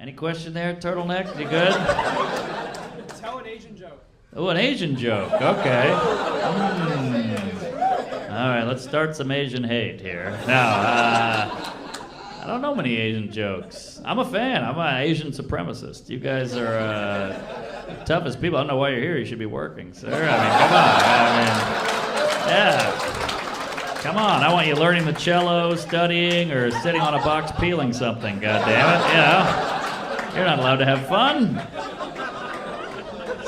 Any question there, turtleneck? You good? Tell an Asian joke. Oh, an Asian joke. Okay. All right, let's start some Asian hate here. Now, I don't know many Asian jokes. I'm a fan. I'm an Asian supremacist. You guys are the toughest people. I don't know why you're here. You should be working, sir. I mean, come on. Yeah. Come on. I want you learning the cello, studying, or sitting on a box peeling something. God damn it. You know, you're not allowed to have fun.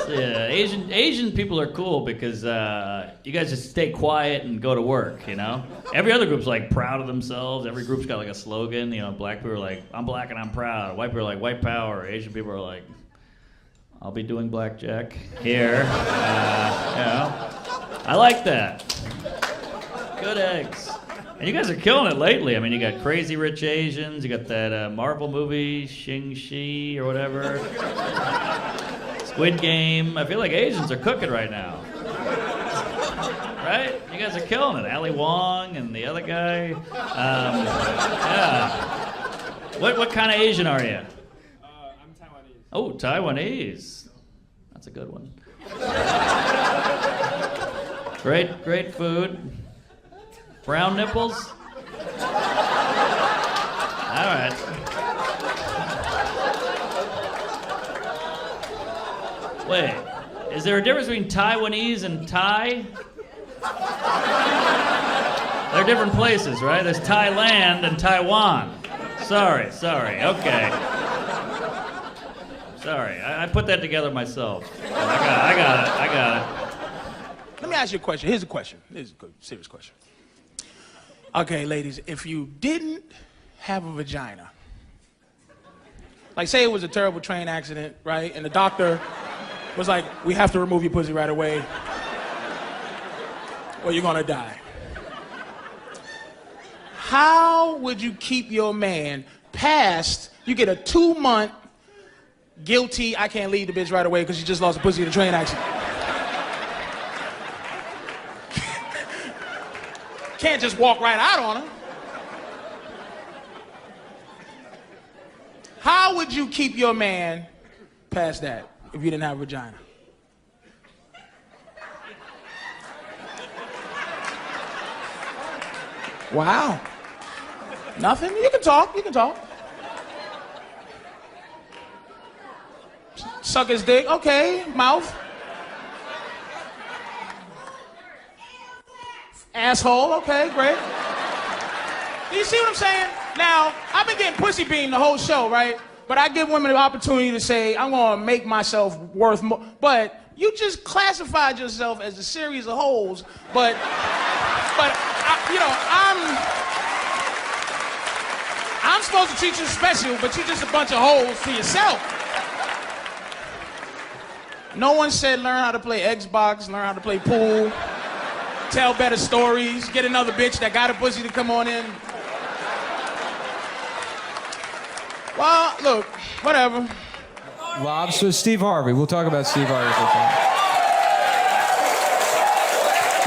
Yeah, Asian people are cool because you guys just stay quiet and go to work, you know? Every other group's like proud of themselves. Every group's got like a slogan, you know, black people are like, I'm black and I'm proud. White people are like, white power. Asian people are like, I'll be doing blackjack here. You know? I like that. Good eggs. And you guys are killing it lately. I mean, you got Crazy Rich Asians, you got that Marvel movie, Shang-Chi or whatever. Squid Game. I feel like Asians are cooking right now. Right? You guys are killing it. Ali Wong and the other guy. Yeah. What kind of Asian are you? I'm Taiwanese. Oh, Taiwanese. That's a good one. Great food. Brown nipples? All right. Wait, is there a difference between Taiwanese and Thai? They're different places, right? There's Thailand and Taiwan. Sorry, okay. Sorry, I put that together myself. I got it. Let me ask you a question. Here's a question. This is a good, serious question. Okay, ladies, if you didn't have a vagina, like say it was a terrible train accident, right? And the doctor was like, we have to remove your pussy right away or you're gonna die. How would you keep your man past, you get a 2-month guilty, I can't leave the bitch right away because she just lost a pussy in a train accident. Can't just walk right out on her. How would you keep your man past that if you didn't have a vagina? Wow. Nothing? You can talk. Suck his dick. Okay. Mouth. Asshole. Okay, great. Do you see what I'm saying? Now, I've been getting pussy beaten the whole show, right? But I give women the opportunity to say, I'm gonna make myself worth more. But you just classified yourself as a series of holes, but I'm supposed to treat you special, but you're just a bunch of holes to yourself. No one said learn how to play Xbox, learn how to play pool, tell better stories, get another bitch that got a pussy to come on in. Well, look, whatever. Lobs with Steve Harvey. We'll talk about Steve Harvey for a second.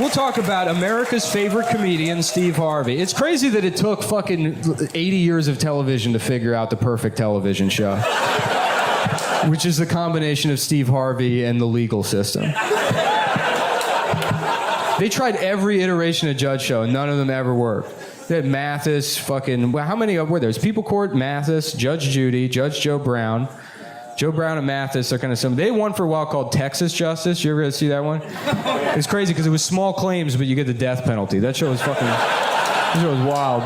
We'll talk about America's favorite comedian, Steve Harvey. It's crazy that it took fucking 80 years of television to figure out the perfect television show, which is the combination of Steve Harvey and the legal system. They tried every iteration of Judge Show, and none of them ever worked. They had Mathis, fucking, well, how many were there? It was People Court, Mathis, Judge Judy, Judge Joe Brown. Joe Brown and Mathis are kind of similar. They had one for a while called Texas Justice. You ever see that one? It's crazy because it was small claims, but you get the death penalty. That show was wild.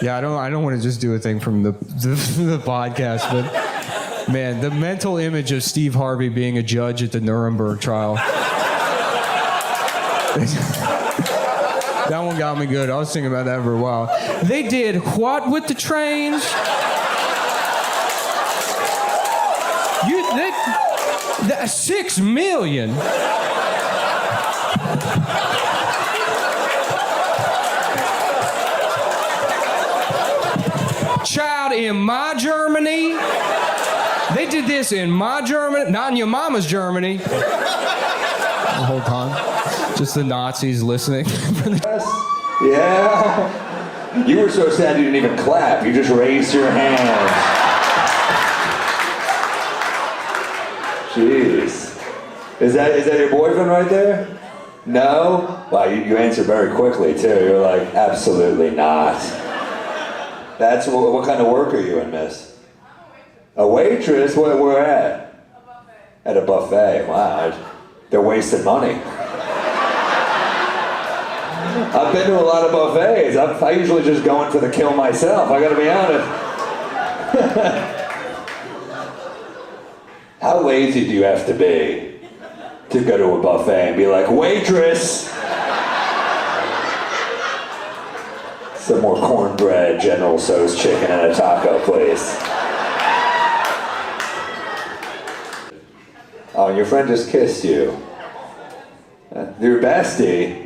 Yeah, I don't want to just do a thing from the podcast, but man, the mental image of Steve Harvey being a judge at the Nuremberg trial. That one got me good. I was thinking about that for a while. They did what with the trains? That 6 million. Child, in my Germany, they did this in my Germany, not in your mama's Germany. The whole time, just the Nazis listening. Yeah. You were so sad you didn't even clap. You just raised your hands. Jeez. Is that your boyfriend right there? No? Wow, you answered very quickly too. You're like, absolutely not. That's what kind of work are you in, miss? A waitress? Where at? At a buffet. Wow, they're wasting money. I've been to a lot of buffets. I usually just go in for the kill myself, I gotta be honest. How lazy do you have to be to go to a buffet and be like, waitress! Some more cornbread, General Tso's chicken, and a taco, please. Oh, and your friend just kissed you. Your bestie?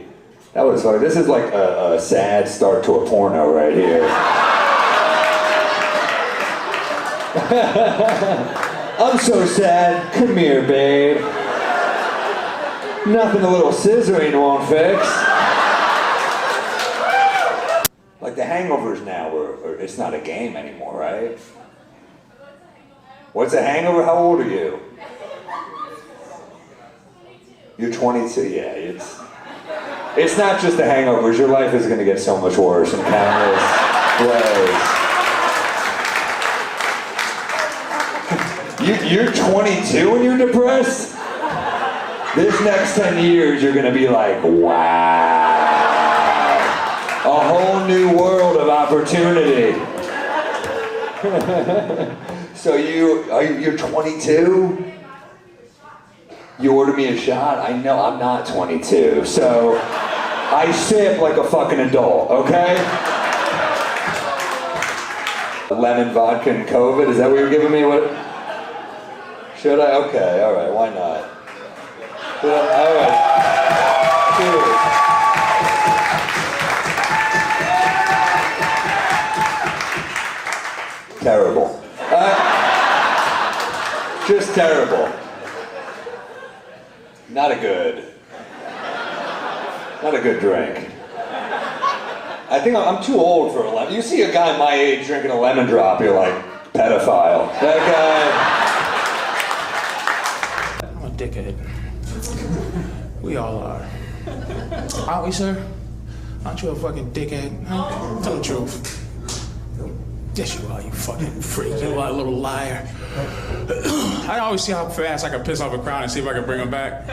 That was funny. This is like a sad start to a porno right here. I'm so sad. Come here, babe. Nothing a little scissoring won't fix. Like the hangovers now, it's not a game anymore, right? What's a hangover? How old are you? You're 22, yeah. It's not just the hangovers. Your life is going to get so much worse in countless ways. You're 22 and you're depressed? This next 10 years, you're going to be like, wow. A whole new world of opportunity. So you're 22? You order me a shot? I know I'm not 22, so I sip like a fucking adult, okay? Lemon vodka and COVID, is that what you're giving me? What? Should I? Okay, all right, why not? All right. Cheers. Terrible. Just terrible. Not a good drink. I think I'm too old for a lemon. You see a guy my age drinking a lemon drop, you're like, pedophile. That guy. I'm a dickhead. We all are. Aren't we, sir? Aren't you a fucking dickhead? Huh? Tell the truth. Yes, you are, you fucking freak. You are a little liar. I always see how fast I can piss off a crowd and see if I can bring them back.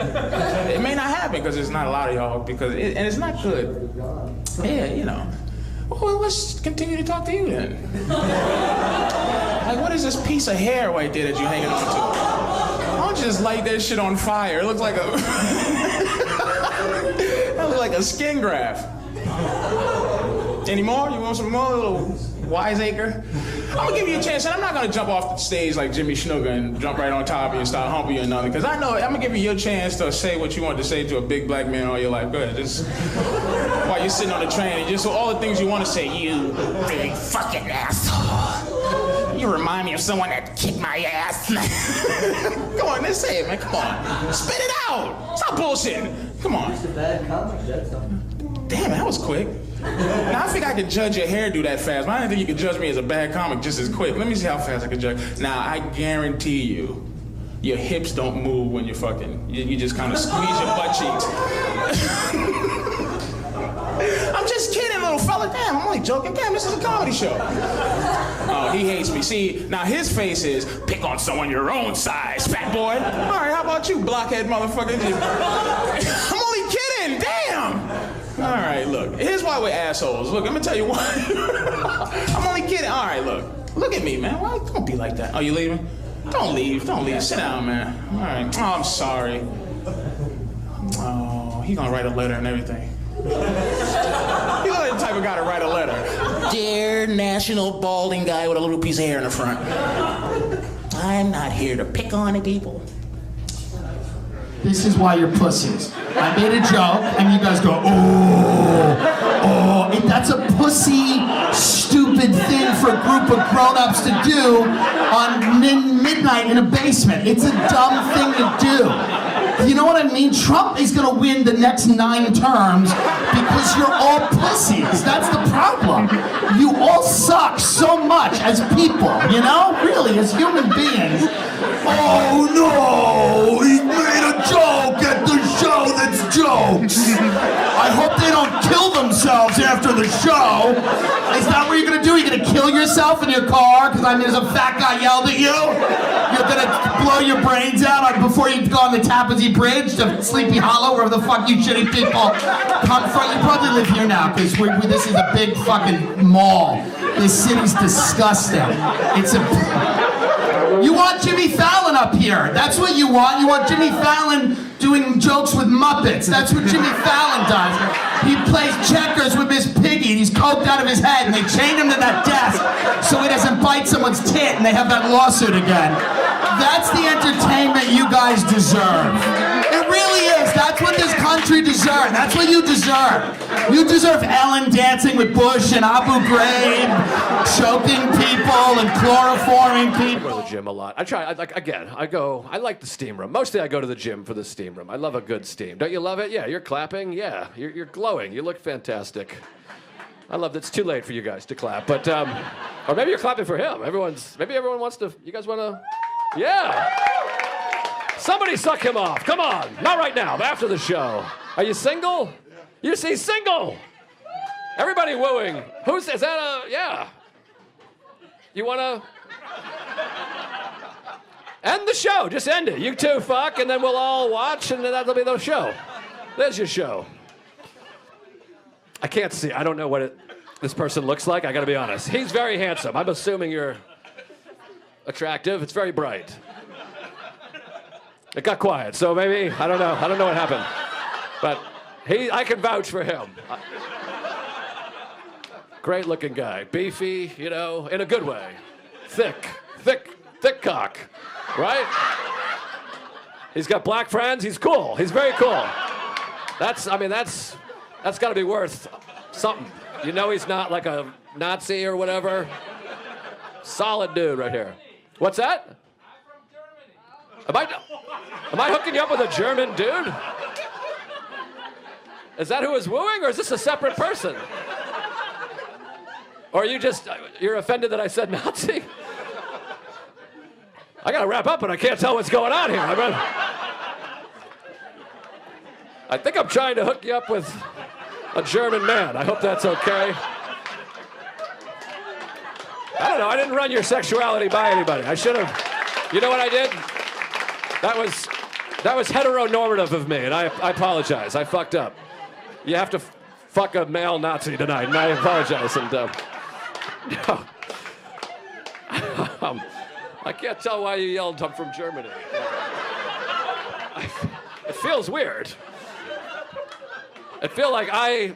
It may not happen because there's not a lot of y'all, and it's not good. Yeah, you know. Well, let's continue to talk to you then. Like, what is this piece of hair right there that you're hanging on to? Why don't you just light that shit on fire? It looks like a... That looks like a skin graft. Any more? You want some more? A little wiseacre? I'm gonna give you a chance, and I'm not gonna jump off the stage like Jimmy Snuka and jump right on top of you and start humping you or nothing, because I know I'm gonna give you your chance to say what you want to say to a big black man all your life. Go ahead, just while you're sitting on the train, and just all the things you want to say. You big fucking asshole. You remind me of someone that kicked my ass. Come on, let's say it, man. Come on, spit it out. Stop bullshitting. Come on. It's a bad comic, that's all. Damn, that was quick. Now, I think I could judge your hairdo that fast, but I didn't think you could judge me as a bad comic just as quick. Let me see how fast I can judge. Now, I guarantee you, your hips don't move when you're fucking. You just kind of squeeze your butt cheeks. I'm just kidding, little fella. Damn, I'm only joking. Damn, this is a comedy show. Oh, he hates me. See, now his face is, pick on someone your own size, fat boy. All right, how about you, blockhead motherfucker? I'm only kidding, damn. All right, look, here's why we're assholes. Look, let me tell you why. I'm only kidding. All right, look at me, man. Why? Don't be like that. Oh, you leaving? Don't leave. Sit down, man. All right. Oh, I'm sorry. Oh, he gonna write a letter and everything. He's like the type of guy to write a letter. Dear national balding guy with a little piece of hair in the front. I'm not here to pick on people. This is why you're pussies. I made a joke, and you guys go, oh. And that's a pussy, stupid thing for a group of grown-ups to do on midnight in a basement. It's a dumb thing to do. You know what I mean? Trump is gonna win the next 9 terms because you're all pussies. That's the problem. You all suck so much as people, you know? Really, as human beings. Oh no! He made a joke at the show that's jokes! I hope they don't kill themselves after the show. Is that what you're gonna do? You're gonna kill yourself in your car? Because I mean, there's a fat guy yelled at you? You're gonna blow your brains out before you go on the Tappan Bridge to Sleepy Hollow, wherever the fuck you shitty people come from? You probably live here now, because this is a big fucking mall. This city's disgusting. You want Jimmy Fallon up here. That's what you want. You want Jimmy Fallon doing jokes with Muppets. That's what Jimmy Fallon does. He plays checkers with Miss Piggy, and he's coked out of his head, and they chain him to that desk so he doesn't bite someone's tit, and they have that lawsuit again. That's the entertainment you guys deserve. It really is. That's what this country deserves. That's what you deserve. You deserve Ellen dancing with Bush and Abu Ghraib, choking people and chloroforming people. I go to the gym a lot. I like the steam room. Mostly I go to the gym for the steam room. I love a good steam. Don't you love it? Yeah, you're clapping. Yeah, you're glowing. You look fantastic. I love that it's too late for you guys to clap, but, or maybe you're clapping for him. Maybe everyone wants to, you guys want to, yeah. Somebody suck him off. Come on. Not right now, but after the show. Are you single? You see, single. Everybody wooing. Is that yeah. You want to end the show? Just end it. You two fuck, and then we'll all watch, and then that'll be the show. There's your show. I can't see. I don't know what this person looks like. I got to be honest. He's very handsome. I'm assuming you're attractive. It's very bright. It got quiet, so maybe, I don't know what happened. But I can vouch for him. Great looking guy. Beefy, you know, in a good way. Thick cock, right? He's got black friends. He's cool. He's very cool. That's got to be worth something. You know he's not like a Nazi or whatever. Solid dude right here. What's that? Am I hooking you up with a German dude? Is that who is wooing, or is this a separate person? Or are you're offended that I said Nazi? I gotta wrap up, but I can't tell what's going on here. I think I'm trying to hook you up with a German man. I hope that's okay. I don't know. I didn't run your sexuality by anybody. I should have. You know what I did? That was heteronormative of me, and I apologize. I fucked up. You have to fuck a male Nazi tonight, and I apologize. And I can't tell why you yelled I'm from Germany. It feels weird. It feels like I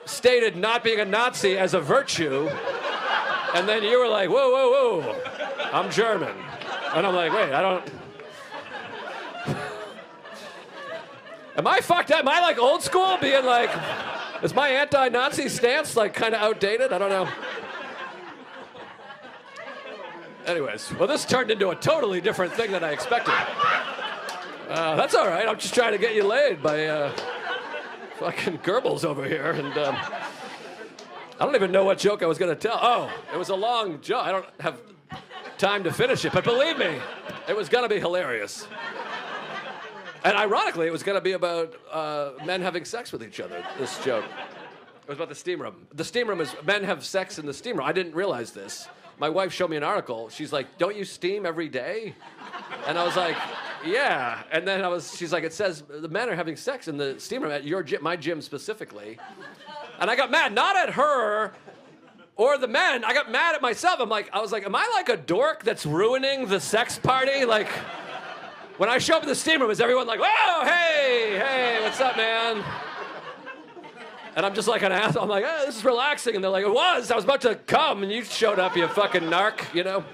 stated not being a Nazi as a virtue, and then you were like, whoa, I'm German. And I'm like, wait, I don't... Am I fucked up? Am I like old school, being like, is my anti-Nazi stance like kind of outdated? I don't know. Anyways, well, this turned into a totally different thing than I expected. That's all right. I'm just trying to get you laid by fucking Goebbels over here, and I don't even know what joke I was gonna tell. Oh, it was a long joke. I don't have time to finish it, but believe me, it was gonna be hilarious. And ironically, it was gonna be about men having sex with each other, this joke. It was about the steam room. The steam room is, men have sex in the steam room. I didn't realize this. My wife showed me an article. She's like, don't you steam every day? And I was like, yeah. And then she's like, it says the men are having sex in the steam room at your gym, my gym specifically. And I got mad, not at her or the men. I got mad at myself. I was like, am I like a dork that's ruining the sex party? Like, when I show up in the steam room, is everyone like, whoa, hey, what's up, man? And I'm just like an asshole. I'm like, oh, this is relaxing. And they're like, I was about to come, and you showed up, you fucking narc, you know?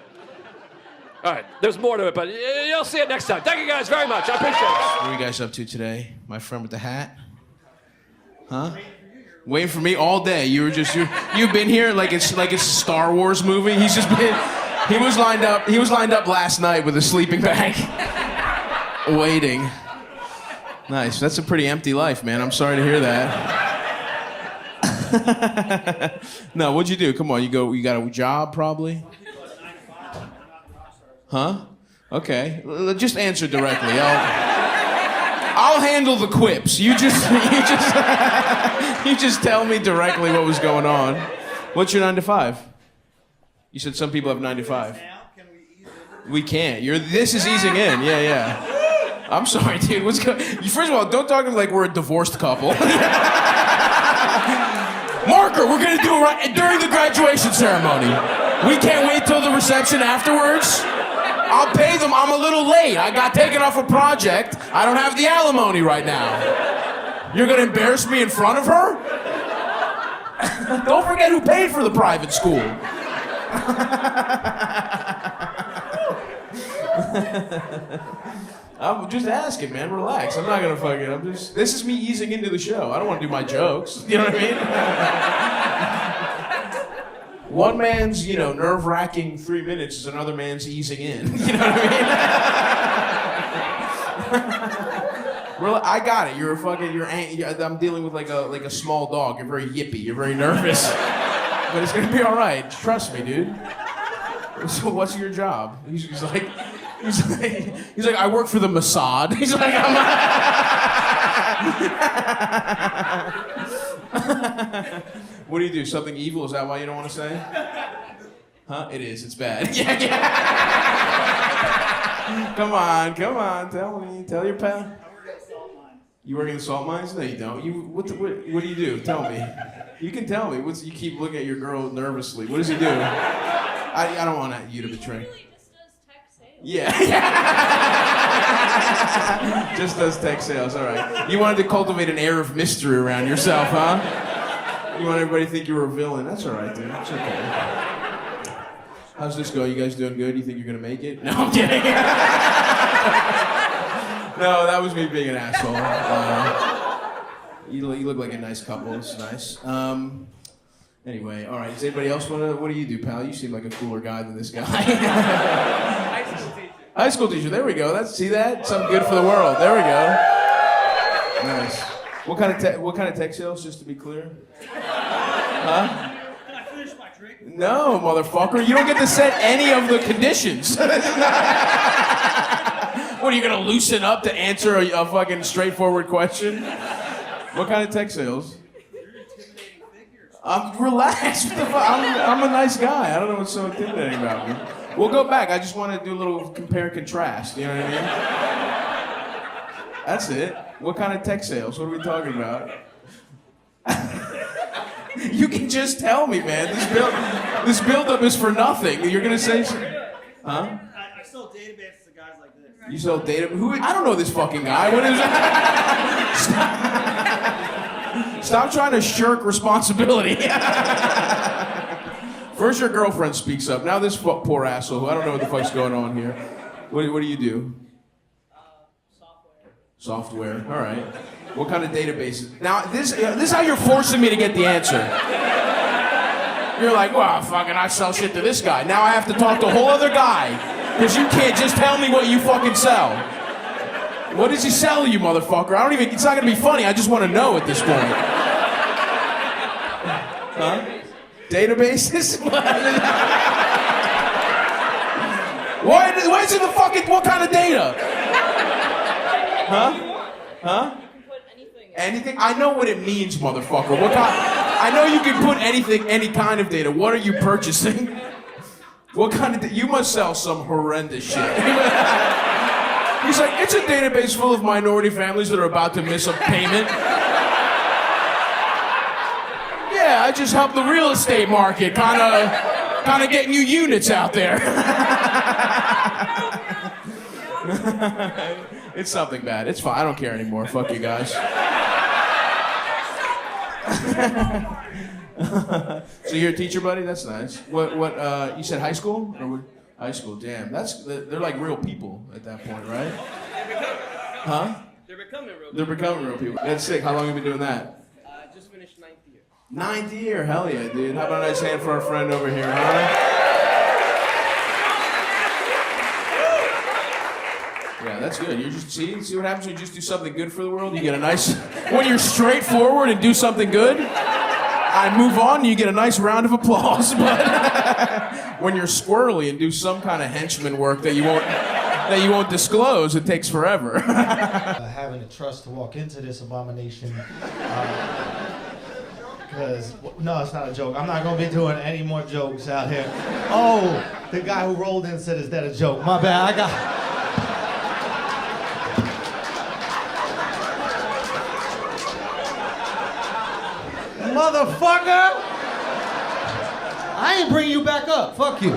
All right, there's more to it, but you'll see it next time. Thank you guys very much. I appreciate it. What are you guys up to today? My friend with the hat? Huh? Waiting for me all day. You've been here like it's a Star Wars movie. He was lined up last night with a sleeping bag. Waiting. Nice. That's a pretty empty life, man. I'm sorry to hear that. No, what'd you do? Come on, you got a job probably? Huh? Okay. Just answer directly. I'll handle the quips. You just tell me directly what was going on. What's your 9 to 5? You said some people have 9 to 5. We can't. This is easing in. Yeah. I'm sorry, dude. What's going? First of all, don't talk to me like we're a divorced couple. Marker, we're gonna do it right during the graduation ceremony. We can't wait till the reception afterwards. I'll pay them. I'm a little late. I got taken off a project. I don't have the alimony right now. You're gonna embarrass me in front of her? Don't forget who paid for the private school. I'm just asking, man. Relax. I'm not gonna fucking. This is me easing into the show. I don't want to do my jokes. You know what I mean? One man's, nerve-wracking 3 minutes is another man's easing in. You know what I mean? I got it. I'm dealing with like a small dog. You're very yippy. You're very nervous. But it's gonna be all right. Trust me, dude. So what's your job? He's like, I work for the Mossad. He's like, What do you do? Something evil? Is that why you don't want to say? Huh? It is. It's bad. Yeah. Come on. Tell me. Tell your pal. I work at the salt mines. You work in the salt mines? No, you don't. What do you do? Tell me. You can tell me. You keep looking at your girl nervously. What does he do? I don't want you to betray. He really just does tech sales. Yeah. Just does tech sales. All right. You wanted to cultivate an air of mystery around yourself, huh? You want everybody to think you were a villain. That's all right, dude. It's okay. How's this go? You guys doing good? You think you're gonna make it? No, I'm kidding. No, that was me being an asshole. You look like a nice couple. It's nice. Anyway, all right. Does anybody else want to? What do you do, pal? You seem like a cooler guy than this guy. High school teacher. High school teacher. There we go. See that? Something good for the world. There we go. Nice. What kind of tech sales? Just to be clear. Huh? Can I finish my drink? No, motherfucker. You don't get to set any of the conditions. What, are you gonna loosen up to answer a fucking straightforward question? What kind of tech sales? Relax. What the fuck? I'm a nice guy. I don't know what's so intimidating about me. We'll go back. I just want to do a little compare and contrast. You know what I mean? That's it. What kind of tech sales? What are we talking about? You can just tell me, man. This build-up is for nothing. You're gonna say something. Huh? I sell databases to guys like this. You sell data? I don't know this fucking guy. What is that? Stop trying to shirk responsibility. First your girlfriend speaks up. Now this poor asshole who I don't know what the fuck's going on here. What do you do? Software. All right. What kind of databases? Now this is how you're forcing me to get the answer. You're like, well, fucking, I sell shit to this guy. Now I have to talk to a whole other guy because you can't just tell me what you fucking sell. What does he sell, you motherfucker? It's not gonna be funny. I just want to know at this point. Huh? Databases? Why is it the fucking, what kind of data? Huh? Anything? I know what it means, motherfucker. What kind? I know you can put anything, any kind of data. What are you purchasing? What kind of? You must sell some horrendous shit. He's like, it's a database full of minority families that are about to miss a payment. Yeah, I just help the real estate market, kind of get new units out there. It's something bad. It's fine. I don't care anymore. Fuck you guys. So you're a teacher, buddy? That's nice. What? You said high school? Or what? High school. Damn. They're like real people at that point, right? Huh? They're becoming real. They're becoming real people. That's sick. How long have you been doing that? Just finished 9th year. 9th year. Hell yeah, dude. How about a nice hand for our friend over here, huh? Yeah, That's good. You just see what happens when you just do something good for the world. You get a nice. When you're straightforward and do something good, I move on. And you get a nice round of applause. But when you're squirrely and do some kind of henchman work that you won't disclose, it takes forever. Having the trust to walk into this abomination. Because, no, it's not a joke. I'm not going to be doing any more jokes out here. Oh, the guy who rolled in said, is that a joke? My bad, Motherfucker! I ain't bringing you back up. Fuck you.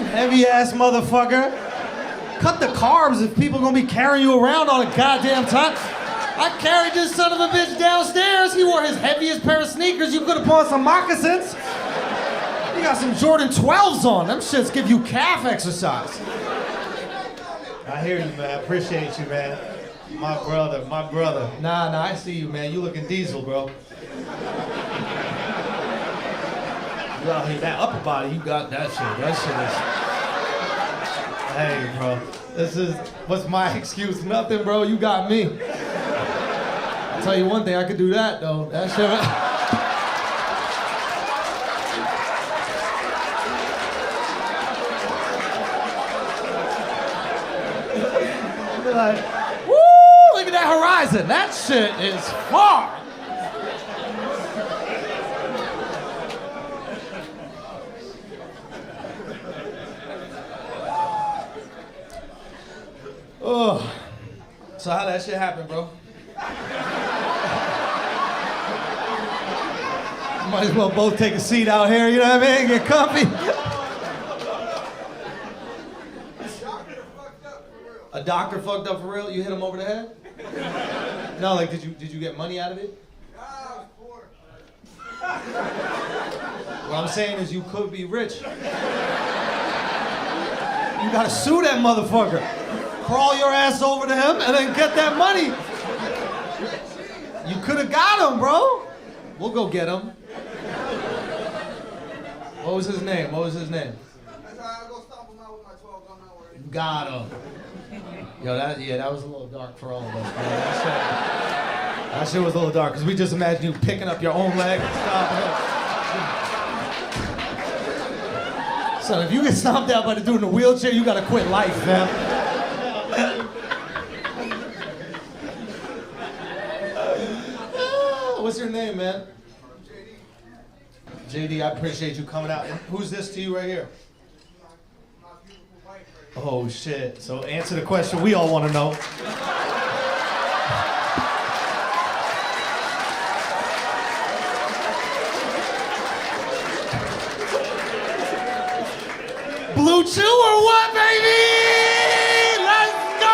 Heavy ass motherfucker. Cut the carbs if people gonna be carrying you around all the goddamn time. I carried this son of a bitch downstairs. He wore his heaviest pair of sneakers. You could have bought some moccasins. You got some Jordan 12s on. Them shits give you calf exercise. I hear you, man. Appreciate you, man. My brother. Nah, I see you, man. You looking diesel, bro. You out here, that upper body, you got that shit. That shit is... Hey, bro. What's my excuse? Nothing, bro. You got me. I'll tell you one thing, I could do that, though. That shit... Like, woo! Look at that horizon. That shit is far. Oh. So how that shit happen, bro? Might as well both take a seat out here, you know what I mean? Get comfy. A doctor fucked up for real? You hit him over the head? No, like did you get money out of it? No, I was poor. What I'm saying is you could be rich. You gotta sue that motherfucker. Crawl your ass over to him and then get that money. You could have got him, bro. We'll go get him. What was his name? That's how I go stomp him out with my 12 gun out where Got him. Yo, that was a little dark for all of us, bro. That shit was a little dark, because we just imagined you picking up your own leg and stomping it. Son, if you get stomped out by the dude in a wheelchair, you gotta quit life, man. What's your name, man? JD, I appreciate you coming out. And who's this to you right here? Oh shit, so answer the question we all want to know. Blue Chew or what, baby? Let's go!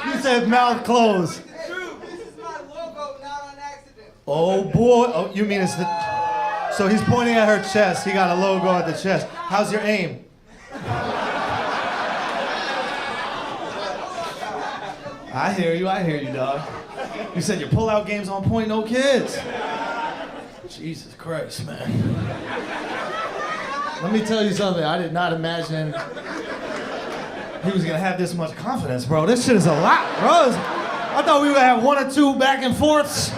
You said mouth closed. True, this is my logo, not on accident. Oh boy, oh, you mean it's the... So he's pointing at her chest. He got a logo at the chest. How's your aim? I hear you, dog. You said your pull-out game's on point, no kids. Jesus Christ, man. Let me tell you something. I did not imagine he was gonna have this much confidence, bro. This shit is a lot, bro. I thought we were gonna have one or two back and forths.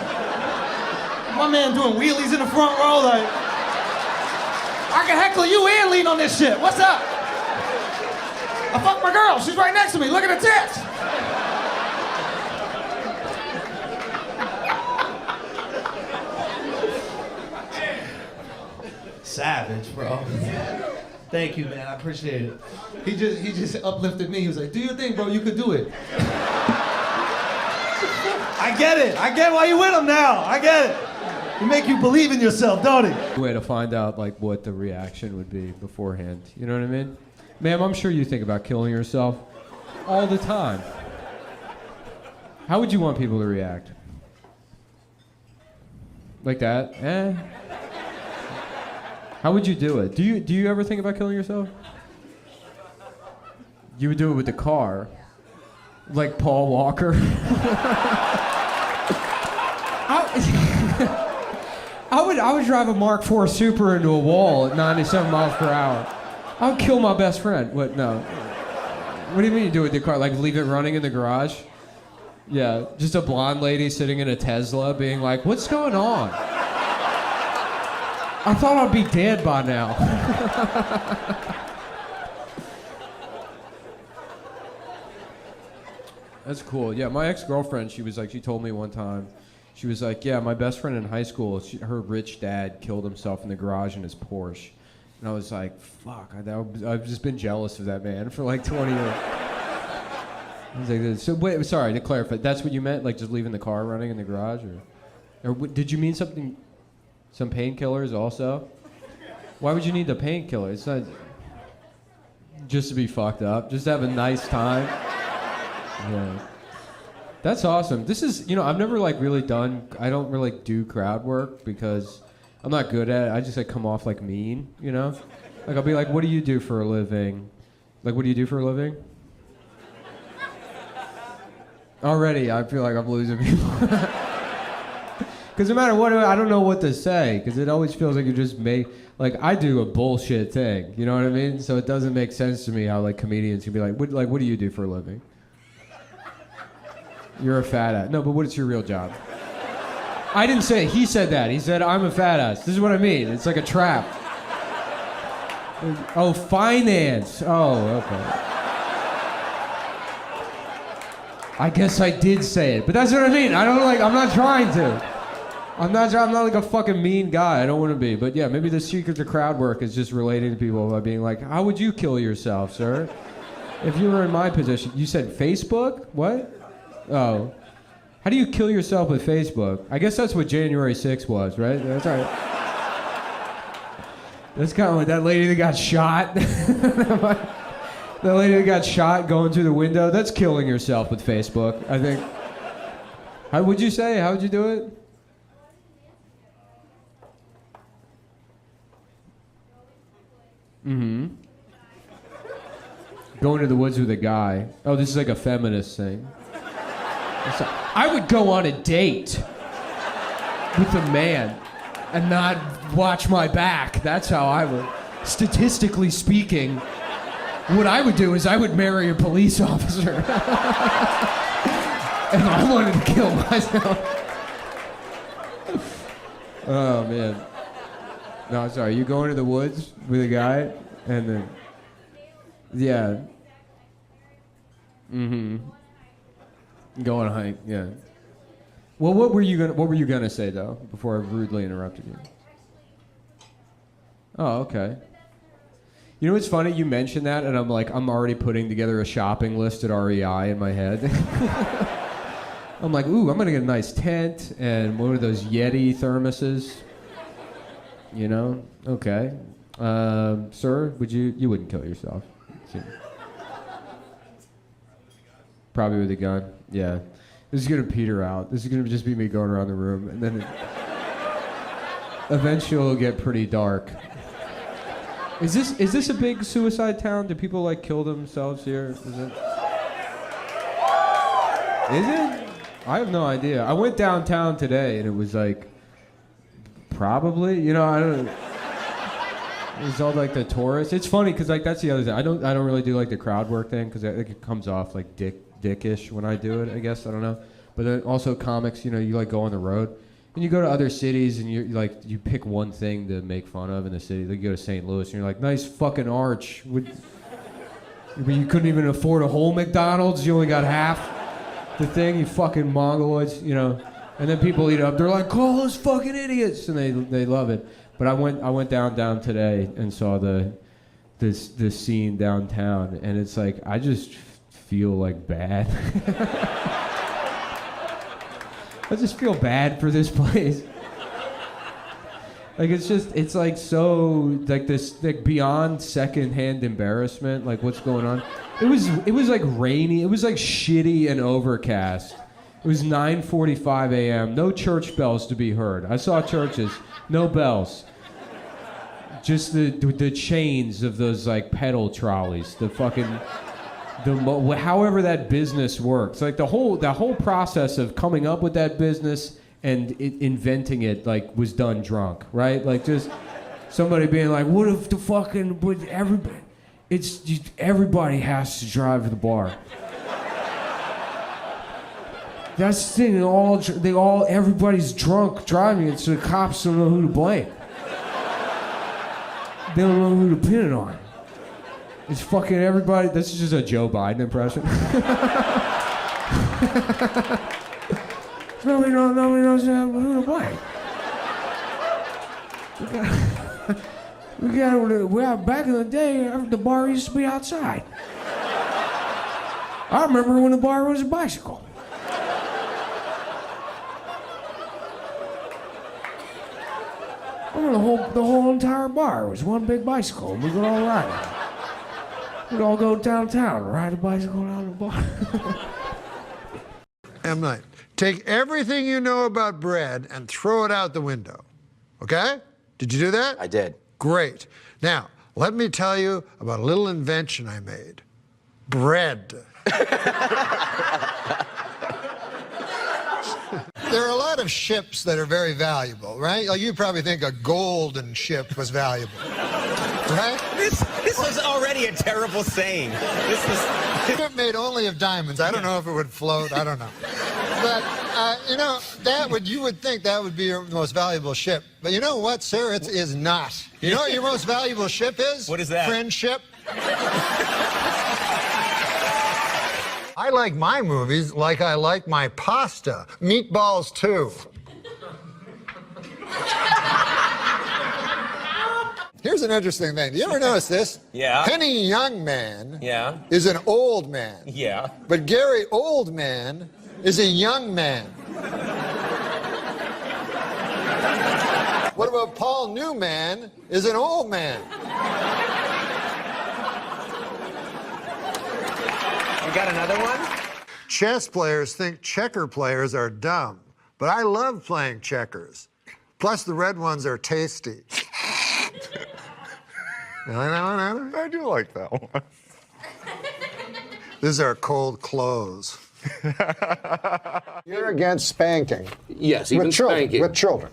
My man doing wheelies in the front row, like, I can heckle you and lean on this shit. What's up? I fucked my girl. She's right next to me. Look at her tits. Savage, bro. Thank you, man. I appreciate it. He just uplifted me. He was like, do your thing, bro. You could do it. I get it. I get why you with him now. I get it. He make you believe in yourself, don't he? Way to find out like what the reaction would be beforehand. You know what I mean? Ma'am, I'm sure you think about killing yourself all the time. How would you want people to react? Like that? Eh? How would you do it? Do you ever think about killing yourself? You would do it with the car. Like Paul I would drive a Mark IV Super into a wall at 97 miles per hour. I would kill my best friend. What? No. What do you mean you do with your car? Like leave it running in the garage? Yeah, just a blonde lady sitting in a Tesla being like, what's going on? I thought I'd be dead by now. That's cool. Yeah, my ex-girlfriend, she told me one time, she was like, yeah, my best friend in high school, her rich dad killed himself in the garage in his Porsche. And I was like, fuck, I've just been jealous of that man for like 20 years. I was like, so wait, sorry, to clarify, that's what you meant? Like just leaving the car running in the garage? Or did you mean something, some painkillers also? Why would you need the painkiller? It's not just to be fucked up, just to have a nice time. Yeah. That's awesome. This is, I've never like really I don't really do crowd work because I'm not good at it. I just like come off like mean, Like I'll be like, what do you do for a living? Like, what do you do for a living? Already, I feel like I'm losing people. Because no matter what, I don't know what to say. Because it always feels like you just like I do a bullshit thing. You know what I mean? So it doesn't make sense to me how like comedians can be like, what do you do for a living? You're a fat ass. No, but what's your real job? I didn't say it. He said that. He said, I'm a fat ass. This is what I mean. It's like a trap. Oh, finance. Oh, okay. I guess I did say it, but that's what I mean. I'm not trying to. I'm not like a fucking mean guy. I don't want to be. But yeah, maybe the secret to crowd work is just relating to people by being like, how would you kill yourself, sir? If you were in my position. You said Facebook? What? Oh. How do you kill yourself with Facebook? I guess that's what January 6th was, right? That's all right. That's kind of like that lady that got shot. That lady that got shot going through the window. That's killing yourself with Facebook, I think. How would you say? How would you do it? Mm-hmm. Going to the woods with a guy. Oh, this is like a feminist thing. I would go on a date with a man and not watch my back. That's how I would. Statistically speaking, what I would do is I would marry a police officer. If I wanted to kill myself. Oh, man. No, sorry. You going to the woods with a guy and then... Yeah. Mm-hmm. Go on a hike, yeah. Well, what were you gonna say though before I rudely interrupted you? Oh, okay. You know what's funny? You mentioned that, and I'm already putting together a shopping list at REI in my head. I'm like, ooh, I'm gonna get a nice tent and one of those Yeti thermoses. Okay. Sir, you wouldn't kill yourself? Probably with a gun. Yeah. This is gonna peter out. This is gonna just be me going around the room, and then eventually it'll get pretty dark. Is this a big suicide town? Do people like kill themselves here? Is it? I have no idea. I went downtown today, and it was like probably. I don't know. It was all like the tourists. It's funny because like that's the other thing. I don't really do like the crowd work thing because I think it comes off like dickish when I do it. I guess I don't know. But then also comics, you like go on the road and you go to other cities and you pick one thing to make fun of in the city. Like you go to St. Louis and you're like, nice fucking arch. But you couldn't even afford a whole McDonald's. You only got half the thing. You fucking mongoloids, And then people eat up. They're like, call those fucking idiots, and they love it. But I went down today and saw this scene downtown, and it's like I just feel like bad. I just feel bad for this place. Like it's like so like this like beyond secondhand embarrassment. Like what's going on? It was like rainy. It was like shitty and overcast. It was 9:45 a.m. No church bells to be heard. I saw churches, no bells. Just the chains of those like pedal trolleys. However that business works. Like the whole process of coming up with that business and inventing it like was done drunk, right? Like just somebody being like, what if the fucking everybody has to drive to the bar. That's the thing. Everybody's drunk driving it, so the cops don't know who to blame. They don't know who to pin it on. It's fucking everybody. This is just a Joe Biden impression. Nobody knows who to blame. Back in the day, the bar used to be outside. I remember when the bar was a bicycle. The whole entire bar was one big bicycle, and we would all ride. We'd all go downtown and ride a bicycle down the bar. M. Night, take everything you know about bread and throw it out the window. Okay? Did you do that? I did. Great. Now, let me tell you about a little invention I made. Bread. There are a lot of ships that are very valuable, right? Like you probably think a golden ship was valuable, right? This was already a terrible saying. This was ship made only of diamonds. I don't know if it would float. I don't know. But you know, you would think that would be your most valuable ship. But you know what, sir? It is not. You know what your most valuable ship is? What is that? Friendship. I like my movies like I like my pasta. Meatballs, too. Here's an interesting thing. Do you ever notice this? Yeah. Penny Youngman is an old man. Yeah. But Gary Oldman is a young man. What about Paul Newman is an old man? You got another one? Chess players think checker players are dumb, but I love playing checkers. Plus, the red ones are tasty. You like that one, Adam? I do like that one. These are cold clothes. You're against spanking. Yes, even with children, spanking. with children.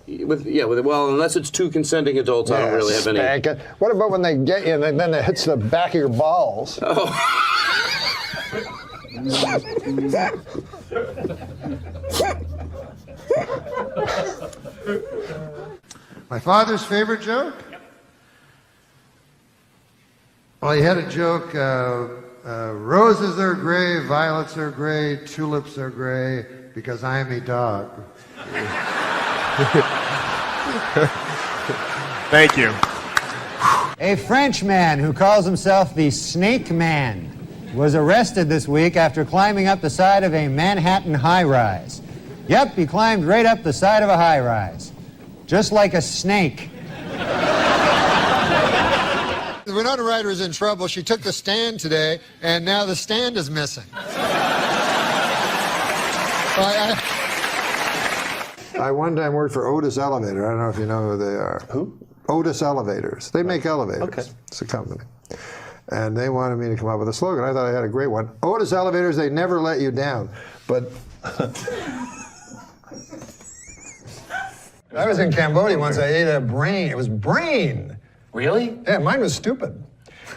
Well, unless it's two consenting adults, I don't really have any. Spanking. What about when they get you and then it hits the back of your balls? Oh. My father's favorite joke? Well, he had a joke, roses are gray, violets are gray, tulips are gray, because I am a dog. Thank you. A Frenchman who calls himself the Snake Man was arrested this week after climbing up the side of a Manhattan high-rise. Yep, he climbed right up the side of a high-rise, just like a snake. The Winona Ryder is in trouble. She took the stand today, and now the stand is missing. I one time worked for Otis Elevator. I don't know if you know who they are. Who? Otis Elevators. They make elevators. Okay. It's a company. And they wanted me to come up with a slogan. I thought I had a great one. Otis Elevators, they never let you down. But I was in Cambodia once. I ate a brain. It was brain. Really? Yeah, mine was stupid.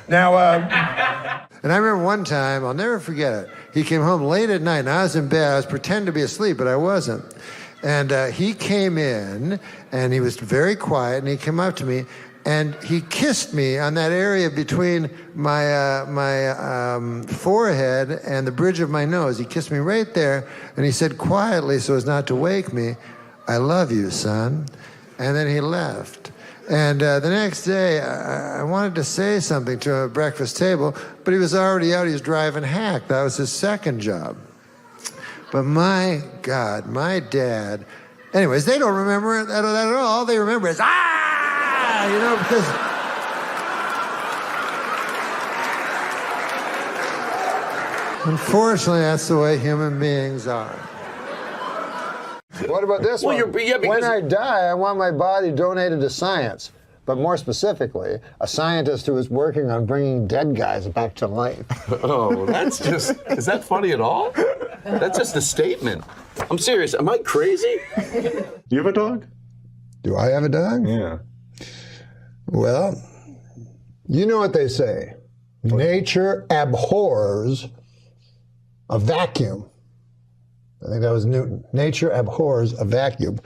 Now, and I remember one time, I'll never forget it. He came home late at night, and I was in bed. I was pretending to be asleep, but I wasn't. And he came in, and he was very quiet, and he came up to me, and he kissed me on that area between my forehead and the bridge of my nose. He kissed me right there, and he said quietly, so as not to wake me, "I love you, son." And then he left. And the next day, I wanted to say something to him at breakfast table, but he was already out. He was driving hack. That was his second job. But my God, my dad. Anyways, they don't remember that at all. All they remember is, you know, because. Unfortunately, that's the way human beings are. What about this one? Well, when I die, I want my body donated to science. but more specifically, a scientist who is working on bringing dead guys back to life. Oh, that's just, is that funny at all? That's just a statement. I'm serious, am I crazy? Do you have a dog? Do I have a dog? Yeah. Well, you know what they say. Nature abhors a vacuum. I think that was Newton. Nature abhors a vacuum.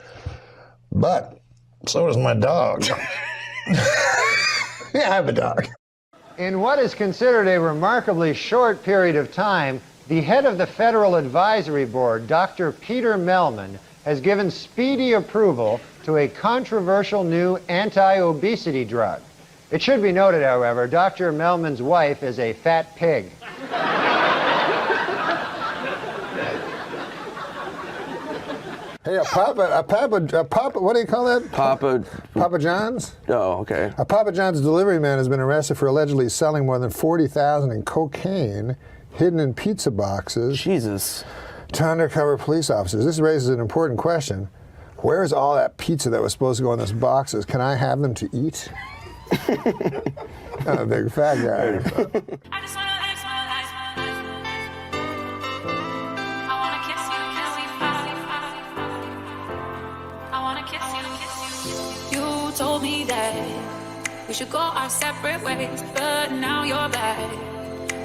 But so does my dog. Yeah, I have a dog. In what is considered a remarkably short period of time, the head of the Federal Advisory Board, Dr. Peter Mellman, has given speedy approval to a controversial new anti-obesity drug. It should be noted, however, Dr. Mellman's wife is a fat pig. Hey, a Papa, what do you call that? Papa John's? Oh, okay. A Papa John's delivery man has been arrested for allegedly selling more than $40,000 in cocaine hidden in pizza boxes. Jesus. To undercover police officers. This raises an important question. Where is all that pizza that was supposed to go in those boxes? Can I have them to eat? I'm a big fat guy. You told me that we should go our separate ways, but now you're back,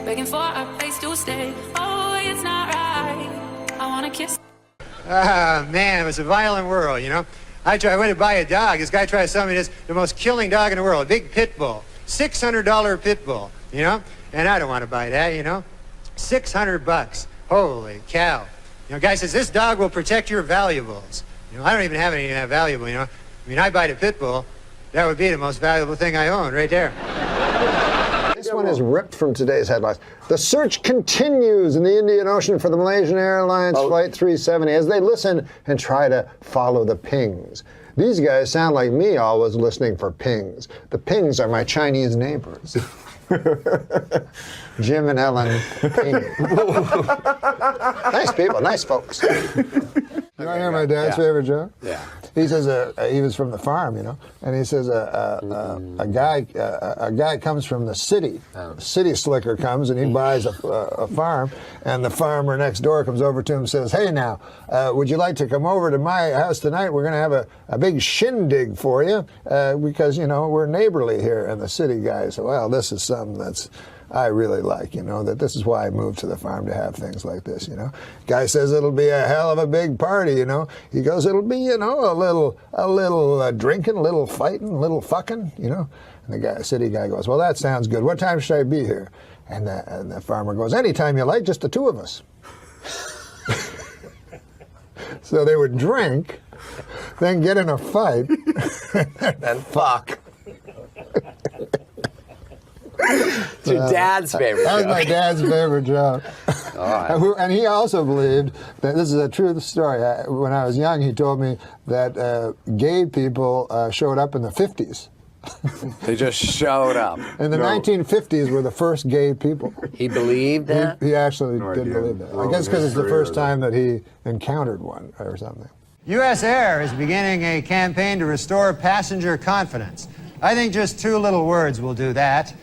begging for a place to stay. Oh, it's not right. I wanna kiss. Ah, man, it was a violent world, you know. I went to buy a dog. This guy tried to sell me the most killing dog in the world, a big pit bull, $600 pit bull, you know. And I don't want to buy that, you know. $600. Holy cow. You know, guy says this dog will protect your valuables. You know, I don't even have anything that valuable, you know. I mean, I buy the pit bull. That would be the most valuable thing I own, right there. This one is ripped from today's headlines. The search continues in the Indian Ocean for the Malaysian Airlines Flight 370 as they listen and try to follow the pings. These guys sound like me always listening for pings. The pings are my Chinese neighbors. Jim and Ellen Ping. Nice people, nice folks. You want to hear my dad's favorite joke? Yeah. He says he was from the farm, you know, and he says a guy comes from the city. City slicker comes and he buys a farm, and the farmer next door comes over to him and says, "Hey now, would you like to come over to my house tonight? We're going to have a big shindig for you because you know we're neighborly here." And the city guy said, "Well, this is something that's." I really like, you know, that this is why I moved to the farm to have things like this, you know. Guy says it'll be a hell of a big party, you know. He goes, it'll be, you know, a little drinking, a little fighting, a little fucking, you know. And the city guy goes, well, that sounds good. What time should I be here? And the farmer goes, anytime you like, just the two of us. So they would drink, then get in a fight, and fuck. It's your dad's favorite joke. That was my dad's favorite joke. Oh, and he also believed that this is a true story. When I was young, he told me that gay people showed up in the 50s. They just showed up. And the 1950s were the first gay people. He believed that? He actually did believe that. I guess because it's the first time that he encountered one or something. U.S. Air is beginning a campaign to restore passenger confidence. I think just two little words will do that.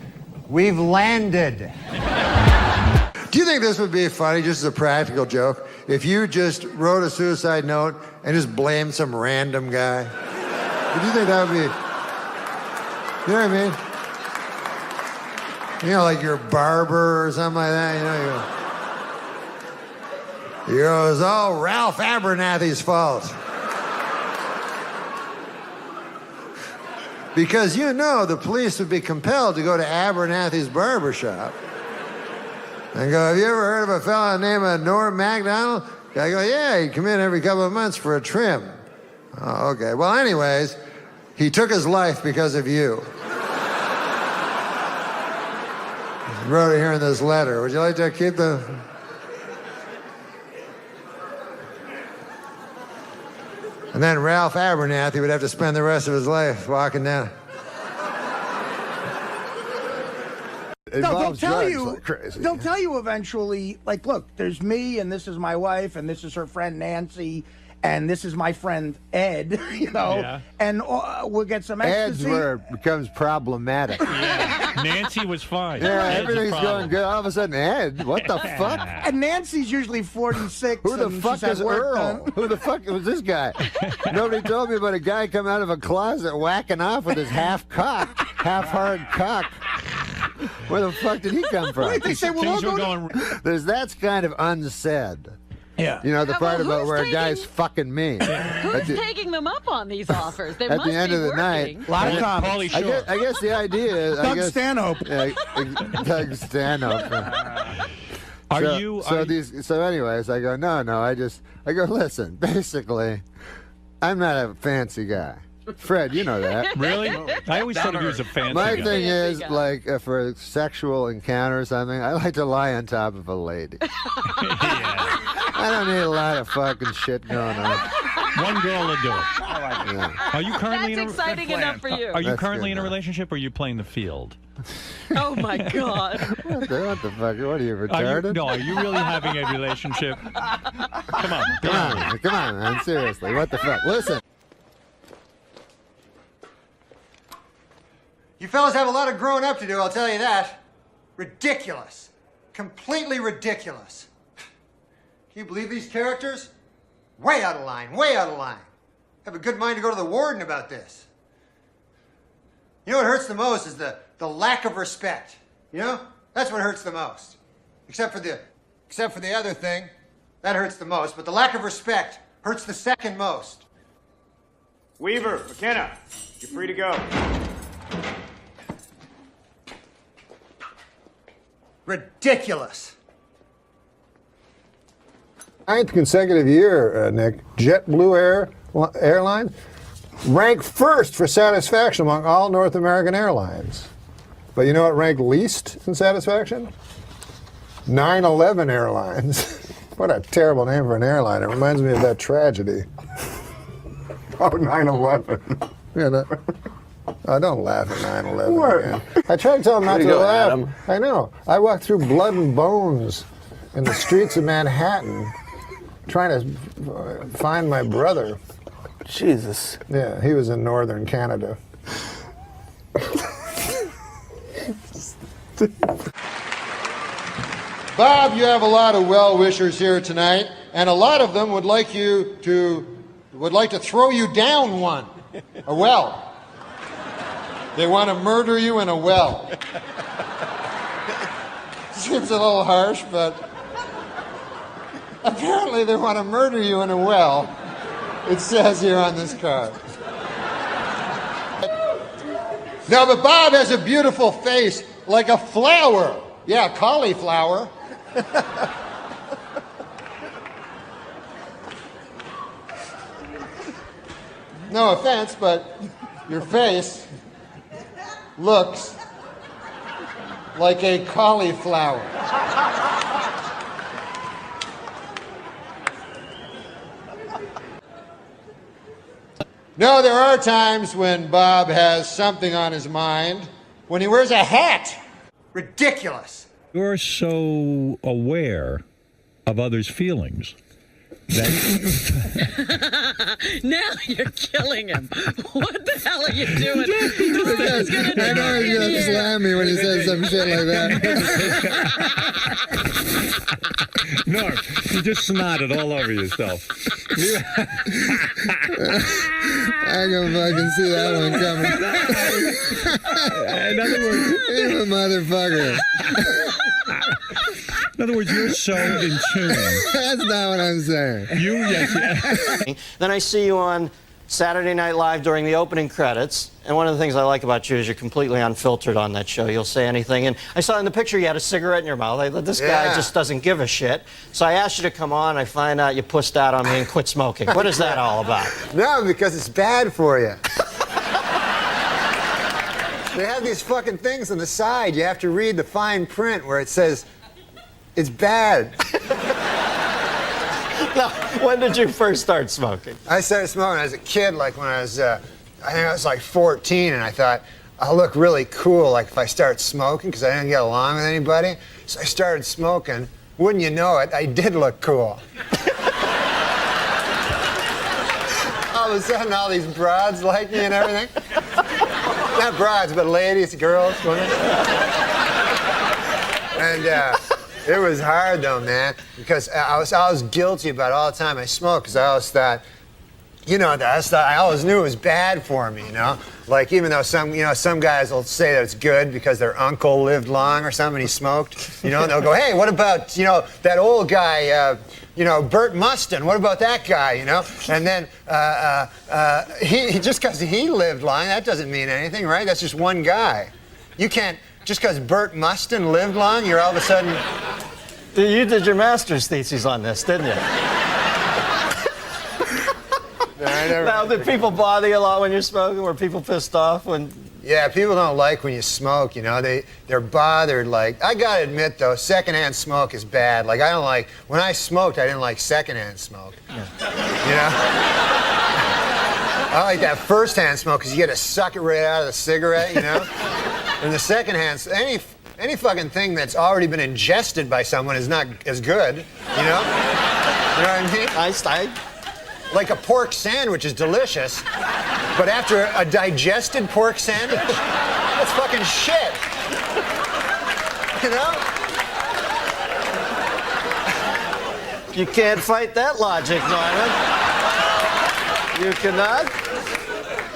We've landed. Do you think this would be funny, just as a practical joke, if you just wrote a suicide note and just blamed some random guy? Would you think that would be, you know what I mean? You know, like your barber or something like that, you know, it was all Ralph Abernathy's fault. Because you know the police would be compelled to go to Abernathy's barbershop and go, have you ever heard of a fella named NORM MACDONALD? I go, yeah, he'd come in every couple of months for a trim. Oh, okay. Well, anyways, he took his life because of you. He wrote it here in this letter. Would you like to keep the... And then Ralph Abernathy would have to spend the rest of his life walking down. No, they'll tell you. Like crazy. They'll tell you eventually. Like, look, there's me, and this is my wife, and this is her friend Nancy, and this is my friend Ed, you know, Yeah. and we'll get some Ed's ecstasy. where it becomes problematic. Nancy was fine. Yeah, Ed's a everything's problem. going good. All of a sudden, Ed, what the fuck? And Nancy's usually 46. Who the and fuck she's had is work Earl? done. Who the fuck was this guy? Nobody told me about a guy coming out of a closet whacking off with his half-hard cock. Where the fuck did he come from? Wait, they say we'll all go to... That's kind of unsaid. Yeah. You know, the Yeah, part well, about who's where taking- a guy's fucking me. Who's taking them up on these offers? They At must the end be of the working. night, lot of comics. I guess the idea is Doug Stanhope. Doug Stanhope. So anyways, I go, no, I go, listen, basically, I'm not a fancy guy. Fred, you know that. Really? I always thought of you as a fancy My guy. thing is, like, for a sexual encounter or something, I like to lie on top of a lady. I don't need a lot of fucking shit going on. One girl will do it. Yeah. Are you currently That's exciting enough for you. Are you That's currently good in a enough. relationship, or are you playing the field? Oh my God. What the fuck? What are you, Are retarded? you really having a relationship? Come on. Come on, man. Seriously, what the fuck? Listen. You fellas have a lot of growing up to do, I'll tell you that. Ridiculous. Completely ridiculous. Can you believe these characters? Way out of line, way out of line. Have a good mind to go to the warden about this. You know what hurts the most is the lack of respect. You know? That's what hurts the most. Except for the other thing, that hurts the most. But the lack of respect hurts the second most. Weaver, McKenna, you're free to go. Ridiculous. 9th consecutive year, Nick, JetBlue Airlines ranked first for satisfaction among all North American airlines. But you know what ranked least in satisfaction? 9/11 Airlines. What a terrible name for an airline. It reminds me of that tragedy. Oh, 9/11. You know. Oh, don't laugh at 9/11 again. I tried to tell him not Way to to go, laugh. Adam. I know. I walked through blood and bones in the streets of Manhattan trying to find my brother. Jesus. Yeah, he was in northern Canada. Bob, you have a lot of well-wishers here tonight, and a lot of them would like to throw you down one, a well. They want to murder you in a well. Seems a little harsh, but apparently they want to murder you in a well. It says here on this card. No, but Bob has a beautiful face, like a flower. Yeah, cauliflower. No offense, but your face looks like a cauliflower. No, there are times when Bob has something on his mind. When he wears a hat. Ridiculous. You're so aware of others' feelings that Now you're killing him. What the hell are you doing? I know he's going to slam me when he says some shit like that. Norm, you just snotted all over yourself. I can fucking see that one coming. In other words, you're a motherfucker. In other words, you're so in tune. That's not what I'm saying. Yes. Then I see you on Saturday Night Live during the opening credits, and one of the things I like about you is you're completely unfiltered on that show. You'll say anything, and I saw in the picture you had a cigarette in your mouth. I thought, this guy just doesn't give a shit. So I asked you to come on. I find out you pussed out on me and quit smoking. What is that all about? No, because it's bad for you. They have these fucking things on the side. You have to read the fine print where it says, it's bad. Now, when did you first start smoking? I started smoking as a kid, like when I was, I think I was like 14, and I thought, I'll look really cool, like if I start smoking, because I didn't get along with anybody. So I started smoking. Wouldn't you know it, I did look cool. all of a sudden all these broads like me and everything. Not broads, but ladies, girls, women. And it was hard though, man, because I was guilty about it all the time I smoked, because I always thought, I always knew it was bad for me, Like, even though some guys will say that it's good because their uncle lived long or something and he smoked, and they'll go, hey, what about, that old guy, Bert Mustin, what about that guy, And then he just because he lived long, that doesn't mean anything, right? That's just one guy. You can't, just because Bert Mustin lived long, you're all of a sudden... You did your master's thesis on this, didn't you? Now, did people bother you a lot when you're smoking? Were people pissed off when... Yeah, people don't like when you smoke, They're bothered, like... I gotta admit, though, secondhand smoke is bad. Like, I don't like... When I smoked, I didn't like secondhand smoke. Yeah. I like that first-hand smoke, because you get to suck it right out of the cigarette, And the secondhand... Any fucking thing that's already been ingested by someone is not as good, You know what I mean? Like a pork sandwich is delicious, but after a digested pork sandwich, that's fucking shit. You can't fight that logic, Norman. You cannot?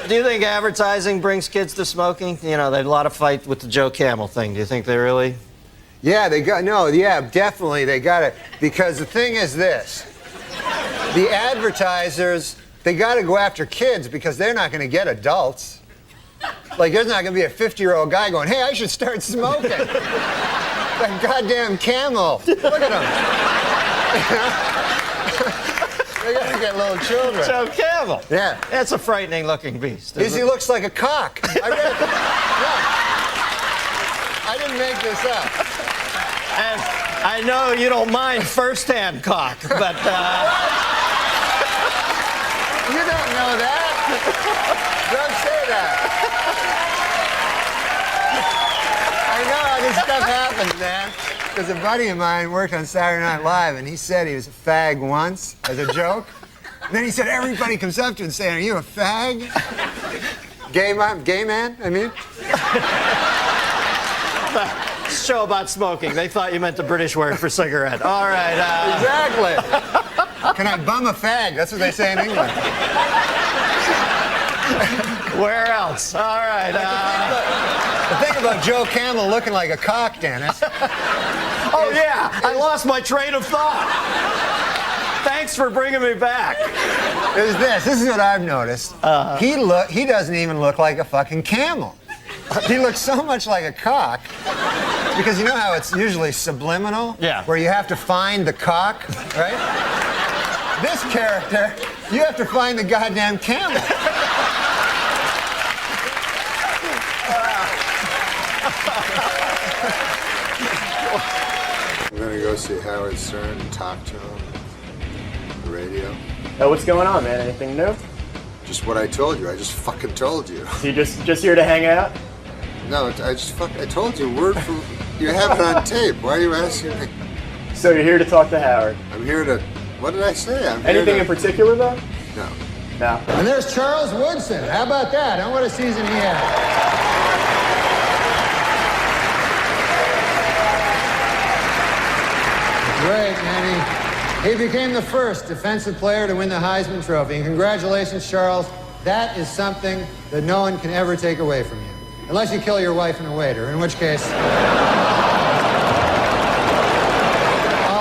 Do you think advertising brings kids to smoking? There's a lot of fight with the Joe Camel thing. Do you think they really? Yeah, definitely they got it. Because the thing is this. The advertisers, they got to go after kids because they're not going to get adults. Like, there's not going to be a 50-year-old guy going, hey, I should start smoking. That goddamn Camel. Look at him. They got to get little children. Joe Camel. Yeah. That's a frightening-looking beast. He looks like a cock. I read it. Yeah. I didn't make this up. And I know you don't mind first-hand cock, but... You don't know that. Don't say that. I know how this stuff happens, man. Because a buddy of mine worked on Saturday Night Live, and he said he was a fag once, as a joke. And then he said everybody comes up to him and saying, are you a fag? Gay man, I mean? Show about smoking. They thought you meant the British word for cigarette. All right. Exactly. Can I bum a fag? That's what they say in England. Where else? All right. The thing about Joe Camel looking like a cock, Dennis. Oh, yeah. I lost my train of thought. Thanks for bringing me back. This is what I've noticed. He doesn't even look like a fucking camel. He looks so much like a cock. Because you know how it's usually subliminal? Yeah. Where you have to find the cock, right? This character, you have to find the goddamn camel. I'm gonna go see Howard Stern and talk to him on the radio. Oh, what's going on, man? Anything new? Just what I told you. I just fucking told you. So you just here to hang out? No, I told you word for... You have it on tape. Why are you asking me? So you're here to talk to Howard? I'm here to... What did I say? Anything in particular, though? No. No. And there's Charles Woodson. How about that? What a season he had. Great, man. He became the first defensive player to win the Heisman Trophy. And congratulations, Charles. That is something that no one can ever take away from you. Unless you kill your wife and a waiter, in which case... all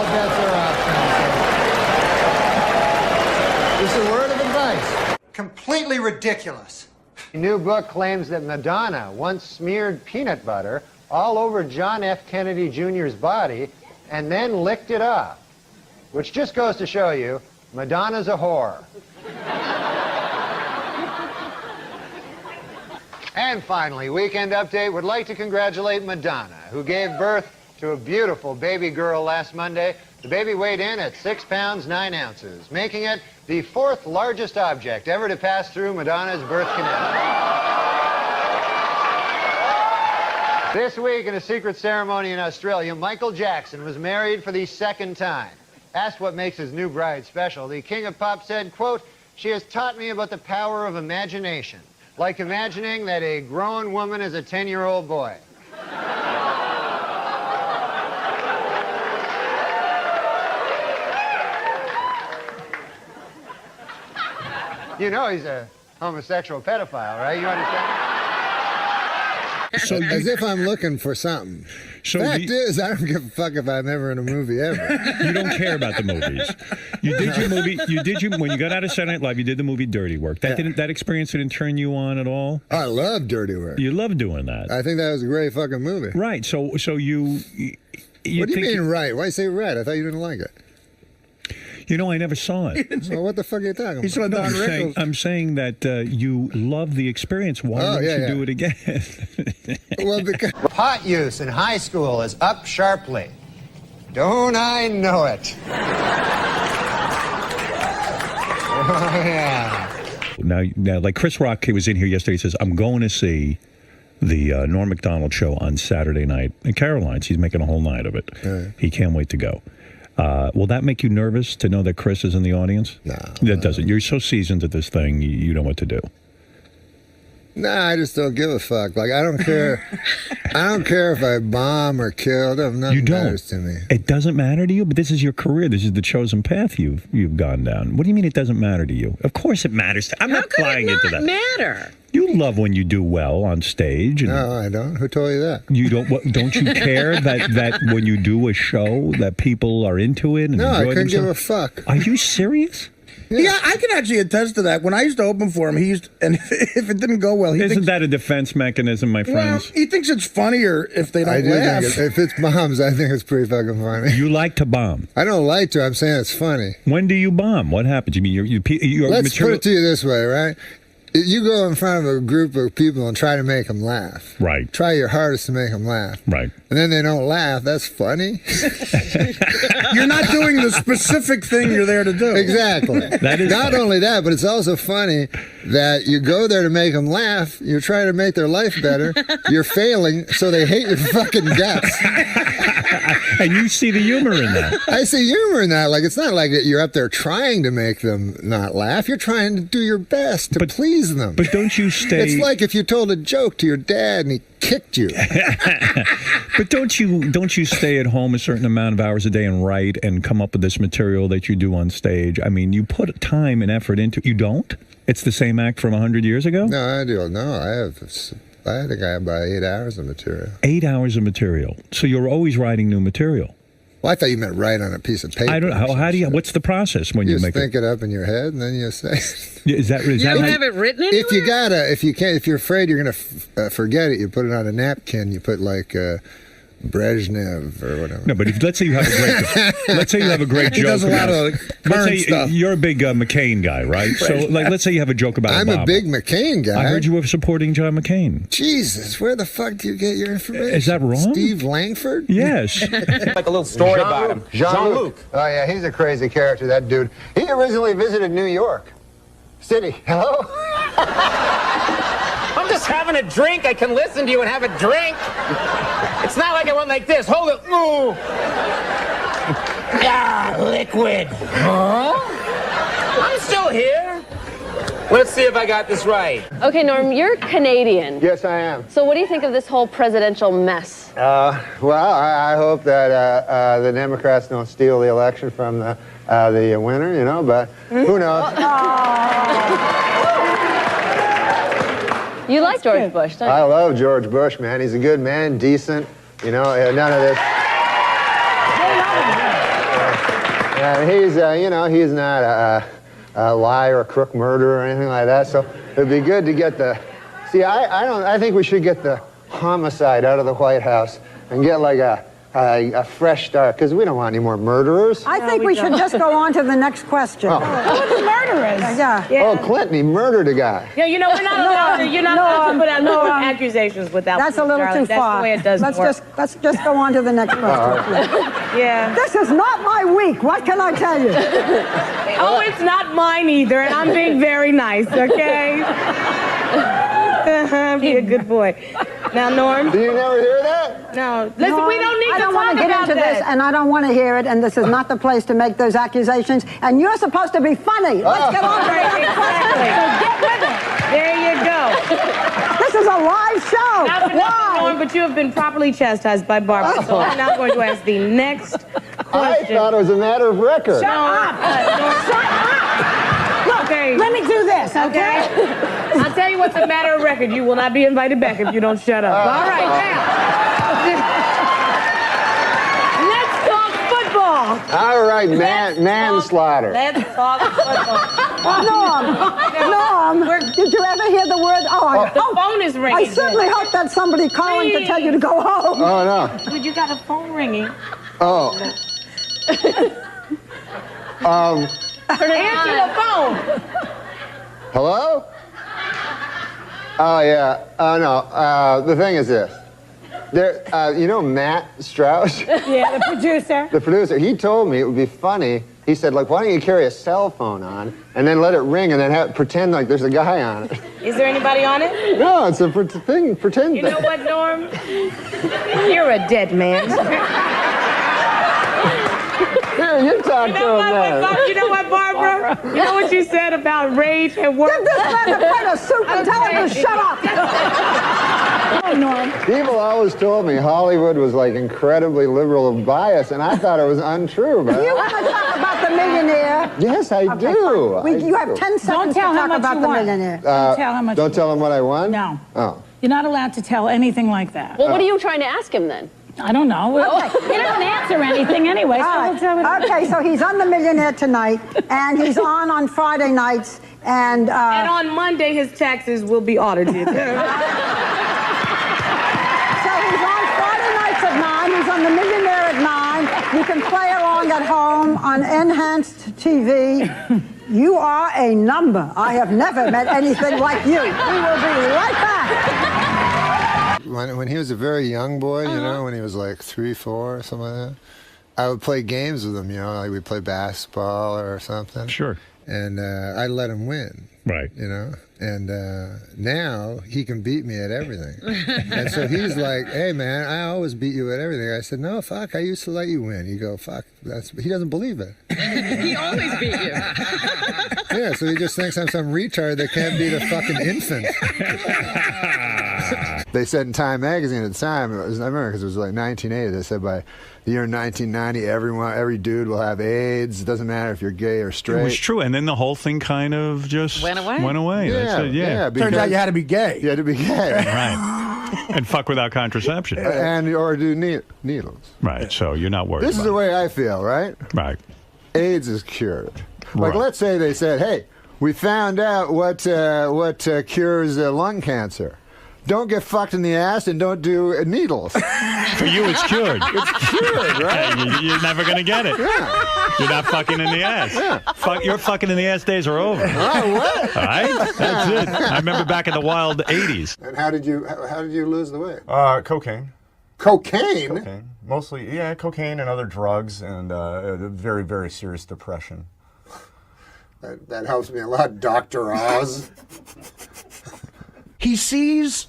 bets are off. Just a word of advice. Completely ridiculous. A new book claims that Madonna once smeared peanut butter all over John F. Kennedy Jr.'s body and then licked it off. Which just goes to show you, Madonna's a whore. And finally, Weekend Update would like to congratulate Madonna, who gave birth to a beautiful baby girl last Monday. The baby weighed in at 6 pounds, 9 ounces, making it the 4th largest object ever to pass through Madonna's birth canal. This week, in a secret ceremony in Australia, Michael Jackson was married for the 2nd time. Asked what makes his new bride special, the King of Pop said, quote, She has taught me about the power of imagination, like imagining that a grown woman is a 10-year-old boy. You know he's a homosexual pedophile, right? You understand? So as if I'm looking for something. So Fact is, I don't give a fuck if I'm ever in a movie ever. You don't care about the movies. You did your movie. When you got out of Saturday Night Live, you did the movie Dirty Work. That experience didn't turn you on at all. I love Dirty Work. You love doing that. I think that was a great fucking movie. Right. So you what do you mean right? Why you say right? I thought you didn't like it. You know, I never saw it. Well, what the fuck are you talking about? He saw Don Rickles. I'm saying that you love the experience. Why wouldn't you do it again? Well, because Pot use in high school is up sharply. Don't I know it? Oh, yeah. Now, like Chris Rock, he was in here yesterday. He says, "I'm going to see the Norm MacDonald show on Saturday night in Caroline's. He's making a whole night of it. He can't wait to go." Will that make you nervous to know that Chris is in the audience? No. That doesn't. You're so seasoned at this thing, you know what to do. Nah, I just don't give a fuck. Like, I don't care. I don't care if I bomb or kill. Nothing matters to me. It doesn't matter to you, but this is your career. This is the chosen path you've gone down. What do you mean it doesn't matter to you? Of course it matters. I'm not buying into that. Matter. You love when you do well on stage. And no, I don't. Who told you that? You don't. Don't you care that when you do a show that people are into it? And no, I enjoy couldn't themselves? give a fuck. Are you serious? Yeah, I can actually attest to that. When I used to open for him, if it didn't go well, Isn't that a defense mechanism, my friends? Well, he thinks it's funnier if they don't I do laugh. think if it's bombs, I think it's pretty fucking funny. You like to bomb? I don't like to. I'm saying it's funny. When do you bomb? What happens? You mean your Let's material? put it to you this way, right? You go in front of a group of people and try to make them laugh. Right. Try your hardest to make them laugh. Right. And then they don't laugh. That's funny. You're not doing the specific thing you're there to do. Exactly. That is not funny. only that, but it's also funny that you go there to make them laugh. You're trying to make their life better. You're failing, so they hate your fucking guts. And you see the humor in that. I see humor in that. Like, it's not like you're up there trying to make them not laugh. You're trying to do your best to please them. But don't you stay... It's like if you told a joke to your dad and he kicked you. But don't you stay at home a certain amount of hours a day and write and come up with this material that you do on stage? I mean, you put time and effort into it. You don't? It's the same act from 100 years ago? No, I do. No, I think I have about 8 hours of material. 8 hours of material. So you're always writing new material. Well, I thought you meant write on a piece of paper. I don't know. How do you? What's the process when you just make think it up in your head and then you say. Is that You don't have it written anywhere? If you're afraid you're gonna forget it, you put it on a napkin. You put like Brezhnev or whatever. No, but let's say you have a great joke. He does a lot of current stuff. You're a big McCain guy, right? So, like, let's say you have a joke about I'm Obama. a big McCain guy. I heard you were supporting John McCain. Jesus, where the fuck do you get your information? Is that wrong? Steve Langford? Yes. Like a little story about him. Jean-Luc. Oh, yeah, he's a crazy character, that dude. He originally visited New York City. Hello? I'm just having a drink. I can listen to you and have a drink. It's not like I went like this. Hold it. Ooh. Ah, liquid. Huh? I'm still here. Let's see if I got this right. Okay, Norm, you're Canadian. Yes, I am. So what do you think of this whole presidential mess? Well, I hope that the Democrats don't steal the election from the winner, you know, but who knows? You like George Bush, don't you? I love George Bush, man. He's a good man, decent, you know, none of this. He's, he's not a liar, a crook, murderer, or anything like that. So it'd be good to get the. See, I think we should get the homicide out of the White House and get like a fresh start, because we don't want any more murderers. I think we should just go on to the next question. Oh. Who are the murderers? Yeah. Oh, Clinton, he murdered a guy. Yeah, you know, we're not allowed to, you're not allowed to put out no accusations without That's a little Charlotte. too far. That's the way it does work. Let's just go on to the next question. Yeah. This is not my week. What can I tell you? Oh, it's not mine either, and I'm being very nice, okay? be a good boy. Now, Norm. Do you never hear that? No. Listen, No, we don't need I to don't talk want to get about into that. this, and I don't want to hear it, and this is not the place to make those accusations, and you're supposed to be funny. Let's get on to the next question. So get with it. There you go. This is a live show. Not for nothing, Norm, but you have been properly chastised by Barbara, so I'm now going to ask the next question. I thought it was a matter of record. Shut up. Look, Okay. let me do this, okay? I'll tell you what's a matter of record. You will not be invited back if you don't shut up. All right, now. Let's talk football. All right, manslaughter. Let's talk football. Norm, did you ever hear the word? The phone is ringing. I certainly hope that's somebody calling to tell you to go home. Oh, no. Dude, you got a phone ringing. Oh. Answer the phone. Hello? Oh, yeah. Oh, no. The thing is this. There, you know Matt Strauss? Yeah, the producer. The producer. He told me it would be funny. He said, like, why don't you carry a cell phone on and then let it ring and then pretend like there's a guy on it. Is there anybody on it? No, it's a thing. Pretend You know what, Norm? You're a dead man. Here, you talk to him then. You know what, Barbara? You know what you said about rage and work? Give this man a plate of soup and tell him to shut up. Oh, Norm. People always told me Hollywood was like incredibly liberal and biased, and I thought it was untrue. But You want to talk about the millionaire? yes, I do. You have 10 seconds to talk about the millionaire. Don't tell how much Don't tell him what I won? No. Oh. You're not allowed to tell anything like that. Well, what are you trying to ask him then? I don't know. Okay. He doesn't answer anything anyway. Okay, so he's on The Millionaire tonight, and he's on Friday nights, and on Monday, his taxes will be audited. So he's on Friday nights at 9. He's on The Millionaire at 9. You can play along at home on Enhanced TV. You are a number. I have never met anything like you. We will be right back. When he was a very young boy, you know, when he was like 3, 4, something like that, I would play games with him, you know, like we'd play basketball or something. Sure. And I'd let him win. Right. You know? And now he can beat me at everything. And so he's like, hey, man, I always beat you at everything. I said, no, fuck, I used to let you win. You go, fuck, he doesn't believe it. He always beat you. Yeah, so he just thinks I'm some retard that can't beat a fucking infant. They said in Time magazine at the time, I remember because it was like 1980, they said by the year 1990, every dude will have AIDS. It doesn't matter if you're gay or straight. It was true, and then the whole thing kind of just Went away. That's it, yeah. Turns out you had to be gay. You had to be gay. Right. And fuck without contraception. Or do needles. Right, so you're not worried This is about the way I feel, right? Right. AIDS is cured. Like, Right. let's say they said, hey, we found out what cures lung cancer. Don't get fucked in the ass and don't do needles. For you, it's cured. It's cured, right? You're never going to get it. Yeah. You're not fucking in the ass. Yeah. Your fucking in the ass days are over. Oh, what? All right? That's it. I remember back in the wild 80s. And how did you lose the weight? Cocaine. Cocaine? Cocaine. Mostly, yeah, cocaine and other drugs and a very, very serious depression. That helps me a lot, Dr. Oz. He sees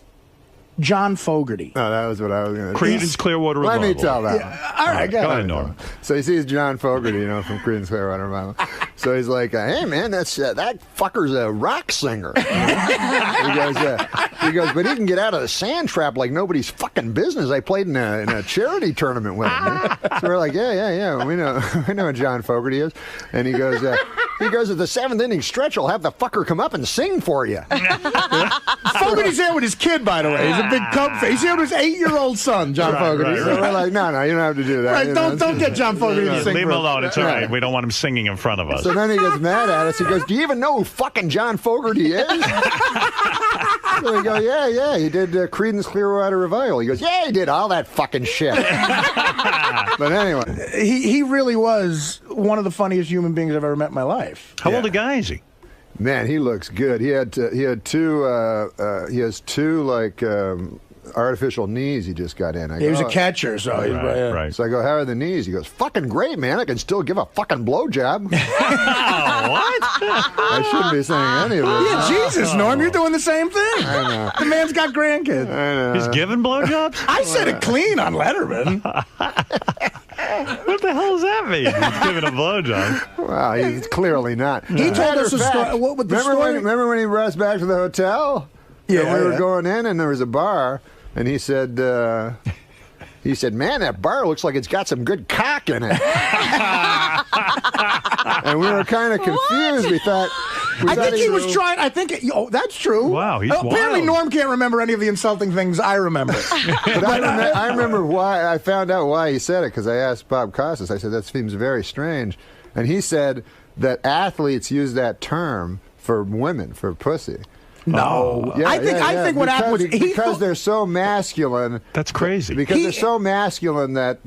John Fogerty. No, that was what I was going to say. Creedence Clearwater Let Revival. me tell that. All right, Go ahead, Norm. So he sees John Fogerty, you know, from Creedence Clearwater Revival. So he's like, "Hey, man, that fucker's a rock singer." He goes, but he can get out of the sand trap like nobody's fucking business. I played in a charity tournament with him. So we're like, yeah, we know who John Fogerty is. And he goes, at the 7th inning stretch, I'll have the fucker come up and sing for you. Fogerty's there with his kid, by the way. He's a big Cub fan. He's here with his 8-year-old son, John Fogerty. So we're like, no, you don't have to do that. Right, You know, don't get John Fogerty to sing. Leave him for us. alone. It's all right. We don't want him singing in front of us. So then he gets mad at us. He goes, do you even know who fucking John Fogerty is? So we go, yeah. He did Creedence Clearwater Revival. He goes, yeah, he did all that fucking shit. But anyway. He really was one of the funniest human beings I've ever met in my life. How old a guy is he? Man, he looks good. He has two like artificial knees he just got in. He was a catcher, so he's right. So I go, how are the knees? He goes, fucking great, man. I can still give a fucking blowjob. What? I shouldn't be saying any of this. Yeah, Jesus, Norm, you're doing the same thing. I know. The man's got grandkids. I know. He's giving blowjobs? I said it clean on Letterman. What the hell does that mean? He's giving a blowjob. Well, he's clearly not. He told us a story. What with the story? Remember when he brought us back to the hotel? Yeah, And we were going in, and there was a bar, and he said, man, that bar looks like it's got some good cock in it. And we were kind of confused. We thought. I think he was trying. That's true. Wow, he's apparently wild. Norm can't remember any of the insulting things I remember. But I remember why. I found out why he said it because I asked Bob Costas. I said that seems very strange, and he said that athletes use that term for women, for pussy. No, I think what happened was because they're so masculine. That's crazy. Because they're so masculine that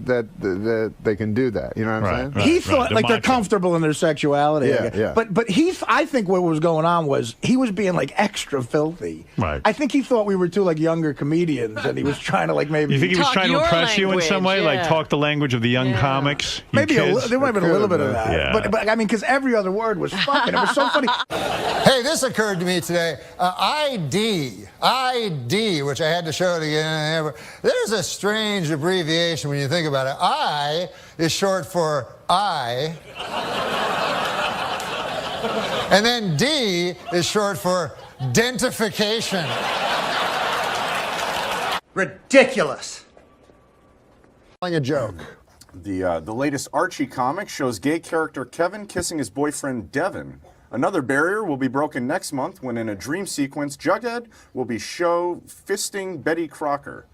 they can do that. You know what I'm saying? He thought like they're comfortable in their sexuality. Yeah. But I think what was going on was he was being like extra filthy. Right. I think he thought we were two like younger comedians, and he was trying to like maybe. You think he was talk trying to your impress you in some way, language, like talk the language of the young comics? You Maybe kids? there might have been a little bit of that. Yeah. But I mean, because every other word was fucking. It was so funny. Hey, this occurred to me today. ID, which I had to show it again. There's a strange abbreviation when you think about it. I is short for I. And then D is short for dentification. Ridiculous. Telling a joke. The latest Archie comic shows gay character Kevin kissing his boyfriend Devin. Another barrier will be broken next month when, in a dream sequence, Jughead will be show fisting Betty Crocker.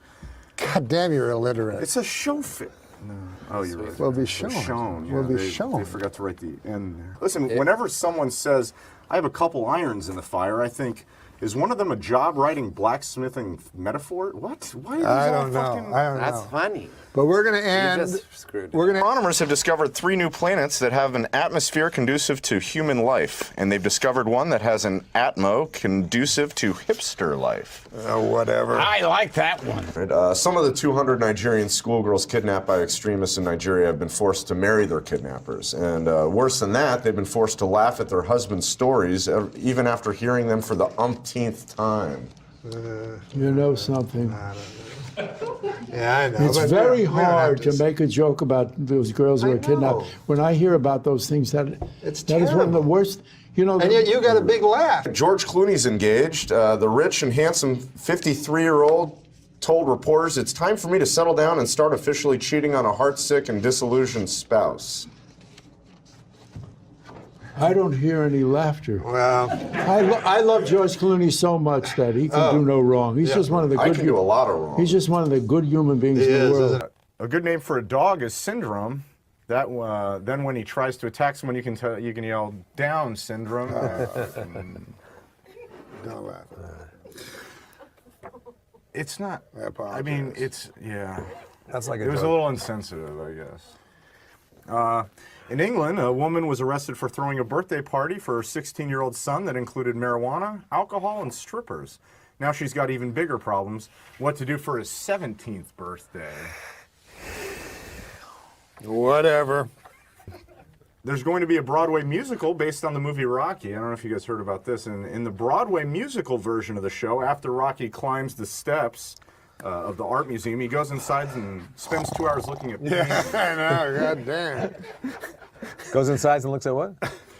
God damn, you're illiterate. It's a show fit. No. Oh, you're right. Will be shown. Will be shown. They forgot to write the end there. Listen, whenever someone says, I have a couple irons in the fire, I think, is one of them a job writing blacksmithing metaphor? What? Why are these I all don't know. fucking... I don't know. That's funny. But we're going to end. Astronomers have discovered 3 new planets that have an atmosphere conducive to human life, and they've discovered one that has an atmo conducive to hipster life. Whatever. I like that one. Some of the 200 Nigerian schoolgirls kidnapped by extremists in Nigeria have been forced to marry their kidnappers. And worse than that, they've been forced to laugh at their husbands' stories, even after hearing them for the umpteenth time. You know something. Yeah, I know. It's very hard to make a joke about those girls who are kidnapped. When I hear about those things, that is one of the worst. You know, and yet you got a big laugh. George Clooney's engaged. The rich and handsome 53-year-old told reporters, "It's time for me to settle down and start officially cheating on a heartsick and disillusioned spouse." I don't hear any laughter. Well, I love George Clooney so much that he can do no wrong. He's just one of the good. I can do a lot of wrong. He's just one of the good human beings in the world. A good name for a dog is Syndrome. That then when he tries to attack someone, you can yell "Down, Syndrome." Don't laugh. It's not. I mean, it's That's like it was a little insensitive, I guess. In England, a woman was arrested for throwing a birthday party for her 16-year-old son that included marijuana, alcohol, and strippers. Now she's got even bigger problems. What to do for his 17th birthday? Whatever. There's going to be a Broadway musical based on the movie Rocky. I don't know if you guys heard about this. In the Broadway musical version of the show, after Rocky climbs the steps of the art museum, he goes inside and spends 2 hours looking at paintings. Yeah, I know. God damn. Goes inside and looks at what?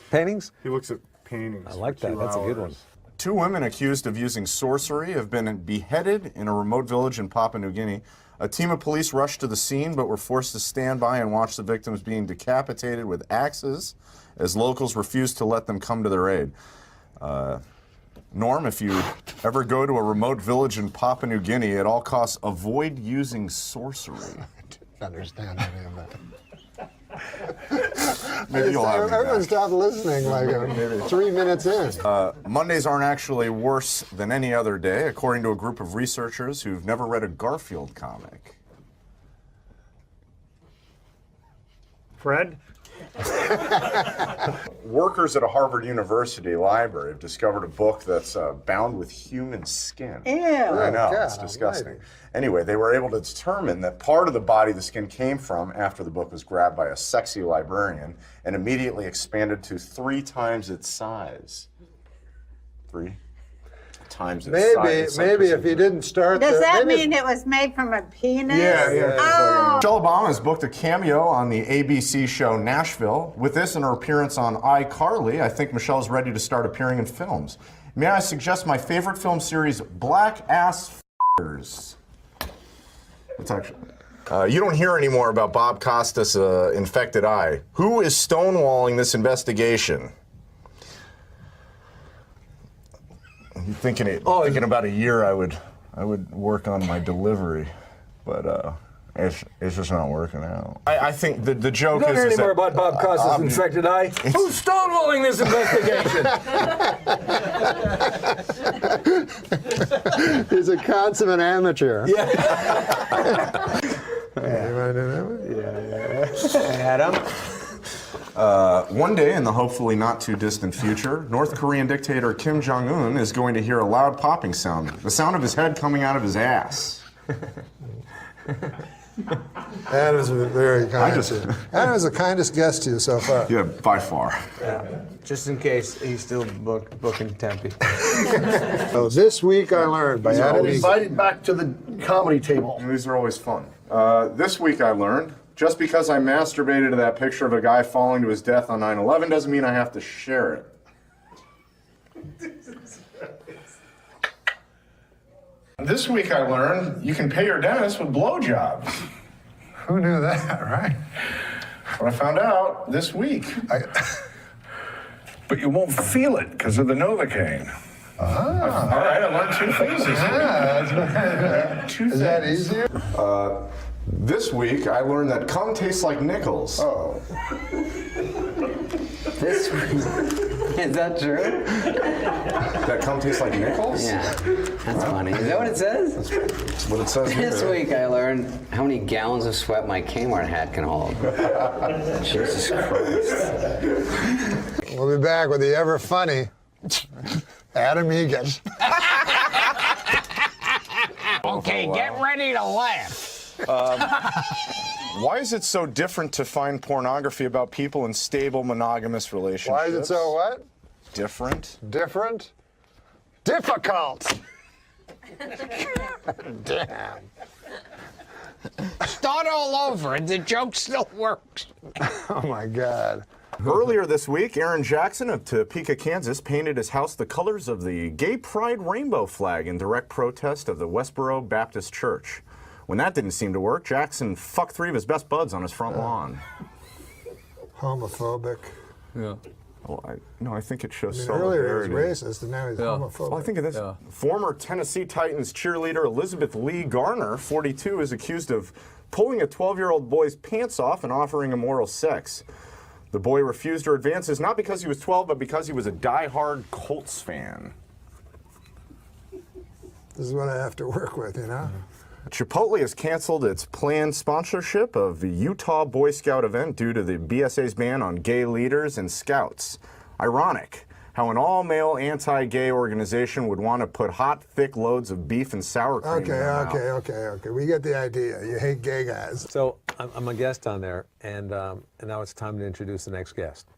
Paintings? He looks at paintings. I like for that. 2 That's a good one. hours. 2 women accused of using sorcery have been beheaded in a remote village in Papua New Guinea. A team of police rushed to the scene but were forced to stand by and watch the victims being decapitated with axes as locals refused to let them come to their aid. Norm, if you ever go to a remote village in Papua New Guinea, at all costs, avoid using sorcery. I understand any of that. Maybe you'll have me back. Everyone stopped listening like 3 minutes in. Mondays aren't actually worse than any other day, according to a group of researchers who've never read a Garfield comic. Fred? Workers at a Harvard University library have discovered a book that's bound with human skin. Ew. I know, God, it's disgusting. Anyway, they were able to determine that part of the body the skin came from after the book was grabbed by a sexy librarian and immediately expanded to 3 times its size. 3 times its size. Maybe if you didn't start. Does that mean it was made from a penis? Yeah. Oh. Michelle Obama has booked a cameo on the ABC show Nashville. With this and her appearance on iCarly, I think Michelle is ready to start appearing in films. May I suggest my favorite film series, Black Ass F***ers? It's actually. You don't hear anymore about Bob Costas' infected eye. Who is stonewalling this investigation? I'm thinking about a year I would work on my delivery, but it's just not working out. I think the joke You don't hear is any more that, about Bob Costas' infected eye? Who's stonewalling this investigation? He's a consummate amateur. Yeah. You want to do that one? Yeah. Adam? One day in the hopefully not too distant future, North Korean dictator Kim Jong-un is going to hear a loud popping sound, the sound of his head coming out of his ass. Adam was very kind. Adam was the kindest guest to you so far. Yeah, by far. Yeah. Just in case he's still booking Tempe. So this week I learned by Adam. Invited back to the comedy table. These are always fun. This week I learned, just because I masturbated to that picture of a guy falling to his death on 9/11 doesn't mean I have to share it. This week I learned you can pay your dentist with blowjobs. Who knew that, right? What I found out this week. But you won't feel it because of the Novocaine. All right, I learned 2 things this week. Is that easier? This week I learned that cum tastes like nickels. Oh. This week. Is that true? That cum tastes like nickels? Yeah, that's funny. Is that what it says? That's what it says here. This week I learned how many gallons of sweat my Kmart hat can hold. Jesus Christ. We'll be back with the ever funny Adam Egan. Okay, get ready to laugh. Why is it so different to find pornography about people in stable monogamous relationships? Why is it so what? Different. Different? Difficult. Damn. Start all over, and the joke still works. Oh my God. Earlier this week, Aaron Jackson of Topeka, Kansas, painted his house the colors of the Gay Pride rainbow flag in direct protest of the Westboro Baptist Church. When that didn't seem to work, Jackson fucked 3 of his best buds on his front lawn. Homophobic. Yeah. Well, I think it shows earlier he solidarity. was racist, and now he's homophobic. Well, I think of this. Former Tennessee Titans cheerleader Elizabeth Lee Garner, 42, is accused of pulling a 12-year-old boy's pants off and offering him oral sex. The boy refused her advances not because he was 12, but because he was a die-hard Colts fan. This is what I have to work with, you know? Chipotle has canceled its planned sponsorship of the Utah Boy Scout event due to the BSA's ban on gay leaders and scouts. Ironic how an all-male anti-gay organization would want to put hot, thick loads of beef and sour cream in their mouth. Okay. We get the idea. You hate gay guys. So I'm a guest on there, and now it's time to introduce the next guest.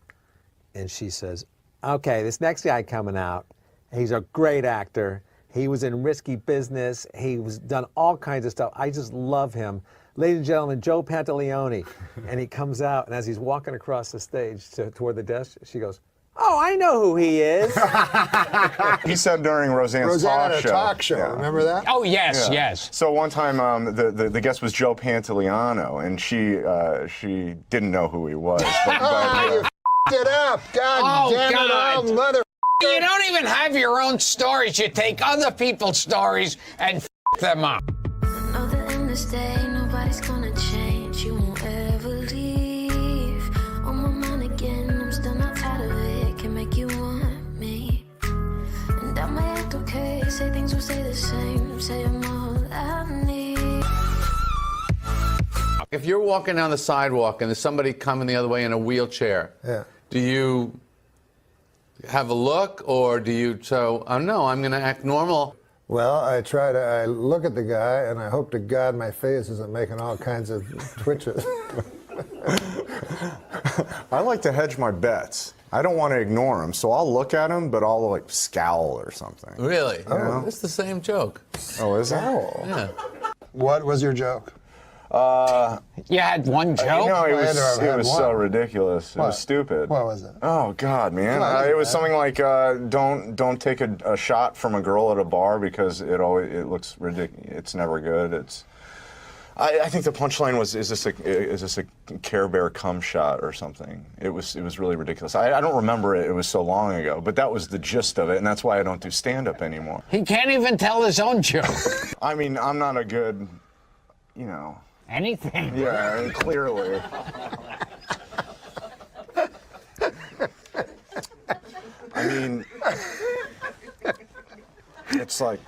And she says, okay, this next guy coming out, he's a great actor. He was in Risky Business. He was done all kinds of stuff. I just love him. Ladies and gentlemen, Joe Pantoliano. And he comes out, and as he's walking across the stage toward the desk, she goes, oh, I know who he is. He said during Roseanne's talk show. Yeah. Remember that? Oh, yes, Yeah. yes. So one time, the guest was Joe Pantoliano, and she didn't know who he was. You f***ed it up. God damn it all, mother. You don't even have your own stories. You take other people's stories and f them up. I know that in this day, nobody's gonna change. You won't ever leave. On my mind again, I'm still not out of it. Can make you want me. And I might act okay, say things will stay the same. Say I'm all I need. If you're walking down the sidewalk and there's somebody coming the other way in a wheelchair, do you have a look, or do you oh no, I'm going to act normal? Well, I look at the guy and I hope to God my face isn't making all kinds of twitches. I like to hedge my bets. I don't want to ignore him, so I'll look at him, but I'll like scowl or something. Really? You know? It's the same joke. Oh, is it? Yeah. What was your joke? You had one joke? You know, it I was so ridiculous. It was stupid. What was it? Oh God, man! It was something like, don't take a shot from a girl at a bar because it looks ridiculous. It's never good. I think the punchline was, is this a Care Bear cum shot or something? It was really ridiculous. I don't remember it. It was so long ago, but that was the gist of it, and that's why I don't do stand-up anymore. He can't even tell his own joke. I mean, I'm not a good, Anything. Yeah, clearly. I mean, it's like.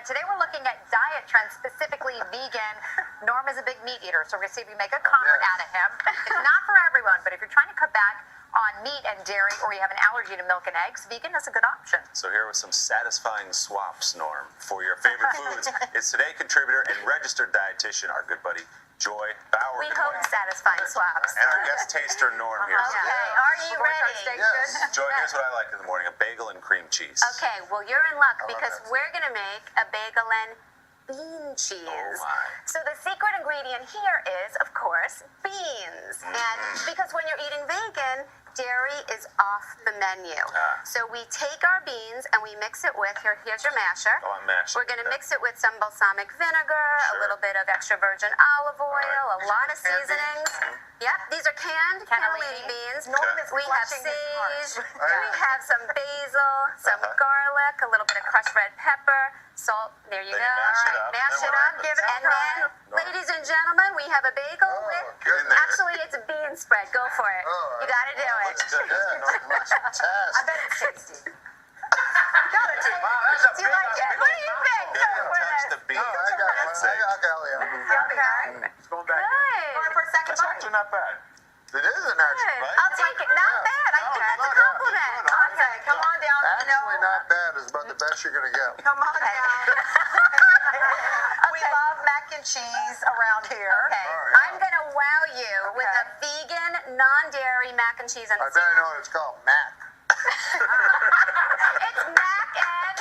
Today we're looking at diet trends, specifically vegan. Norm is a big meat eater, so we're going to see if we make a convert out of him. It's not for everyone, but if you're trying to cut back on meat and dairy, or you have an allergy to milk and eggs, vegan is a good option. So here are some satisfying swaps, Norm, for your favorite foods. It's Today contributor and registered dietitian, our good buddy, Joy Bauer. We hope satisfying swaps. And our guest taster, Norm, here. Okay, are you ready? Yes. Joy, here's what I like in the morning, a bagel and cream cheese. Okay, well, you're in luck because we're going to make a bagel and bean cheese. So the secret ingredient here is, of course, beans. And because when you're eating vegan, dairy is off the menu. So we take our beans and we mix it with, here's your masher. Oh, I'm mashing. We're going to mix it with some balsamic vinegar, a little bit of extra virgin olive oil, a lot of seasonings. Yep, these are canned cannellini beans. We have sage, we have some basil, some garlic, a little bit of crushed red pepper, salt. There you go. Mash it up, give it a try. Ladies and gentlemen, we have a bagel with, actually it's a bean spread. Go for it. You got to do it. I bet it's tasty. Got it. Do you like it? What do you think? The beans. It's going back. Going for a second bite. That's actually not bad. It is an action, right? I'll take it. Not bad. I think that's a compliment. Okay, come on down. Actually, not bad is about the best you're going to get. Come on down. We love mac and cheese around here. Okay, I'm going to wow you with a vegan, non-dairy mac and cheese. And I bet I know what it's called, Mac. It's mac and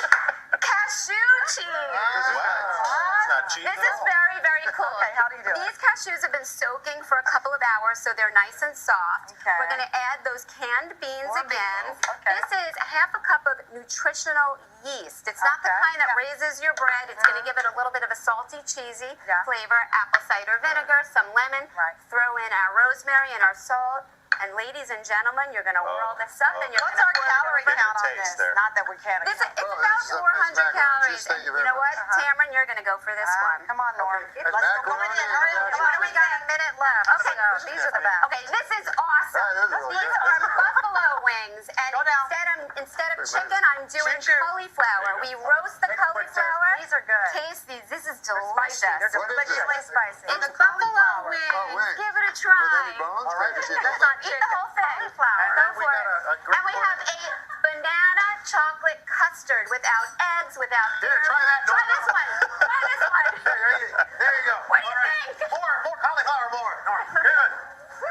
cashew cheese. It's not cheese. This is very, very cool. Okay, how do you do it? These cashews have been soaking for a couple of hours, so they're nice and soft. Okay. We're going to add those canned beans More again. beans. Okay. This is half a cup of nutritional yeast. It's not the kind that raises your bread. It's going to give it a little bit of a salty, cheesy flavor. Apple cider vinegar, some lemon. Throw in our rosemary and our salt. And ladies and gentlemen, you're going to whirl this up and you're going to What's our calorie count on this? Not that we can't It's account. about 400 calories. And you know what, Tamron, you're going to go for this one. Come on, Norm. Let's go in. Hurry up. Come on, we got a minute left. Okay, These are the best. Okay, this is awesome. These are buffalo wings, and instead of chicken, I'm doing cauliflower. We roast the cauliflower. These are good. Taste these. This is delicious. They're deliciously spicy. It's buffalo wings. Give it a try. That's not Eat the whole thing. Go for it. And we have a banana chocolate custard without eggs, without dairy. Try that, Try this one. Try this one. There you go. What do you think? More cauliflower, more. Good.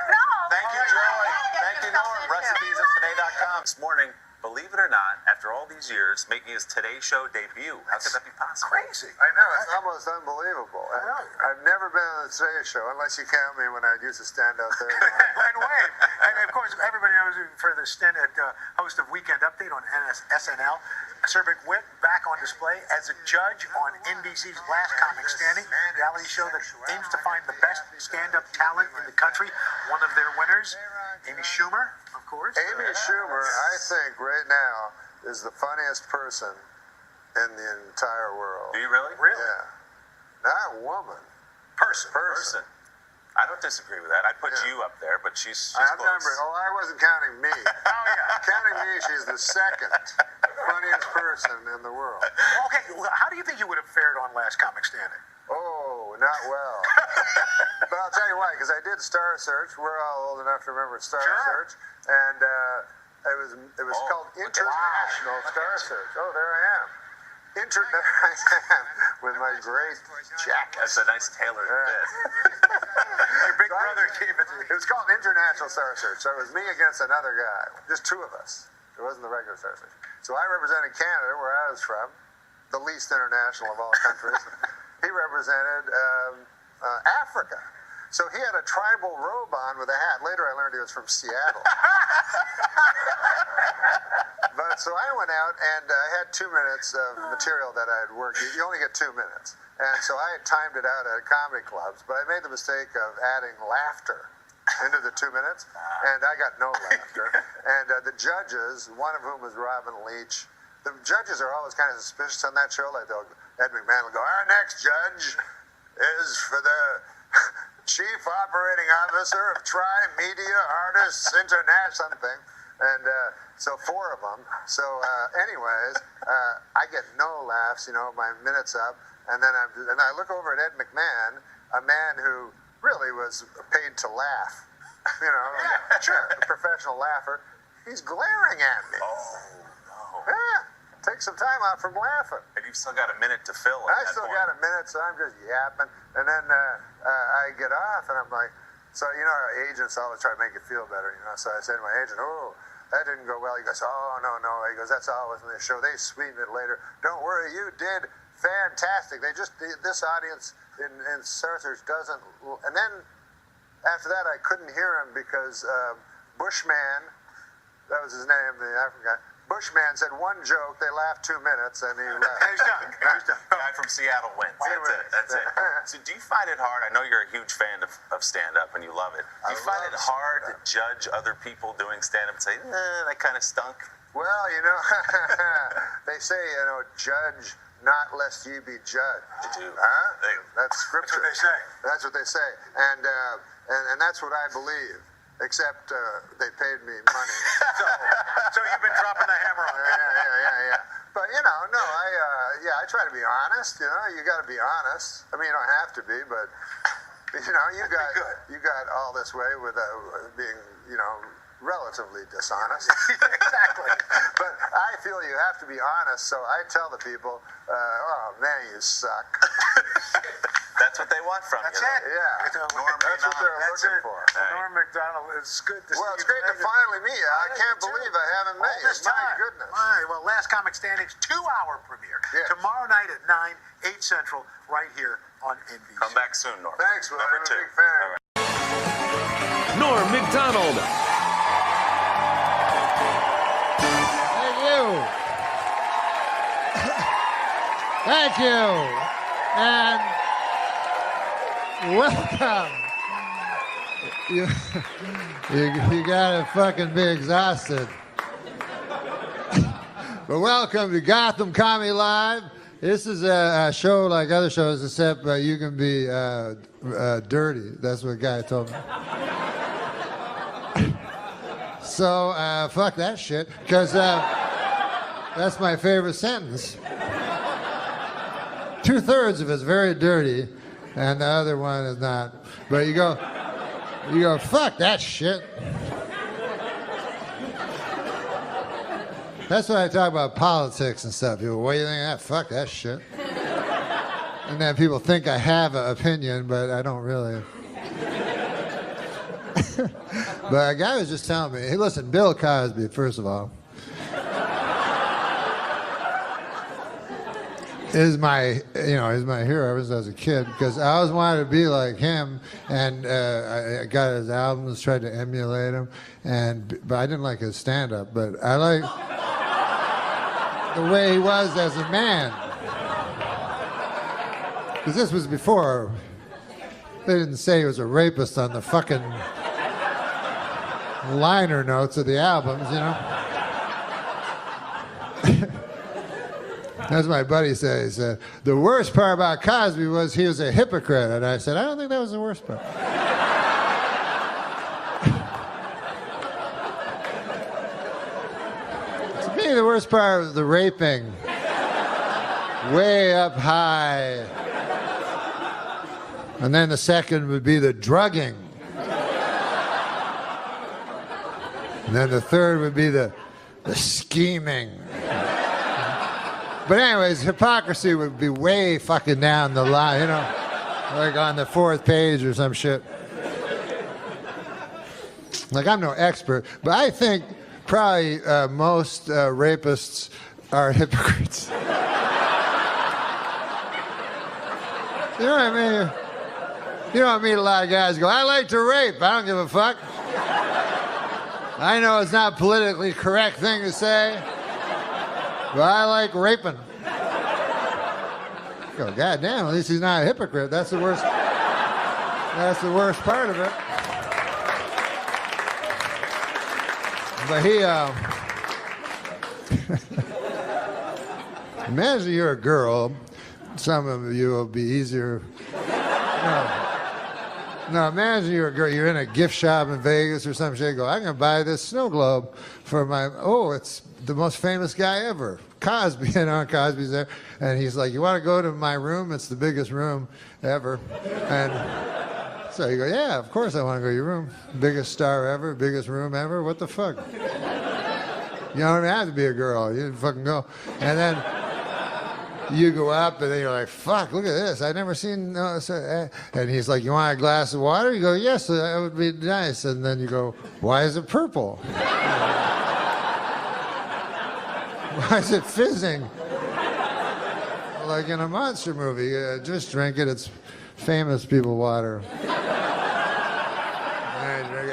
No. Thank you, Joy. Thank you, Norm. Recipes at today.com. This morning, believe it or not, after all these years, making his Today Show debut. How could that be possible? Crazy. I know, it's almost unbelievable. I've never been on the Today Show, unless you count me when I used to stand out there. And wait, and of course, everybody knows him for the stint at host of Weekend Update on SNL. Acerbic Wit back on display as a judge on NBC's Last Comic Standing, reality show that aims to find the best stand-up talent in the country. One of their winners, Amy Schumer, of course. Amy Schumer, I think, right now, is the funniest person in the entire world. Do you really? Yeah. Not woman. Person. I don't disagree with that. I put you up there, but she's close. I wasn't counting me. Counting me, she's the second funniest person in the world. Okay, how do you think you would have fared on Last Comic Standing? Oh, not well. But I'll tell you why, because I did Star Search. We're all old enough to remember Star Search. And it was called International Star Search. Oh, there I am. With my great jacket. That's a nice tailored fit. Your big brother gave it to me. It was called International Star Search. So it was me against another guy. Just two of us. It wasn't the regular Star Search. So I represented Canada, where I was from, the least international of all countries. He represented Africa. So he had a tribal robe on with a hat. Later I learned he was from Seattle. But so I went out and I had 2 minutes of material that I had worked. You only get 2 minutes. And so I had timed it out at comedy clubs, but I made the mistake of adding laughter into the 2 minutes, and I got no laughter. And the judges, one of whom was Robin Leach, the judges are always kind of suspicious on that show. Like Ed McMahon will go, our next judge is for the Chief Operating Officer of Tri-Media Artists International something. And so 4 of them. So anyways, I get no laughs, my minute's up. And then I look over at Ed McMahon, a man who really was paid to laugh. Yeah, sure. A professional laugher. He's glaring at me. Oh, no. Yeah. Take some time out from laughing. And you've still got a minute to fill. I still got a minute, so I'm just yapping. And then I get off, and I'm like, so, our agents always try to make you feel better, So I said to my agent, oh, that didn't go well. He goes, oh, no. He goes, that's always in the show. They sweeten it later. Don't worry, you did fantastic. This audience in Star Search doesn't. And then after that, I couldn't hear him because Bushman, that was his name, the African guy. Bushman said one joke, they laughed 2 minutes, and he left. He's done. Guy from Seattle wins. That's it. So do you find it hard? I know you're a huge fan of stand-up, and you love it. Do you find it hard to judge other people doing stand-up and say, that kind of stunk? Well, they say, judge not lest ye be judged. Huh? That's scripture. That's what they say. And that's what I believe. Except they paid me money. So you've been dropping the hammer on me. Yeah. But I try to be honest. You got to be honest. I mean, you don't have to be, but you got all this way without being relatively dishonest. Exactly. But I feel you have to be honest. So I tell the people, oh man, you suck. That's what they want from you. That's it. Yeah. That's what they're looking for. Norm MacDonald, it's good to see you. Well, it's great to finally meet you. I can't believe I haven't met you. My goodness. All right, well, Last Comic Standing's 2-hour premiere. Yes. Tomorrow night at 9, 8 Central, right here on NBC. Come back soon, Norm. Thanks, man. Number 2. I'm a big fan. All right. Norm MacDonald. Thank you. Thank you. And welcome. You gotta fucking be exhausted. But welcome to Gotham Comedy Live. This is a show like other shows, except you can be dirty. That's what a guy told me. So fuck that shit, because that's my favorite sentence. 2/3 of it's very dirty, and the other one is not. But you go, fuck that shit. That's why I talk about politics and stuff. People, what do you think of that? Fuck that shit. And then people think I have an opinion, but I don't really. But a guy was just telling me, hey, listen, Bill Cosby, first of all, is my hero ever since I was a kid, because I always wanted to be like him, and I got his albums, tried to emulate him, but I didn't like his stand-up, but I like the way he was as a man. Because this was before, they didn't say he was a rapist on the fucking liner notes of the albums, That's my buddy said. He said, the worst part about Cosby was he was a hypocrite. And I said, I don't think that was the worst part. To me, the worst part was the raping. Way up high. And then the second would be the drugging. And then the third would be the scheming. But anyways, hypocrisy would be way fucking down the line, you know, like on the 4th page or some shit. Like, I'm no expert, but I think probably most rapists are hypocrites. You know what I mean? You don't meet a lot of guys who go, I like to rape, I don't give a fuck. I know it's not a politically correct thing to say, but I like raping. You go, God damn, at least he's not a hypocrite. That's the worst. That's the worst part of it. But he, imagine you're a girl. Some of you will be easier. No, imagine you're a girl. You're in a gift shop in Vegas or some shit. You go, I'm going to buy this snow globe for my, it's the most famous guy ever. Cosby, you know, Cosby's there. And he's like, you want to go to my room? It's the biggest room ever. And so you go, yeah, of course I want to go to your room. Biggest star ever, biggest room ever. What the fuck? You don't even have to be a girl. You fucking go. And then you go up, and then you're like, fuck, look at this. I've never seen... And he's like, you want a glass of water? You go, yes, that would be nice. And then you go, why is it purple? Why is it fizzing? Like in a monster movie. Just drink it. It's famous people water. And you drink,